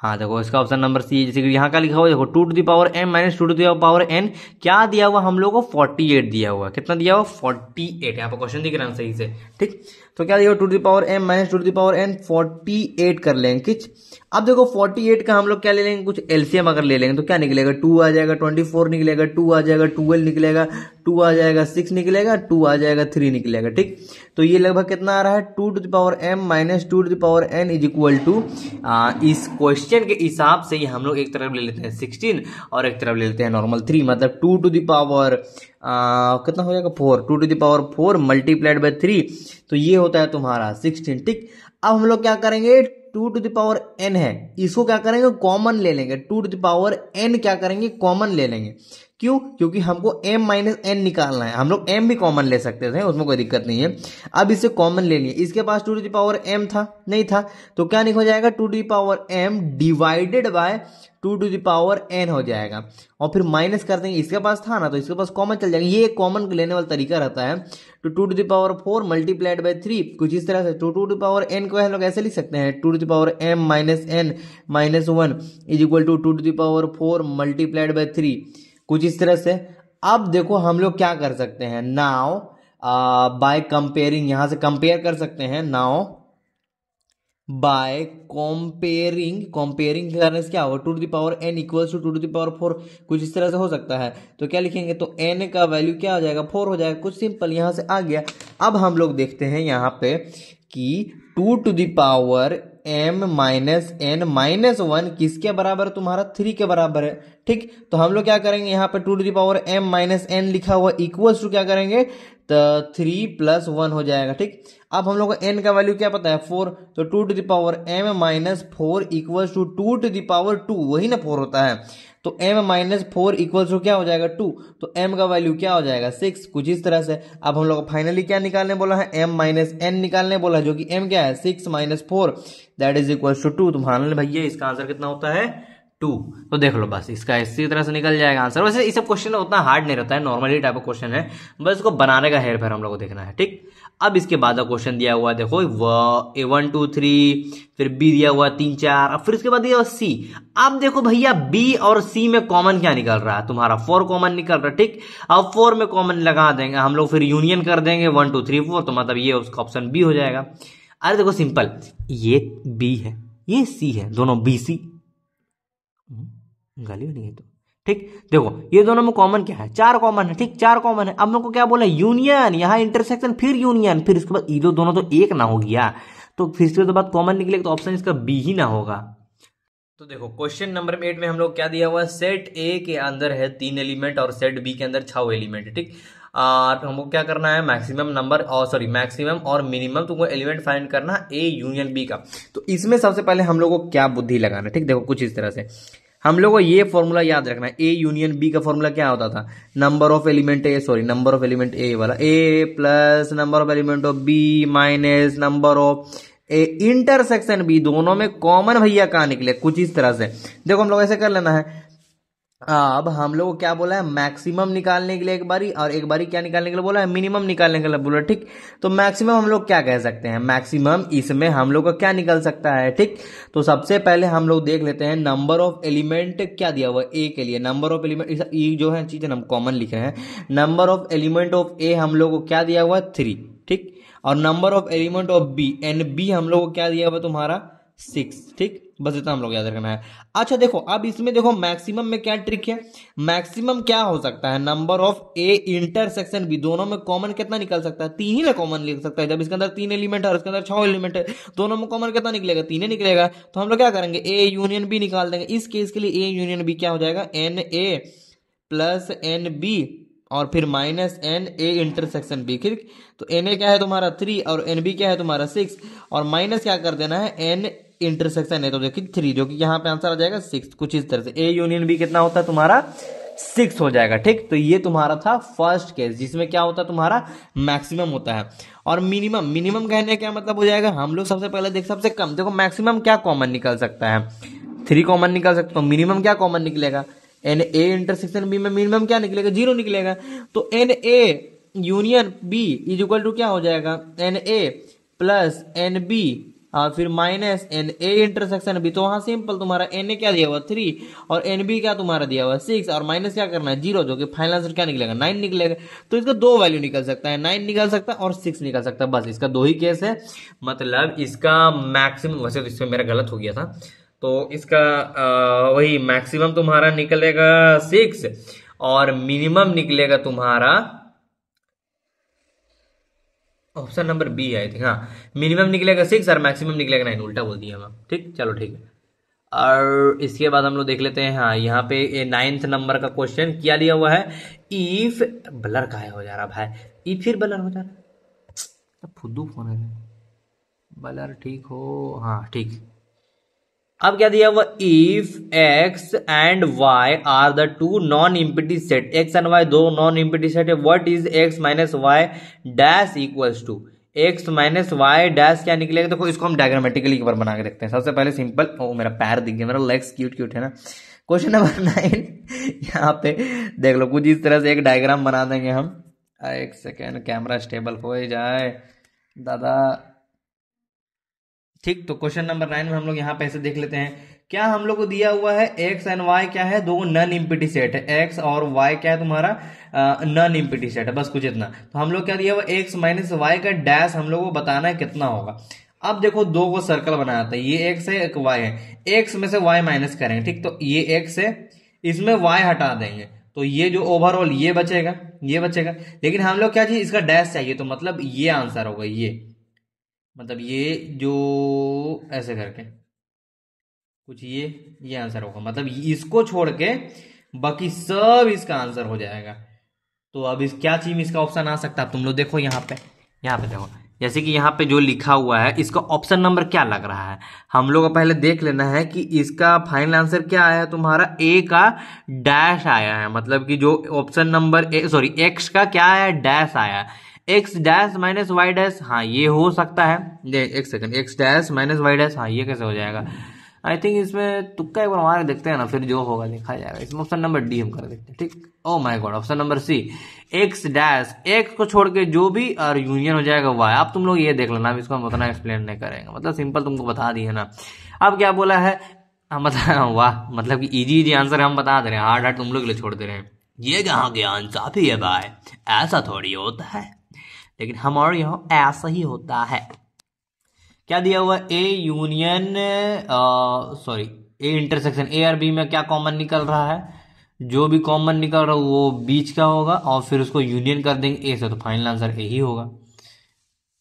हाँ देखो इसका ऑप्शन नंबर सी, जैसे कि यहाँ का लिखा हुआ देखो 2 to the power m minus 2 to the power n, क्या दिया हुआ हम लोग को 48 दिया हुआ, कितना दिया हुआ 48, यहाँ पर क्वेश्चन दिख रहा है सही से। ठीक, तो क्या दिया 2 to the power m minus 2 to the power n 48 कर लेंगे किच। अब देखो 48 का हम लोग क्या ले लेंगे, कुछ एलसीएम अगर ले लेंगे तो क्या निकलेगा, 2 आ जाएगा, 24 निकलेगा, 2 आ जाएगा, 12 निकलेगा, 2 आ जाएगा, 6 निकलेगा, 2 आ जाएगा, 3 निकलेगा। ठीक, तो ये लगभग कितना आ रहा है, 2 to the power m minus 2 to the power n is equal to, इस क्वेश्चन के हिसाब से हम लोग एक तरफ ले लेते हैं 16 और एक तरफ ले लेते हैं नॉर्मल 3, मतलब 2 टू द पावर कितना हो जाएगा 4, 2 to the power 4 multiplied by 3, तो ये होता है तुम्हारा 16। ठीक, अब हम लोग क्या करेंगे, 2 टू द पावर n है, इसको क्या करेंगे कॉमन ले लेंगे, 2 टू द पावर n क्या करेंगे कॉमन ले लेंगे। क्यों, क्योंकि हमको m माइनस n निकालना है, हम लोग m भी कॉमन ले सकते थे, उसमें कोई दिक्कत नहीं है। अब इससे कॉमन ले लिए, इसके पास 2 टू द पावर m था नहीं था, तो क्या हो जाएगा 2 to the power m divided by 2 to the power n हो जाएगा, और फिर माइनस कर देंगे, इसके पास था ना तो इसके पास कॉमन चल जाएगा। ये कॉमन लेने वाला तरीका रहता है, तो 2 to the power 4 multiplied by 3, कुछ इस तरह से। 2 टू द पावर n को हम लोग ऐसे लिख सकते हैं, 2 to the power m minus n minus 1 is equal to 2 to the power 4 multiplied by 3, कुछ इस तरह से। अब देखो हम लोग क्या कर सकते हैं, नाउ बाय कंपेयरिंग, यहां से कंपेयर कर सकते हैं, नाउ बाय कंपेयरिंग करने से क्या होगा, 2 to the power n equals to 2 to the power 4, कुछ इस तरह से हो सकता है। तो क्या लिखेंगे, तो n का वैल्यू क्या हो जाएगा 4 हो जाएगा, कुछ सिंपल यहां से आ गया। अब हम लोग देखते हैं यहाँ पे कि 2 to the power m minus n minus 1 किसके बराबर, तुम्हारा 3 के बराबर है। ठीक, तो हम लोग क्या करेंगे, यहाँ पे 2 to the power m minus n लिखा हुआ इक्वल्स टू क्या करेंगे, तो 3 प्लस 1 हो जाएगा। ठीक, अब हम लोग को n का वैल्यू क्या पता है 4, तो 2 to the power m minus 4 equals to 2 to the power 2, वही ना 4 होता है, तो m माइनस 4 इक्वल्स टू क्या हो जाएगा 2, तो m का वैल्यू क्या हो जाएगा 6, कुछ इस तरह से। अब हम लोग फाइनली क्या निकालने बोला है, m माइनस n निकालने बोला है, जो कि m क्या है 6 minus 4 that is equals to 2, तो फाइनली भैया इसका आंसर कितना होता है 2। तो देख लो बस इसका इसी तरह से निकल जाएगा आंसर। वैसे ये सब क्वेश्चन उतना हार्ड नहीं रहता है, नॉर्मली टाइप ऑफ क्वेश्चन है, बस इसको बनाने का हेर फेर हम लोग को देखना है, ठीक। अब इसके बाद का क्वेश्चन दिया हुआ है, देखो ए 1 2 3, फिर बी दिया हुआ 3 4, अब फिर उसके बाद दिया हुआ सी। अब देखो भैया बी और सी में कॉमन क्या निकल रहा है तुम्हारा, 4 कॉमन निकल रहा है, ठीक। अब 4 में कॉमन लगा देंगे हम लोग, फिर यूनियन कर देंगे 1 2 3 4, तो मतलब ये उसका ऑप्शन बी हो जाएगा। अरे देखो सिंपल, ये बी है ये सी है, दोनों बी सी, गाली नहीं है तो ठीक। देखो ये दोनों में कॉमन क्या है, 4 कॉमन है, ठीक, 4 कॉमन है। अब मेरे को क्या बोला, यूनियन, यहाँ इंटरसेक्शन फिर यूनियन, फिर इसके बाद ये दोनों तो एक ना हो गया, तो फिर इसके बाद कॉमन निकलेगा, तो ऑप्शन इसका बी ही ना होगा। तो देखो क्वेश्चन नंबर 8 में हम लोग क्या दिया हुआ है, सेट ए के अंदर है 3 एलिमेंट और सेट बी के अंदर 6 एलिमेंट है, ठीक। तो हमको क्या करना है, मैक्सिमम नंबर और सॉरी मैक्सिमम और मिनिमम तुमको एलिमेंट फाइंड करना है ए यूनियन बी का। तो इसमें सबसे पहले हम लोग को क्या बुद्धि लगाना है, ठीक। देखो कुछ इस तरह से हम लोग को ये फॉर्मूला याद रखना है, ए यूनियन बी का फॉर्मूला क्या होता था, number of element A, sorry number of element A वाला, A plus number of element of B minus number of A intersection B, दोनों में कॉमन भैया कहाँ निकले, कुछ इस तरह से। देखो हम लोग ऐसे कर लेना है। अब हम लोग को क्या बोला है, मैक्सिमम निकालने के लिए एक बारी, और एक बारी क्या निकालने के लिए बोला है, मिनिमम निकालने के लिए बोला, ठीक। तो मैक्सिमम हम लोग क्या कह सकते हैं, मैक्सिमम इसमें हम लोग का क्या निकल सकता है, ठीक। तो सबसे पहले हम लोग देख लेते हैं नंबर ऑफ एलिमेंट क्या दिया हुआ है ए के लिए, नंबर ऑफ एलिमेंट ये जो है चीज हम कॉमन लिख रहे हैं, नंबर ऑफ एलिमेंट ऑफ ए हम लोग को क्या दिया हुआ है 3, ठीक। और number of element of B and B हम लोग को क्या दिया हुआ है तुम्हारा 6, ठीक। बस इतना हम लोग याद रखना है। अच्छा देखो अब इसमें देखो मैक्सिमम में क्या ट्रिक है, मैक्सिमम क्या हो सकता है, number of A intersection B, दोनों में कॉमन कितना निकल सकता है, 3 ही ना कॉमन निकल सकता है। जब इसके अंदर 3 एलिमेंट है और इसके अंदर 6 एलिमेंट है, दोनों में कॉमन कितना निकलेगा, 3 ही निकलेगा। तो हम लोग क्या करेंगे, ए यूनियन बी निकाल देंगे। इस केस के लिए ए यूनियन बी क्या हो जाएगा, n A plus n B और फिर minus n A intersection B, ठीक। तो एन ए क्या है तुम्हारा 3 और एन बी क्या है तुम्हारा 6, और माइनस क्या कर देना है एन इंटरसेक्शन है, तो देखिए 3, जो कि यहाँ पे आंसर आ जाएगा 6। कुछ इस तरह से ए यूनियन बी कितना होता है तुम्हारा 6 हो जाएगा, ठीक। तो ये तुम्हारा था फर्स्ट केस, जिसमें क्या होता है तुम्हारा मैक्सिमम होता है। और मिनिमम, मिनिमम कहने क्या मतलब हो जाएगा, हम लोग सबसे पहले देख सबसे कम, देखो मैक्सिमम क्या कॉमन निकल सकता है, 3 कॉमन निकल सकता है, तो मिनिमम क्या कॉमन निकलेगा, एन ए इंटरसेक्शन बी में मिनिमम क्या निकलेगा, 0 निकलेगा। तो n A union B is equal to क्या हो जाएगा, n A plus n B और फिर minus n A intersection B. तो वहां सिंपल तुम्हारा एन ए क्या दिया हुआ 3 और एन बी क्या तुम्हारा दिया हुआ 6 और माइनस क्या करना है 0, जो कि फाइनल आंसर क्या निकलेगा 9 निकलेगा। तो इसका 2 वैल्यू निकल सकता है, 9 निकल सकता है और 6 निकल सकता है, बस इसका 2 ही केस है। मतलब इसका मैक्सिमम, वैसे तो इसमें मेरा गलत हो गया था, तो इसका वही मैक्सिमम तुम्हारा निकलेगा 6 और मिनिमम निकलेगा तुम्हारा option number B I think, हाँ मिनिमम निकलेगा 6 और मैक्सिमम निकलेगा 9, उल्टा बोल दिया हम, ठीक। चलो ठीक है। और इसके बाद हम लोग देख लेते हैं, हाँ यहाँ पे 9th नंबर का क्वेश्चन क्या दिया हुआ है, इफ ब्लर काहे हो जा रहा भाई, इफ फिर ब्लर हो जा रहा, फुद्दू फोन है, ब्लर ठीक हो, हाँ ठीक। अब क्या दिया हुआ, if X and Y are the 2 non empty set, X and Y 2 non empty set है, what is X minus Y dash equals to, X minus Y dash क्या निकलेगा। देखो इसको हम डायग्रामेटिकली एक बार बना के देखते हैं। सबसे पहले सिंपल, ओ मेरा पैर दिख गया, मेरा लेग्स क्यूट क्यूट है ना। क्वेश्चन नंबर 9 यहाँ पे देख लो, कुछ इस तरह से एक डायग्राम बना देंगे हम। एक सेकेंड, कैमरा स्टेबल हो जाए दादा, ठीक। तो क्वेश्चन नंबर 9 में हम लोग यहाँ पे ऐसे देख लेते हैं, क्या हम लोग को दिया हुआ है एक्स एंड वाई क्या है, 2 नॉन इम्पिटी सेट है, एक्स और वाई क्या है तुम्हारा नॉन इम्पिटी सेट है, बस कुछ इतना। तो हम लोग क्या दिया हुआ, एक्स माइनस वाई का डैश हम लोग को बताना है कितना होगा। अब देखो 2 को सर्कल बनाया था, ये एक्स है एक वाई है, एक्स में से वाई माइनस करेंगे, ठीक। तो ये एक्स है, इसमें वाई हटा देंगे, तो ये जो ओवरऑल ये बचेगा, ये बचेगा। लेकिन हम लोग क्या चाहिए, इसका डैश चाहिए, तो मतलब ये आंसर होगा, ये मतलब ये जो ऐसे करके कुछ ये आंसर होगा, मतलब इसको छोड़ के बाकी सब इसका आंसर हो जाएगा। तो अब इस क्या चीज में इसका ऑप्शन आ सकता है, तुम लोग देखो यहाँ पे देखो, जैसे कि यहाँ पे जो लिखा हुआ है इसका ऑप्शन नंबर क्या लग रहा है, हम लोग को पहले देख लेना है कि इसका फाइनल आंसर क्या आया तुम्हारा, ए का डैश आया है, मतलब कि जो ऑप्शन नंबर सॉरी एक्स का क्या आया, डैश आया, x dash minus Y dash, हाँ ये हो सकता है। एक second, x dash minus Y dash, हाँ ये कैसे हो जाएगा, आई थिंक इसमें तुक्का एक बार मार के देखते हैं ना, फिर जो होगा देखा जाएगा। इसमें ऑप्शन नंबर डी हम कर देखते हैं, ठीक। Oh my God, option number C, x dash, x को छोड़ के जो भी और यूनियन हो जाएगा वाई। अब तुम लोग ये देख लेना, अब इसको हम उतना एक्सप्लेन नहीं करेंगे, मतलब सिंपल तुमको बता दिए ना। अब क्या बोला है, हम बता, वाह, मतलब कि इजी इजी आंसर हम बता दे रहे हैं, हार्ड हार्ड तुम लोग के लिए छोड़ दे रहे हैं। ये जहाँ ज्ञान साफी है भाई, ऐसा थोड़ी होता है, लेकिन हमारे यहाँ ऐसा ही होता है। क्या दिया हुआ, A union, sorry, A intersection, A और बी में क्या कॉमन निकल रहा है, जो भी कॉमन निकल रहा है वो बीच का होगा, और फिर उसको यूनियन कर देंगे ए से, तो फाइनल आंसर ए ही होगा।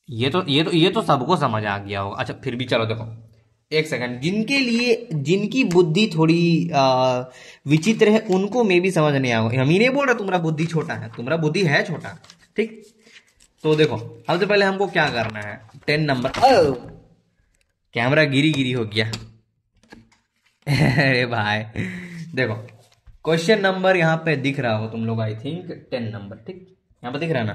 ये तो सबको समझ आ गया होगा। अच्छा फिर भी चलो देखो, एक सेकंड, जिनके लिए, जिनकी बुद्धि थोड़ी विचित्र है उनको मे भी समझ नहीं आएगा। हम ही नहीं बोल रहे तुम्हारा बुद्धि छोटा है, तुम्हारा बुद्धि है छोटा, ठीक। तो देखो सबसे पहले हमको क्या करना है, 10 नंबर, कैमरा गिरी गिरी हो गया। अरे भाई देखो, क्वेश्चन नंबर यहाँ पे दिख रहा हो तुम लोग, आई थिंक 10 नंबर, ठीक, यहाँ पे दिख रहा है ना।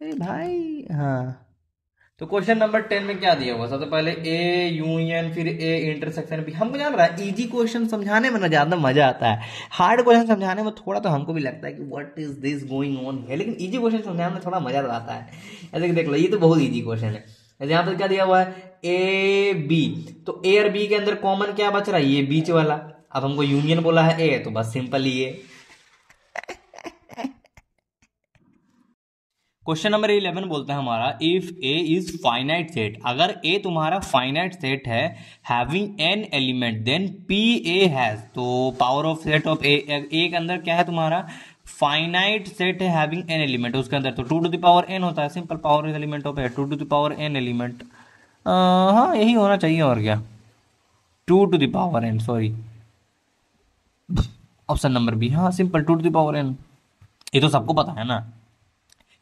अरे भाई हाँ, तो क्वेश्चन नंबर 10 में क्या दिया हुआ, सबसे पहले ए यूनियन, फिर ए इंटरसेक्शन बी। हमको जान रहा है इजी क्वेश्चन समझाने में ना ज्यादा मजा आता है, हार्ड क्वेश्चन समझाने में थोड़ा तो हमको भी लगता है कि what is this going on है, लेकिन इजी क्वेश्चन समझाने में थोड़ा मजा आता है। ऐसे कि देख लो, ये तो बहुत इजी क्वेश्चन है। यहाँ पर क्या दिया हुआ है, ए बी, तो ए और बी के अंदर कॉमन क्या बच रहा है, ये बीच वाला। अब हमको यूनियन बोला है ए, तो बस सिंपल ही है। क्वेश्चन नंबर 11 बोलता है हमारा, if A is finite set, अगर ए तुम्हारा फाइनाइट सेट है having n element then P A has, तो power of set of A के अंदर क्या है तुम्हारा, फाइनाइट सेट है हैविंग एन एलिमेंट, उसके अंदर तो 2 टू द पावर एन होता है, simple power element of A 2 to the power N element. हाँ यही होना चाहिए, और क्या, 2 to the power N, sorry, option number B, हाँ simple 2 to the power N, ये तो सबको पता है ना।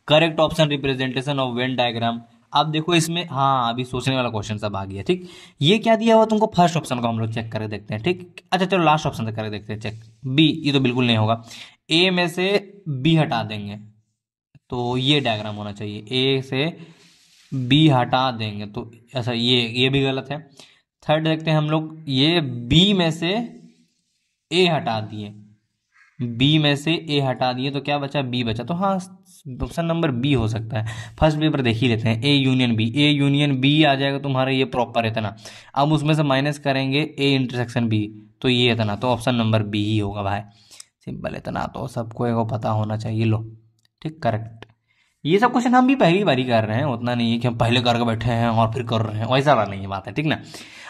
Correct option representation of Venn diagram. अब देखो इसमें, हाँ अभी सोचने वाला क्वेश्चन सब आ गया, ठीक। ये क्या दिया हुआ तुमको, फर्स्ट ऑप्शन को हम लोग चेक करके देखते हैं, ठीक। अच्छा चलो लास्ट ऑप्शन से करके देखते हैं चेक, बी, ये तो बिल्कुल नहीं होगा, ए में से बी हटा देंगे, तो ये डायग्राम होना चाहिए, ए से बी हटा देंगे तो ऐसा, ये भी गलत है। थर्ड देखते हैं हम लोग, ये बी में से ए हटा दिए, बी में से ए हटा दिए तो क्या बचा, बी बचा, तो हाँ ऑप्शन नंबर बी हो सकता है। फर्स्ट पेपर देख ही लेते हैं, A union B, A union B आ जाएगा तुम्हारा, ये प्रॉपर इतना, अब उसमें से माइनस करेंगे ए इंटरसेक्शन बी, तो ये इतना, तो ऑप्शन नंबर बी ही होगा भाई, सिंपल, इतना तो सबको एगो पता होना चाहिए। लो ठीक, करेक्ट। ये सब क्वेश्चन हम भी पहली बारी कर रहे हैं, उतना नहीं है कि हम पहले करके बैठे हैं और फिर कर रहे हैं, वैसा वाला नहीं है बात है, ठीक ना।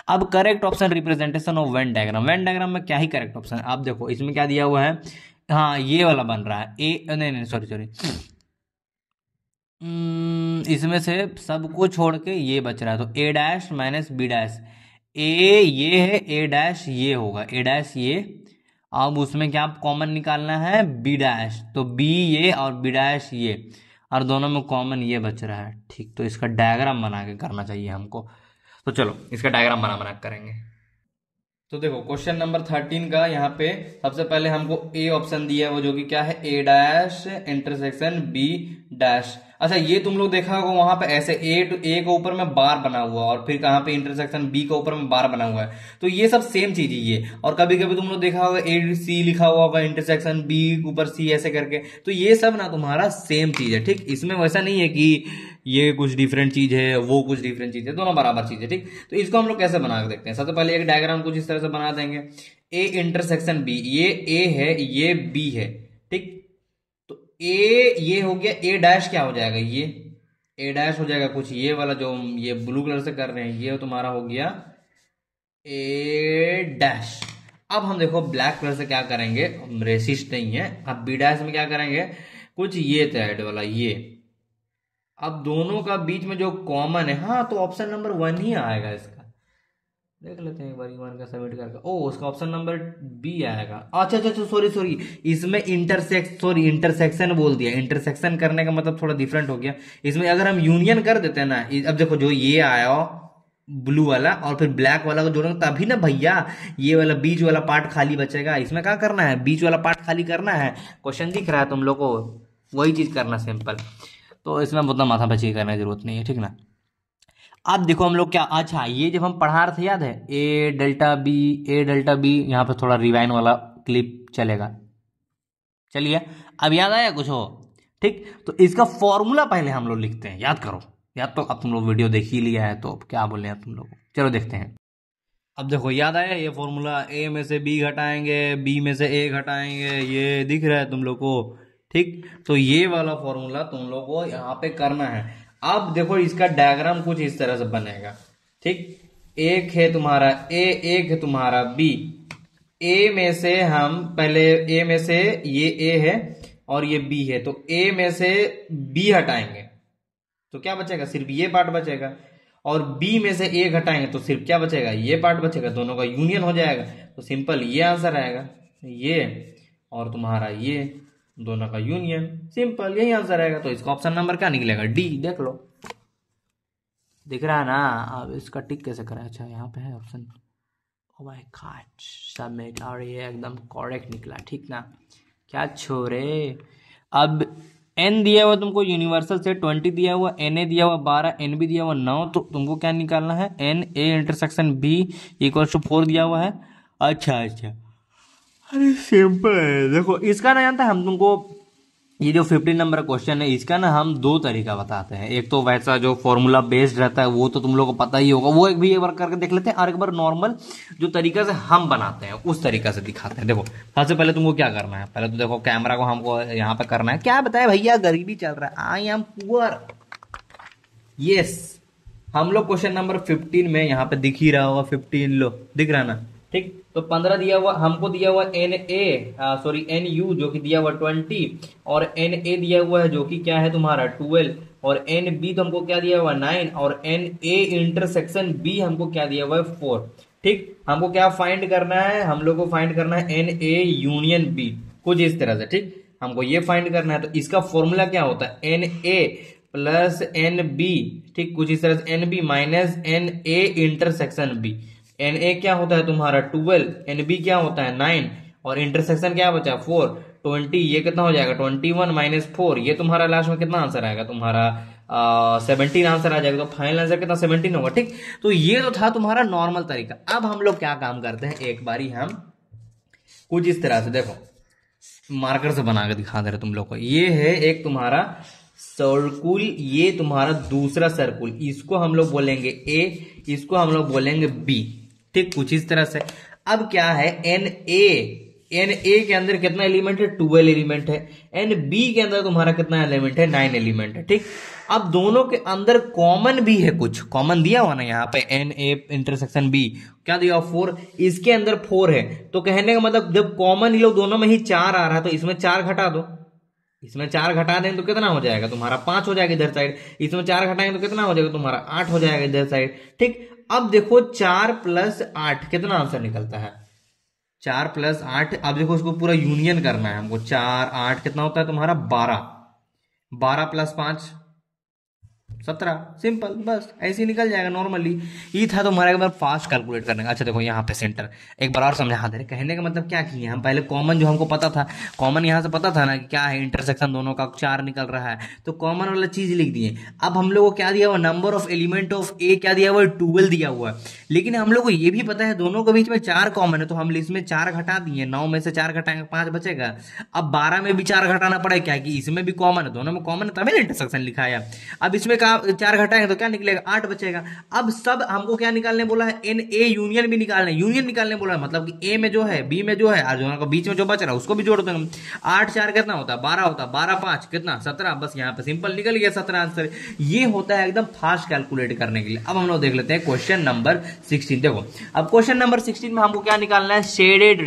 अब correct option representation of Venn diagram, Venn diagram में क्या ही करेक्ट ऑप्शन है, आप देखो इसमें क्या दिया हुआ है, हाँ ये वाला बन रहा है, ए नहीं सॉरी, इसमें से सबको छोड़ के ये बच रहा है, तो ए डैश माइनस बी डैश, ए ये है, ए डैश ये होगा, ए डैश ये, अब उसमें क्या कॉमन निकालना है, बी डैश, तो बी ये और बी डैश ये, और दोनों में कॉमन ये बच रहा है, ठीक। तो इसका डायग्राम बना के करना चाहिए हमको, तो चलो इसका डायग्राम बना करेंगे। तो देखो क्वेश्चन नंबर 13 का यहाँ पे सबसे पहले हमको ए ऑप्शन दिया है, वो जो कि क्या है, ए डैश इंटरसेक्शन बी डैश। अच्छा ये तुम लोग देखा होगा वहां पे ऐसे ए के ऊपर में बार बना हुआ, और फिर कहाँ पे इंटरसेक्शन बी के ऊपर में बार बना हुआ है, तो ये सब सेम चीज ही है। और कभी कभी तुम लोग देखा होगा ए सी लिखा हुआ होगा, इंटरसेक्शन बी ऊपर सी ऐसे करके, तो ये सब ना तुम्हारा सेम चीज है, ठीक। इसमें वैसा नहीं है कि ये कुछ डिफरेंट चीज है, वो कुछ डिफरेंट चीज है, दोनों बराबर चीज है, ठीक। तो इसको हम लोग कैसे बना के देखते हैं, सबसे पहले एक डायग्राम कुछ इस तरह से बना देंगे, ए इंटरसेक्शन बी, ये ए है ये बी है, ठीक। तो ए ये हो गया, ए डैश क्या हो जाएगा, ये ए डैश हो जाएगा कुछ ये वाला जो ये ब्लू कलर से कर रहे हैं, ये तुम्हारा हो गया ए डैश। अब हम देखो ब्लैक कलर से क्या करेंगे, रेसिस्ट नहीं है, अब बी डैश में क्या करेंगे, कुछ ये थ्रेड वाला ये, अब दोनों का बीच में जो कॉमन है, हाँ तो ऑप्शन नंबर 1 ही आएगा इसका, देख लेते हैं एक बार, वन का सबमिट करके, ओ उसका ऑप्शन नंबर बी आएगा। अच्छा सॉरी, इसमें इंटरसेक्शन बोल दिया, इंटरसेक्शन करने का मतलब थोड़ा डिफरेंट हो गया। इसमें अगर हम यूनियन कर देते हैं ना, अब देखो जो ये आया ब्लू वाला और फिर ब्लैक वाला को जोड़ेंगे तभी ना भैया ये वाला बीच वाला पार्ट खाली बचेगा। इसमें क्या करना है, बीच वाला पार्ट खाली करना है, क्वेश्चन दिख रहा है तुम लोग को, वही चीज करना सिंपल। तो इसमें उतना माथा पची करने की जरूरत नहीं है, ठीक ना। अब देखो हम लोग क्या, अच्छा ये जब हम पढ़ा रहे थे याद है, ए डेल्टा बी, यहाँ पे थोड़ा रिवाइंड वाला क्लिप चलेगा, चलिए अब याद आया कुछ हो, ठीक। तो इसका फॉर्मूला पहले हम लोग लिखते हैं, याद करो, याद तो अब तुम लोग वीडियो देख ही लिया है तो अब क्या बोले हैं तुम लोग, चलो देखते हैं। अब देखो याद आया ये फॉर्मूला, ए में से बी घटाएंगे, बी में से ए घटाएंगे, ये दिख रहा है तुम लोग को, ठीक। तो ये वाला फॉर्मूला तुम लोग को यहाँ पे करना है। अब देखो इसका डायग्राम कुछ इस तरह से बनेगा, ठीक। एक है तुम्हारा ए, एक है तुम्हारा बी। ए में से हम पहले, ए में से ये ए है और ये बी है, तो ए में से बी हटाएंगे तो क्या बचेगा, सिर्फ ये पार्ट बचेगा। और बी में से ए घटाएंगे तो सिर्फ क्या बचेगा, ये पार्ट बचेगा, दोनों का यूनियन हो जाएगा। तो सिंपल ये आंसर आएगा, ये और तुम्हारा ये दोनों का यूनियन, सिंपल यही आंसर आएगा। तो इसका ऑप्शन नंबर क्या निकलेगा, डी, देख लो, दिख रहा है ना। अब इसका टिक कैसे करें, अच्छा यहाँ पे है option, O my God, submit, और ये एकदम करेक्ट निकला, ठीक ना, क्या छोरे। अब एन दिया हुआ तुमको यूनिवर्सल से 20 दिया हुआ, एन ए दिया हुआ 12, एन बी दिया हुआ 9, तो तुमको क्या निकालना है, n A intersection B equal to 4 दिया हुआ है। अच्छा, अरे सिंपल है, देखो इसका ना जानता है हम तुमको, ये जो 15 नंबर क्वेश्चन है इसका ना हम दो तरीका बताते हैं। एक तो वैसा जो फॉर्मूला बेस्ड रहता है वो तो तुम लोग को पता ही होगा, वो एक बार करके देख लेते हैं, और एक बार नॉर्मल जो तरीका से हम बनाते हैं उस तरीका से दिखाते हैं। देखो सबसे पहले तुमको क्या करना है, पहले तो देखो कैमरा को हमको यहाँ पे करना है, क्या बताए भैया गरीबी चल रहा है, आई एम पुअर। यस, हम लोग क्वेश्चन नंबर 15 में यहाँ पे दिख ही रहा होगा 15, लो दिख रहा ना, ठीक। तो 15 दिया हुआ, हमको दिया हुआ n A, sorry n U जो कि दिया हुआ 20, और एन ए दिया हुआ है जो कि क्या है तुम्हारा 12, और एन बी तो हमको क्या दिया हुआ 9, और एन ए इंटरसेक्शन बी हमको क्या दिया हुआ है 4, ठीक। हमको क्या फाइंड करना है, हम लोग को फाइंड करना है एन ए यूनियन बी, कुछ इस तरह से, ठीक। हमको ये फाइंड करना है, तो इसका फॉर्मूला क्या होता है, n A plus n B, ठीक, कुछ इस तरह से, n B minus n A intersection B. N A क्या होता है तुम्हारा 12, एन बी क्या होता है 9, और इंटरसेक्शन क्या बचा 4, 20, ये कितना हो जाएगा 21 माइनस 4, ये तुम्हारा लास्ट में कितना आंसर आएगा तुम्हारा 17 आंसर आ जाएगा। तो फाइनल आंसर कितना 17 होगा, ठीक। तो ये तो था तुम्हारा नॉर्मल तरीका। अब हम लोग क्या काम करते हैं, एक बारी हम कुछ इस तरह से, देखो मार्कर से बना के दिखा दे रहे तुम लोग को, ये है एक तुम्हारा सर्कुल, ये तुम्हारा दूसरा सर्कुल, इसको हम लोग बोलेंगे ए, इसको हम लोग बोलेंगे बी, ठीक, कुछ इस तरह से। अब क्या है, एन ए के अंदर कितना एलिमेंट है, 12 एलिमेंट है, एन बी के अंदर तुम्हारा कितना एलिमेंट है, 9 एलिमेंट है, ठीक। अब दोनों के अंदर कॉमन भी है, कुछ कॉमन दिया हुआ ना यहाँ पे, एन ए इंटरसेक्शन बी क्या दिया 4, इसके अंदर 4 है, तो कहने का मतलब जब कॉमन ही लोग दोनों में ही 4 आ रहा है तो इसमें 4 घटा दो, इसमें 4 घटा दें तो कितना हो जाएगा तुम्हारा 5 हो जाएगा इधर साइड, इसमें 4 घटाएंगे तो कितना हो जाएगा तुम्हारा 8 हो जाएगा इधर साइड, ठीक। अब देखो 4 प्लस 8 कितना आंसर निकलता है, 4 प्लस 8। अब देखो इसको पूरा यूनियन करना है हमको, 4 8 कितना होता है तुम्हारा 12, 12 प्लस 5 17, सिंपल, बस ऐसे ही निकल जाएगा नॉर्मली। ये था तुम्हारा एक बार फास्ट कैलकुलेट करने का। अच्छा देखो यहाँ पे सेंटर एक बार और समझा दे रहे, कहने का मतलब क्या किए हम, पहले कॉमन जो हमको पता था, कॉमन यहाँ से पता था ना कि क्या है, इंटरसेक्शन दोनों का 4 निकल रहा है, तो कॉमन वाला चीज लिख दिए। अब हम लोग को क्या दिया हुआ, number of element of A क्या दिया हुआ है 12 दिया हुआ है, लेकिन हम लोग को ये भी पता है दोनों के बीच में 4 कॉमन है, तो हम इसमें 4 घटा दिए, 9 में से 4 घटाएंगे 5 बचेगा। अब 12 में भी 4 घटाना पड़ेगा, क्या कि इसमें भी कॉमन है, दोनों में कॉमन है तभी इंटरसेक्शन लिखा है। अब इसमें 4 घटाएंगे तो क्या निकलेगा 8 बचेगा। अब सब हमको क्या निकालने बोला है, एन ए यूनियन भी निकालना है, यूनियन निकालने बोला है, मतलब कि ए में जो है बी में जो है और दोनों का बीच में जो बच रहा है उसको भी जोड़ देंगे। 8 4 कितना होता है 12 होता है, 12 5 कितना 17, बस यहाँ पे सिंपल निकल गया 17 आंसर। ये होता है एकदम फास्ट कैलकुलेट करने के लिए। अब हम लोग देख लेते हैं क्वेश्चन नंबर 16। देखो अब क्वेश्चन नंबर 16 में हमको क्या निकालना है, शेडेड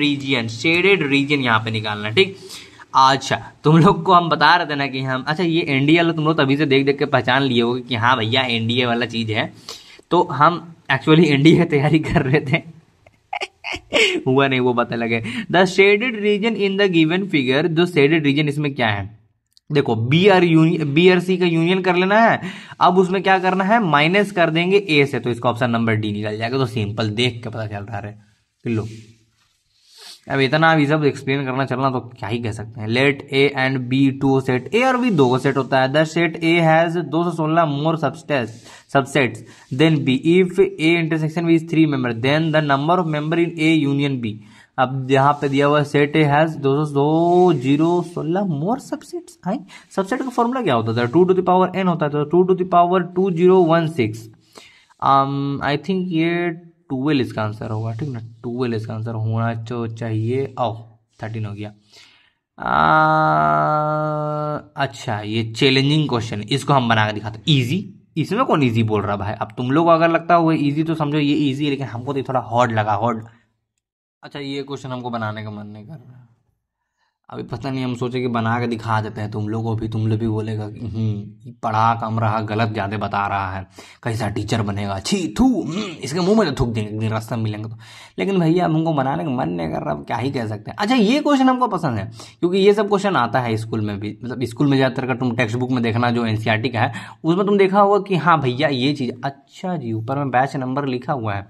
रीजन यहाँ पे निकालना है, ठीक। अच्छा तुम लोग को हम बता रहे थे ना कि हम, अच्छा ये एनडीए वाला तुम लोग तभी से देख देख के पहचान लिए होगे कि हाँ भैया एनडीए वाला चीज है, तो हम एक्चुअली एनडीए की तैयारी कर रहे थे हुआ नहीं वो पता लगे। The shaded region in the given figure, जो शेडेड रीजन इसमें क्या है, देखो बी और सी का यूनियन कर लेना है। अब उसमें क्या करना है, माइनस कर देंगे ए से, तो इसका ऑप्शन नंबर डी निकल जाएगा। तो सिंपल देख के पता चल रहा है, लो अब इतना अभी सब एक्सप्लेन करना चलना तो क्या ही कह सकते हैं। Let A and B two set, A और बी दो सेट होता है। The set A has 216 more subsets than B. If A intersection B is 3 member then the number of member in A union B. अब यहाँ पे दिया हुआ set A has 216 more subsets. Subset का formula क्या होता था? 2 टू द पावर n होता है, तो 2 to the power 2016। I think ये 12 इसका आंसर होगा, ठीक ना? 12 इसका आंसर होना तो चाहिए। 13 हो गया। अच्छा, ये चैलेंजिंग क्वेश्चन, इसको हम बना के दिखाते हैं। इजी, इसमें कौन इजी बोल रहा भाई? अब तुम लोग अगर लगता हो इजी तो समझो ये इजी है, लेकिन हमको तो थोड़ा हार्ड लगा, हार्ड। अच्छा, ये क्वेश्चन हमको बनाने का मन नहीं कर रहा। अभी पता नहीं, हम सोचे कि बना के दिखा देते हैं तुम लोगों को भी, तुम लोग भी बोलेगा कि पढ़ा कम रहा, गलत ज्यादा बता रहा है, कैसा टीचर बनेगा, छी थू, इसके मुंह में तो थूक देंगे एक दिन रास्ता में मिलेंगे तो। लेकिन भैया हमको बनाने का मन नहीं कर रहा, क्या ही कह सकते हैं। अच्छा, ये क्वेश्चन हमको पसंद है क्योंकि ये सब क्वेश्चन आता है स्कूल में भी, मतलब स्कूल में ज्यादातर का तुम टेक्स्ट बुक में देखना जो एनसीईआरटी का है उसमें तुम देखा होगा कि हाँ भैया ये चीज, अच्छा जी ऊपर में बैच नंबर लिखा हुआ है,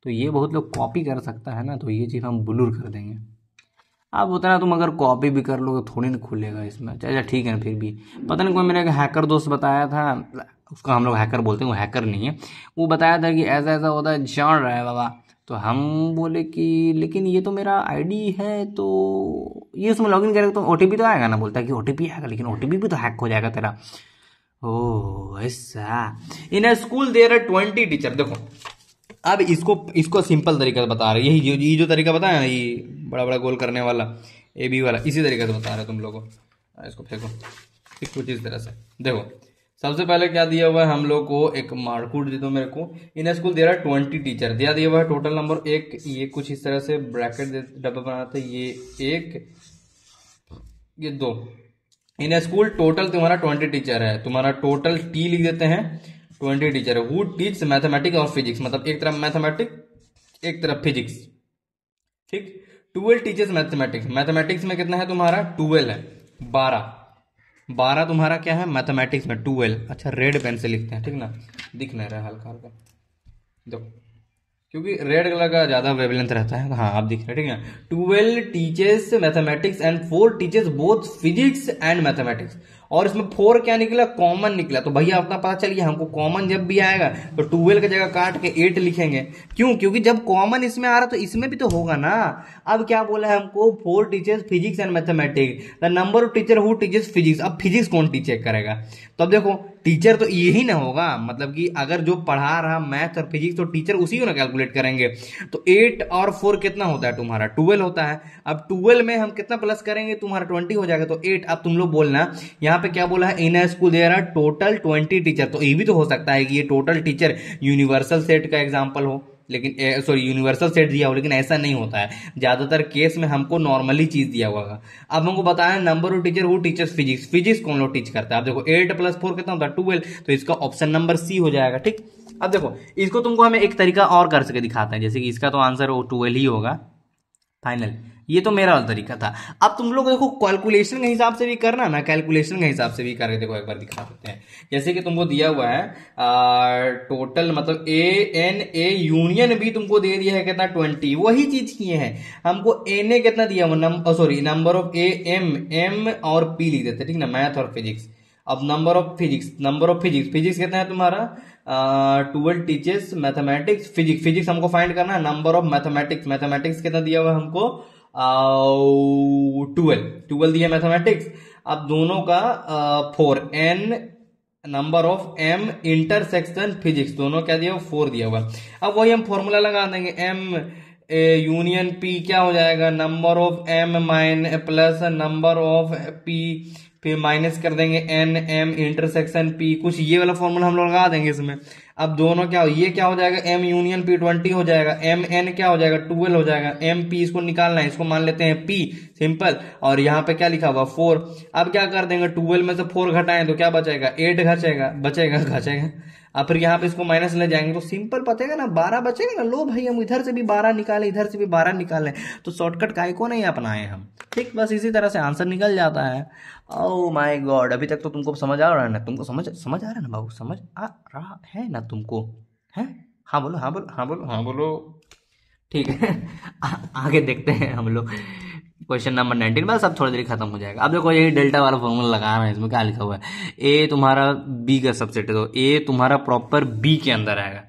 तो ये बहुत लोग कॉपी कर सकता है ना, तो ये चीज हम ब्लूर कर देंगे। अब उतना तुम अगर कॉपी भी कर लोगे थोड़ी ना खुलेगा इसमें। अच्छा ठीक है ना, फिर भी पता नहीं कोई मेरा एक हैकर दोस्त बताया था, उसको हम लोग हैकर बोलते हैं, वो हैकर नहीं है, वो बताया था कि ऐसा ऐसा होता है, जान रहा है बाबा। तो हम बोले कि लेकिन ये तो मेरा आईडी है, तो ये उसमें लॉगिन करेगा तो ओटीपी तो आएगा ना। बोलता है कि ओटीपी आएगा, लेकिन ओटीपी भी तो हैक हो जाएगा तेरा। ओह ऐसा। In school there are 20 teacher. देखो अब इसको सिंपल तरीका से बता रहे, यही जो तरीका बताया ना, ये बड़ा बड़ा गोल करने वाला ए बी वाला, इसी तरीके से बता रहे तुम लोगों को। इसको फेंको ठीक कुछ इस तरह से। देखो सबसे पहले क्या दिया हुआ है हम लोग को, एक मार्कूट दे दो मेरे को। इन स्कूल दे रहा है 20 टीचर, दिया हुआ है टोटल नंबर एक, ये कुछ इस तरह से ब्रैकेट डब्बा बनाते, ये एक ये दो। इन स्कूल टोटल तुम्हारा 20 टीचर है, तुम्हारा टोटल टी लिख देते हैं, 20 टीचर है। हु टीच मैथमेटिक्स और फिजिक्स, मतलब एक तरफ मैथमेटिक्स एक तरफ फिजिक्स, ठीक। 12 टीचर्स मैथमेटिक्स, मैथमेटिक्स में कितना है तुम्हारा 12 है, 12 तुम्हारा क्या है मैथमेटिक्स में 12। अच्छा रेड पेन से लिखते हैं, ठीक ना, दिख नहीं रहा हल्का हल्का, देखो क्योंकि रेड कलर का ज्यादा वेवलेंथ रहता है। हाँ आप दिख रहे हैं, ठीक है। 12 teachers mathematics and 4 teachers both physics and mathematics. और इसमें 4 क्या निकला, कॉमन निकला। तो भैया अपना पता चल गया, हमको कॉमन जब भी आएगा तो 12 की जगह काट के 8 लिखेंगे। क्यों? क्योंकि जब कॉमन इसमें आ रहा तो इसमें भी तो होगा ना। अब क्या बोला है हमको, 4 teachers physics and mathematics, the number of teacher who teachers physics. अब फिजिक्स कौन टीचर करेगा? तो अब देखो टीचर तो यही ना होगा, मतलब कि अगर जो पढ़ा रहा मैथ और फिजिक्स तो टीचर उसी को ना कैलकुलेट करेंगे। तो 8 और 4 कितना होता है तुम्हारा 12 होता है। अब 12 में हम कितना प्लस करेंगे, तुम्हारा 20 हो जाएगा, तो 8। अब तुम लोग बोलना यहाँ पे क्या बोला है, in a school there are total 20 teacher. तो ये भी तो हो सकता है कि ये टोटल टीचर यूनिवर्सल सेट का एग्जाम्पल हो, लेकिन सॉरी यूनिवर्सल सेट दिया हो, लेकिन ऐसा नहीं होता है। ज्यादातर केस में हमको नॉर्मली चीज दिया हुआ है। अब हमको बताया number of teacher who teachers physics, physics कौन लोग टीच करता है। अब देखो 8 + 4 कितना होता है 12, तो इसका ऑप्शन नंबर सी हो जाएगा, ठीक। अब देखो इसको तुमको हमें एक तरीका और कर सके दिखाते हैं, जैसे कि इसका तो आंसर 12 ही होगा फाइनल। ये तो मेरा वाला तरीका था। अब तुम लोग देखो कैलकुलेशन के हिसाब से भी करना ना, कैलकुलेशन के हिसाब से भी करके देखो, एक बार दिखा देते हैं। जैसे कि तुमको दिया हुआ है टोटल, मतलब ए एन ए यूनियन भी तुमको दे दिया है कितना 20। वही चीज किए हैं, हमको एन ए कितना दिया हुआ, sorry number of A M और पी लिख देते, ठीक ना, मैथ और फिजिक्स। अब नंबर ऑफ फिजिक्स कितना है तुम्हारा 12 टीचर्स मैथमेटिक्स फिजिक्स हमको फाइंड करना है। नंबर ऑफ मैथमेटिक्स कितना दिया हुआ है हमको 12 दिया मैथमेटिक्स। अब दोनों का 4 n number of M intersection physics, दोनों क्या दिया 4 दिया हुआ। अब वही हम फॉर्मूला लगा देंगे, एम यूनियन पी क्या हो जाएगा, number of M plus number of P, फिर माइनस कर देंगे एन एम इंटरसेक्शन पी, कुछ ये वाला फॉर्मूला हम लोग लगा देंगे इसमें। अब दोनों क्या हो, ये क्या हो जाएगा एम यूनियन पी 20 हो जाएगा, एम एन क्या हो जाएगा 12 हो जाएगा, एम पी इसको निकालना है, इसको मान लेते हैं पी सिंपल, और यहाँ पे क्या लिखा हुआ 4। अब क्या कर देंगे 12 में से 4 घटाएं तो क्या बचेगा 8 बचेगा। अब फिर यहाँ पे इसको माइनस ले जाएंगे तो सिंपल बचेगा ना 12 बचेगा ना। लो भाई हम इधर से भी 12 निकाले, इधर से भी 12 निकाले, तो शॉर्टकट काहे को नहीं अपनाए हम, ठीक। बस इसी तरह से आंसर निकल जाता है। ओह माय गॉड, अभी तक तो तुमको समझ आ रहा है ना, तुमको समझ आ रहा है ना बाबू, समझ आ रहा है ना तुमको, है? हाँ बोलो। ठीक है। आगे देखते हैं हम लोग क्वेश्चन नंबर 19, बस अब थोड़ी देर खत्म हो जाएगा। अब देखो यही डेल्टा वाला फॉर्मूला लगाया है, इसमें क्या लिखा हुआ है, ए तुम्हारा बी का सबसेट है तो ए तुम्हारा प्रॉपर बी के अंदर आएगा।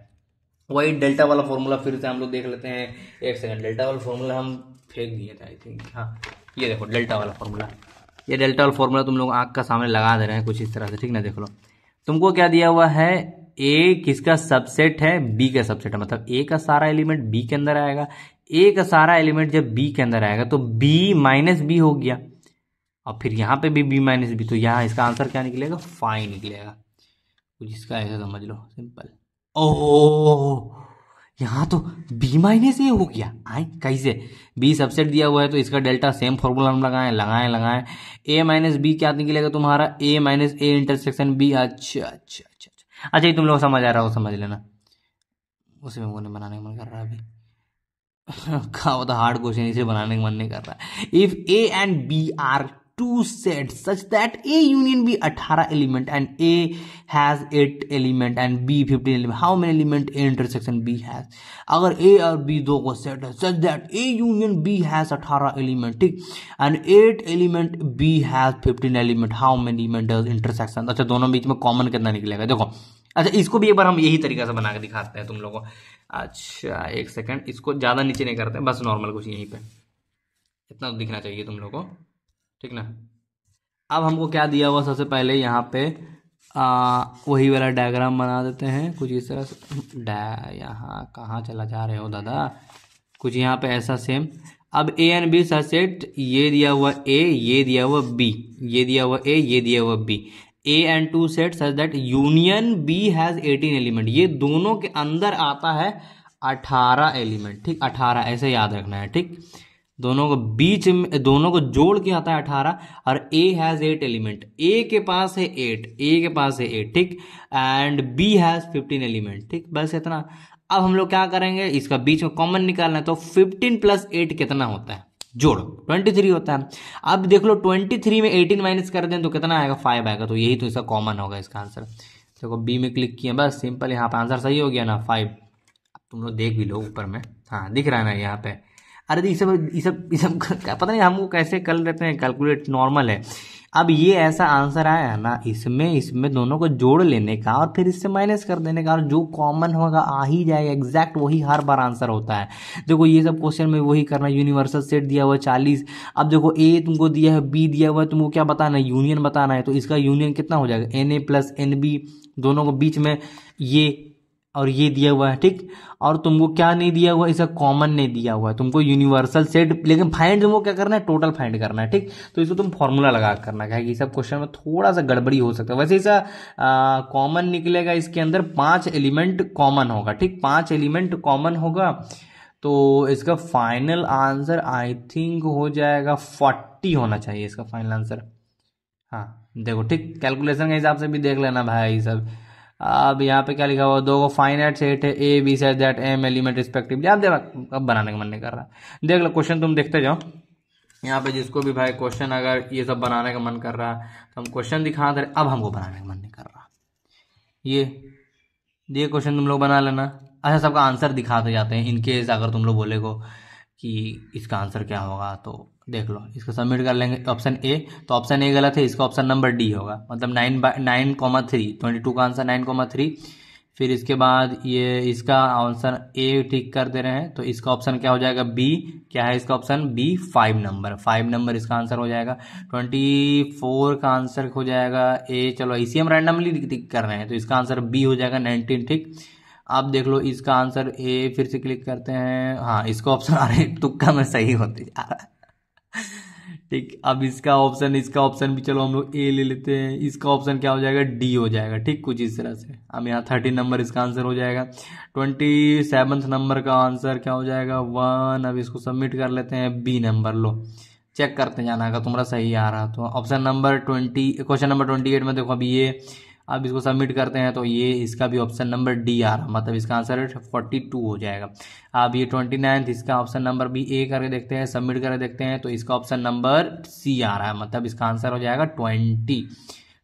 वही डेल्टा वाला फॉर्मूला फिर से हम लोग देख लेते हैं। एक सेकंड, डेल्टा वाला फॉर्मूला हम फेंक दिए थे आई थिंक। हाँ ये देखो डेल्टा वाला फॉर्मूला, ये डेल्टा वाला फॉर्मूला तुम लोग आँख का सामने लगा दे रहे हैं कुछ इस तरह से, ठीक ना। देख लो तुमको क्या दिया हुआ है, ए किसका सबसेट है, बी का सबसेट है, मतलब ए का सारा एलिमेंट बी के अंदर आएगा। ए का सारा एलिमेंट जब बी के अंदर आएगा तो बी माइनस बी हो गया, और फिर यहाँ पे भी बी माइनस बी, तो यहाँ इसका आंसर क्या निकलेगा, 5 निकलेगा। कुछ इसका ऐसा समझ लो सिंपल। ओह यहाँ तो बी माइनस ए हो गया, आए कैसे, बी सबसेट दिया हुआ है तो इसका डेल्टा सेम फॉर्मूला हम लगाएं। ए माइनस बी क्या निकलेगा तुम्हारा, ए माइनस ए इंटरसेक्शन बी। अच्छा ये तुम लोग समझ आ रहा हो, समझ लेना, उसे मैं बनाने का मन कर रहा है अभी। क्या होता हार्ड क्वेश्चन, इसे बनाने का मन नहीं कर रहा। If A and B are two set such that A union B 18 element and A has 8 element and B 15 element, how many element A intersection B has. अगर ए और बी दो को सेट है such that A union B has 18 element, ठीक, and 8 element B has 15 element, how many element does intersection. अच्छा दोनों बीच में common कितना निकलेगा देखो। अच्छा इसको भी एक बार हम यही तरीका से बना के दिखाते हैं तुम लोगों को। अच्छा एक सेकंड, इसको ज़्यादा नीचे नहीं करते, बस नॉर्मल कुछ यहीं पे इतना तो दिखना चाहिए तुम लोगों को, ठीक ना। अब हमको क्या दिया हुआ, सबसे पहले यहाँ पे वही वाला डायग्राम बना देते हैं कुछ इस तरह से। यहाँ कहाँ चला जा रहे हो दादा, कुछ यहाँ पे ऐसा सेम। अब ए एंड बी सबसेट, ये दिया हुआ ए, ये दिया हुआ बी, ये दिया हुआ ए, ये दिया हुआ B, A and two set such that union B has 18 element, ये दोनों के अंदर आता है 18 एलिमेंट, ठीक, 18 ऐसे याद रखना है, ठीक। दोनों को बीच में, दोनों को जोड़ के आता है 18, और ए हैज 8 एलिमेंट, ए के पास है 8, ए के पास है 8, ठीक, एंड बी हैज 15 एलिमेंट, ठीक, बस इतना। अब हम लोग क्या करेंगे, इसका बीच में कॉमन निकालना है, तो 15 प्लस 8 कितना होता है, जोड़ो 23 होता है। अब देख लो 23 में 18 माइनस कर दें तो कितना आएगा, 5 आएगा, तो यही तो इसका कॉमन होगा इसका आंसर। देखो बी में क्लिक किया, बस सिंपल, यहाँ पे आंसर सही हो गया ना 5। अब तुम लोग देख भी लो ऊपर में, हाँ दिख रहा है ना यहाँ पे। अरे ये सब पता नहीं हमको कैसे कर लेते हैं कैलकुलेट, नॉर्मल है। अब ये ऐसा आंसर आया है ना, इसमें दोनों को जोड़ लेने का और फिर इससे माइनस कर देने का, और जो कॉमन होगा आ ही जाएगा, एग्जैक्ट वही हर बार आंसर होता है। देखो ये सब क्वेश्चन में वही करना, यूनिवर्सल सेट दिया हुआ है 40। अब देखो ए तुमको दिया है, बी दिया हुआ है, तुमको क्या बताना है, यूनियन बताना है, तो इसका यूनियन कितना हो जाएगा, n A plus n B, दोनों को बीच में ये और ये दिया हुआ है, ठीक। और तुमको क्या नहीं दिया हुआ, इसका कॉमन नहीं दिया हुआ है, तुमको यूनिवर्सल सेट, लेकिन फाइंड तुमको क्या करना है, टोटल फाइंड करना है, ठीक। तो इसको तुम फॉर्मूला लगा करना है कि सब क्वेश्चन में थोड़ा सा गड़बड़ी हो सकता है। वैसे इसका कॉमन निकलेगा, इसके अंदर 5 एलिमेंट कॉमन होगा, ठीक, 5 एलिमेंट कॉमन होगा, तो इसका फाइनल आंसर आई थिंक हो जाएगा 40 होना चाहिए इसका फाइनल आंसर। हाँ देखो ठीक, कैलकुलेशन के हिसाब से भी देख लेना भाई सब। अब यहाँ पे क्या लिखा हुआ, दो फाइनाइट सेट है A B such that M element respectively. आप देख, अब बनाने का मन नहीं कर रहा, देख लो क्वेश्चन तुम देखते जाओ। यहाँ पे जिसको भी भाई क्वेश्चन अगर ये सब बनाने का मन कर रहा है तो हम क्वेश्चन दिखा दे रहे, अब हमको बनाने का मन नहीं कर रहा। ये क्वेश्चन तुम लोग बना लेना। अच्छा सबका आंसर दिखाते जाते हैं, इनकेस अगर तुम लोग बोले को कि इसका आंसर क्या होगा, तो देख लो इसको सबमिट कर लेंगे। ऑप्शन ए, तो ऑप्शन ए गलत है, इसका ऑप्शन नंबर डी होगा, मतलब 9,3 22 का आंसर 9,3। फिर इसके बाद ये इसका आंसर ए ठीक कर दे रहे हैं, तो इसका ऑप्शन क्या हो जाएगा, बी, क्या है इसका ऑप्शन बी, 5 नंबर इसका आंसर हो जाएगा। 24 का आंसर हो जाएगा ए, चलो इसी हम रैंडमली कर रहे हैं, तो इसका आंसर बी हो जाएगा 19, ठीक। आप देख लो इसका आंसर ए, फिर से क्लिक करते हैं, हाँ इसका ऑप्शन, अरे तुक्का में सही होते जा रहा है, ठीक। अब इसका ऑप्शन भी चलो हम लोग ए ले लेते हैं, इसका ऑप्शन क्या हो जाएगा, डी हो जाएगा, ठीक, कुछ इस तरह से। अब यहाँ 13 नंबर इसका आंसर हो जाएगा। 27 नंबर का आंसर क्या हो जाएगा, 1। अब इसको सबमिट कर लेते हैं, बी नंबर लो, चेक करते जाना, अगर तुम्हारा सही आ रहा तो। ऑप्शन नंबर 20, क्वेश्चन नंबर 28 में देखो अभी ये, अब इसको सबमिट करते हैं तो ये इसका भी ऑप्शन नंबर डी आ रहा, मतलब इसका आंसर 42 हो जाएगा। अब ये 29 इसका ऑप्शन नंबर भी ए करके देखते हैं, सबमिट करके देखते हैं, तो इसका ऑप्शन नंबर सी आ रहा है, मतलब इसका आंसर हो जाएगा 20,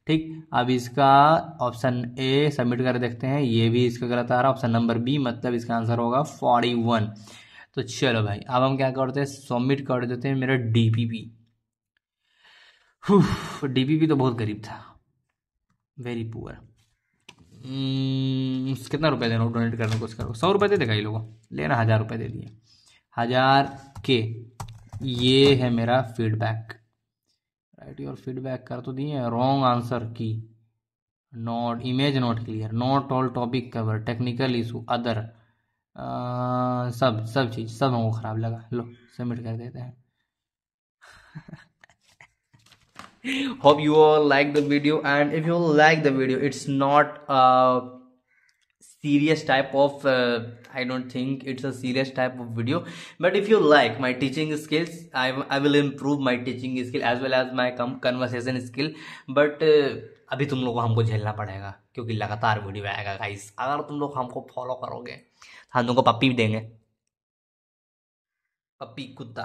ठीक। अब इसका ऑप्शन ए सबमिट करके देखते हैं, ये भी इसका गलत आ रहा है, ऑप्शन नंबर बी, मतलब इसका आंसर होगा 41। तो चलो भाई, अब हम क्या करते हैं, सबमिट कर देते हैं मेरा डीपीपी। डीपीपी तो बहुत गरीब था, वेरी पुअर। कितना रुपए देना, डोनेट करने को करो, 100 रुपये दे देगा ये लोगों, लेना 1000 रुपये दे दिए, 1000 के। ये है मेरा फीडबैक, राइट योर फीडबैक कर तो दिए, रॉन्ग आंसर की, not image not clear, not all topic cover, technical issue, other, सब सब चीज़ सब हमको ख़राब लगा। लो सबमिट कर देते हैं। Hope you all like the video, and if you like the video, it's not a serious type of I don't think it's a serious type of video, but if you like my teaching skills, I will improve my teaching skill as well as my conversation skill, but अभी तुम लोग को हमको झेलना पड़ेगा क्योंकि लगातार video आएगा गाइस। अगर तुम लोग हमको फॉलो करोगे तो हम तुमको पप्पी भी देंगे, पप्पी कुत्ता।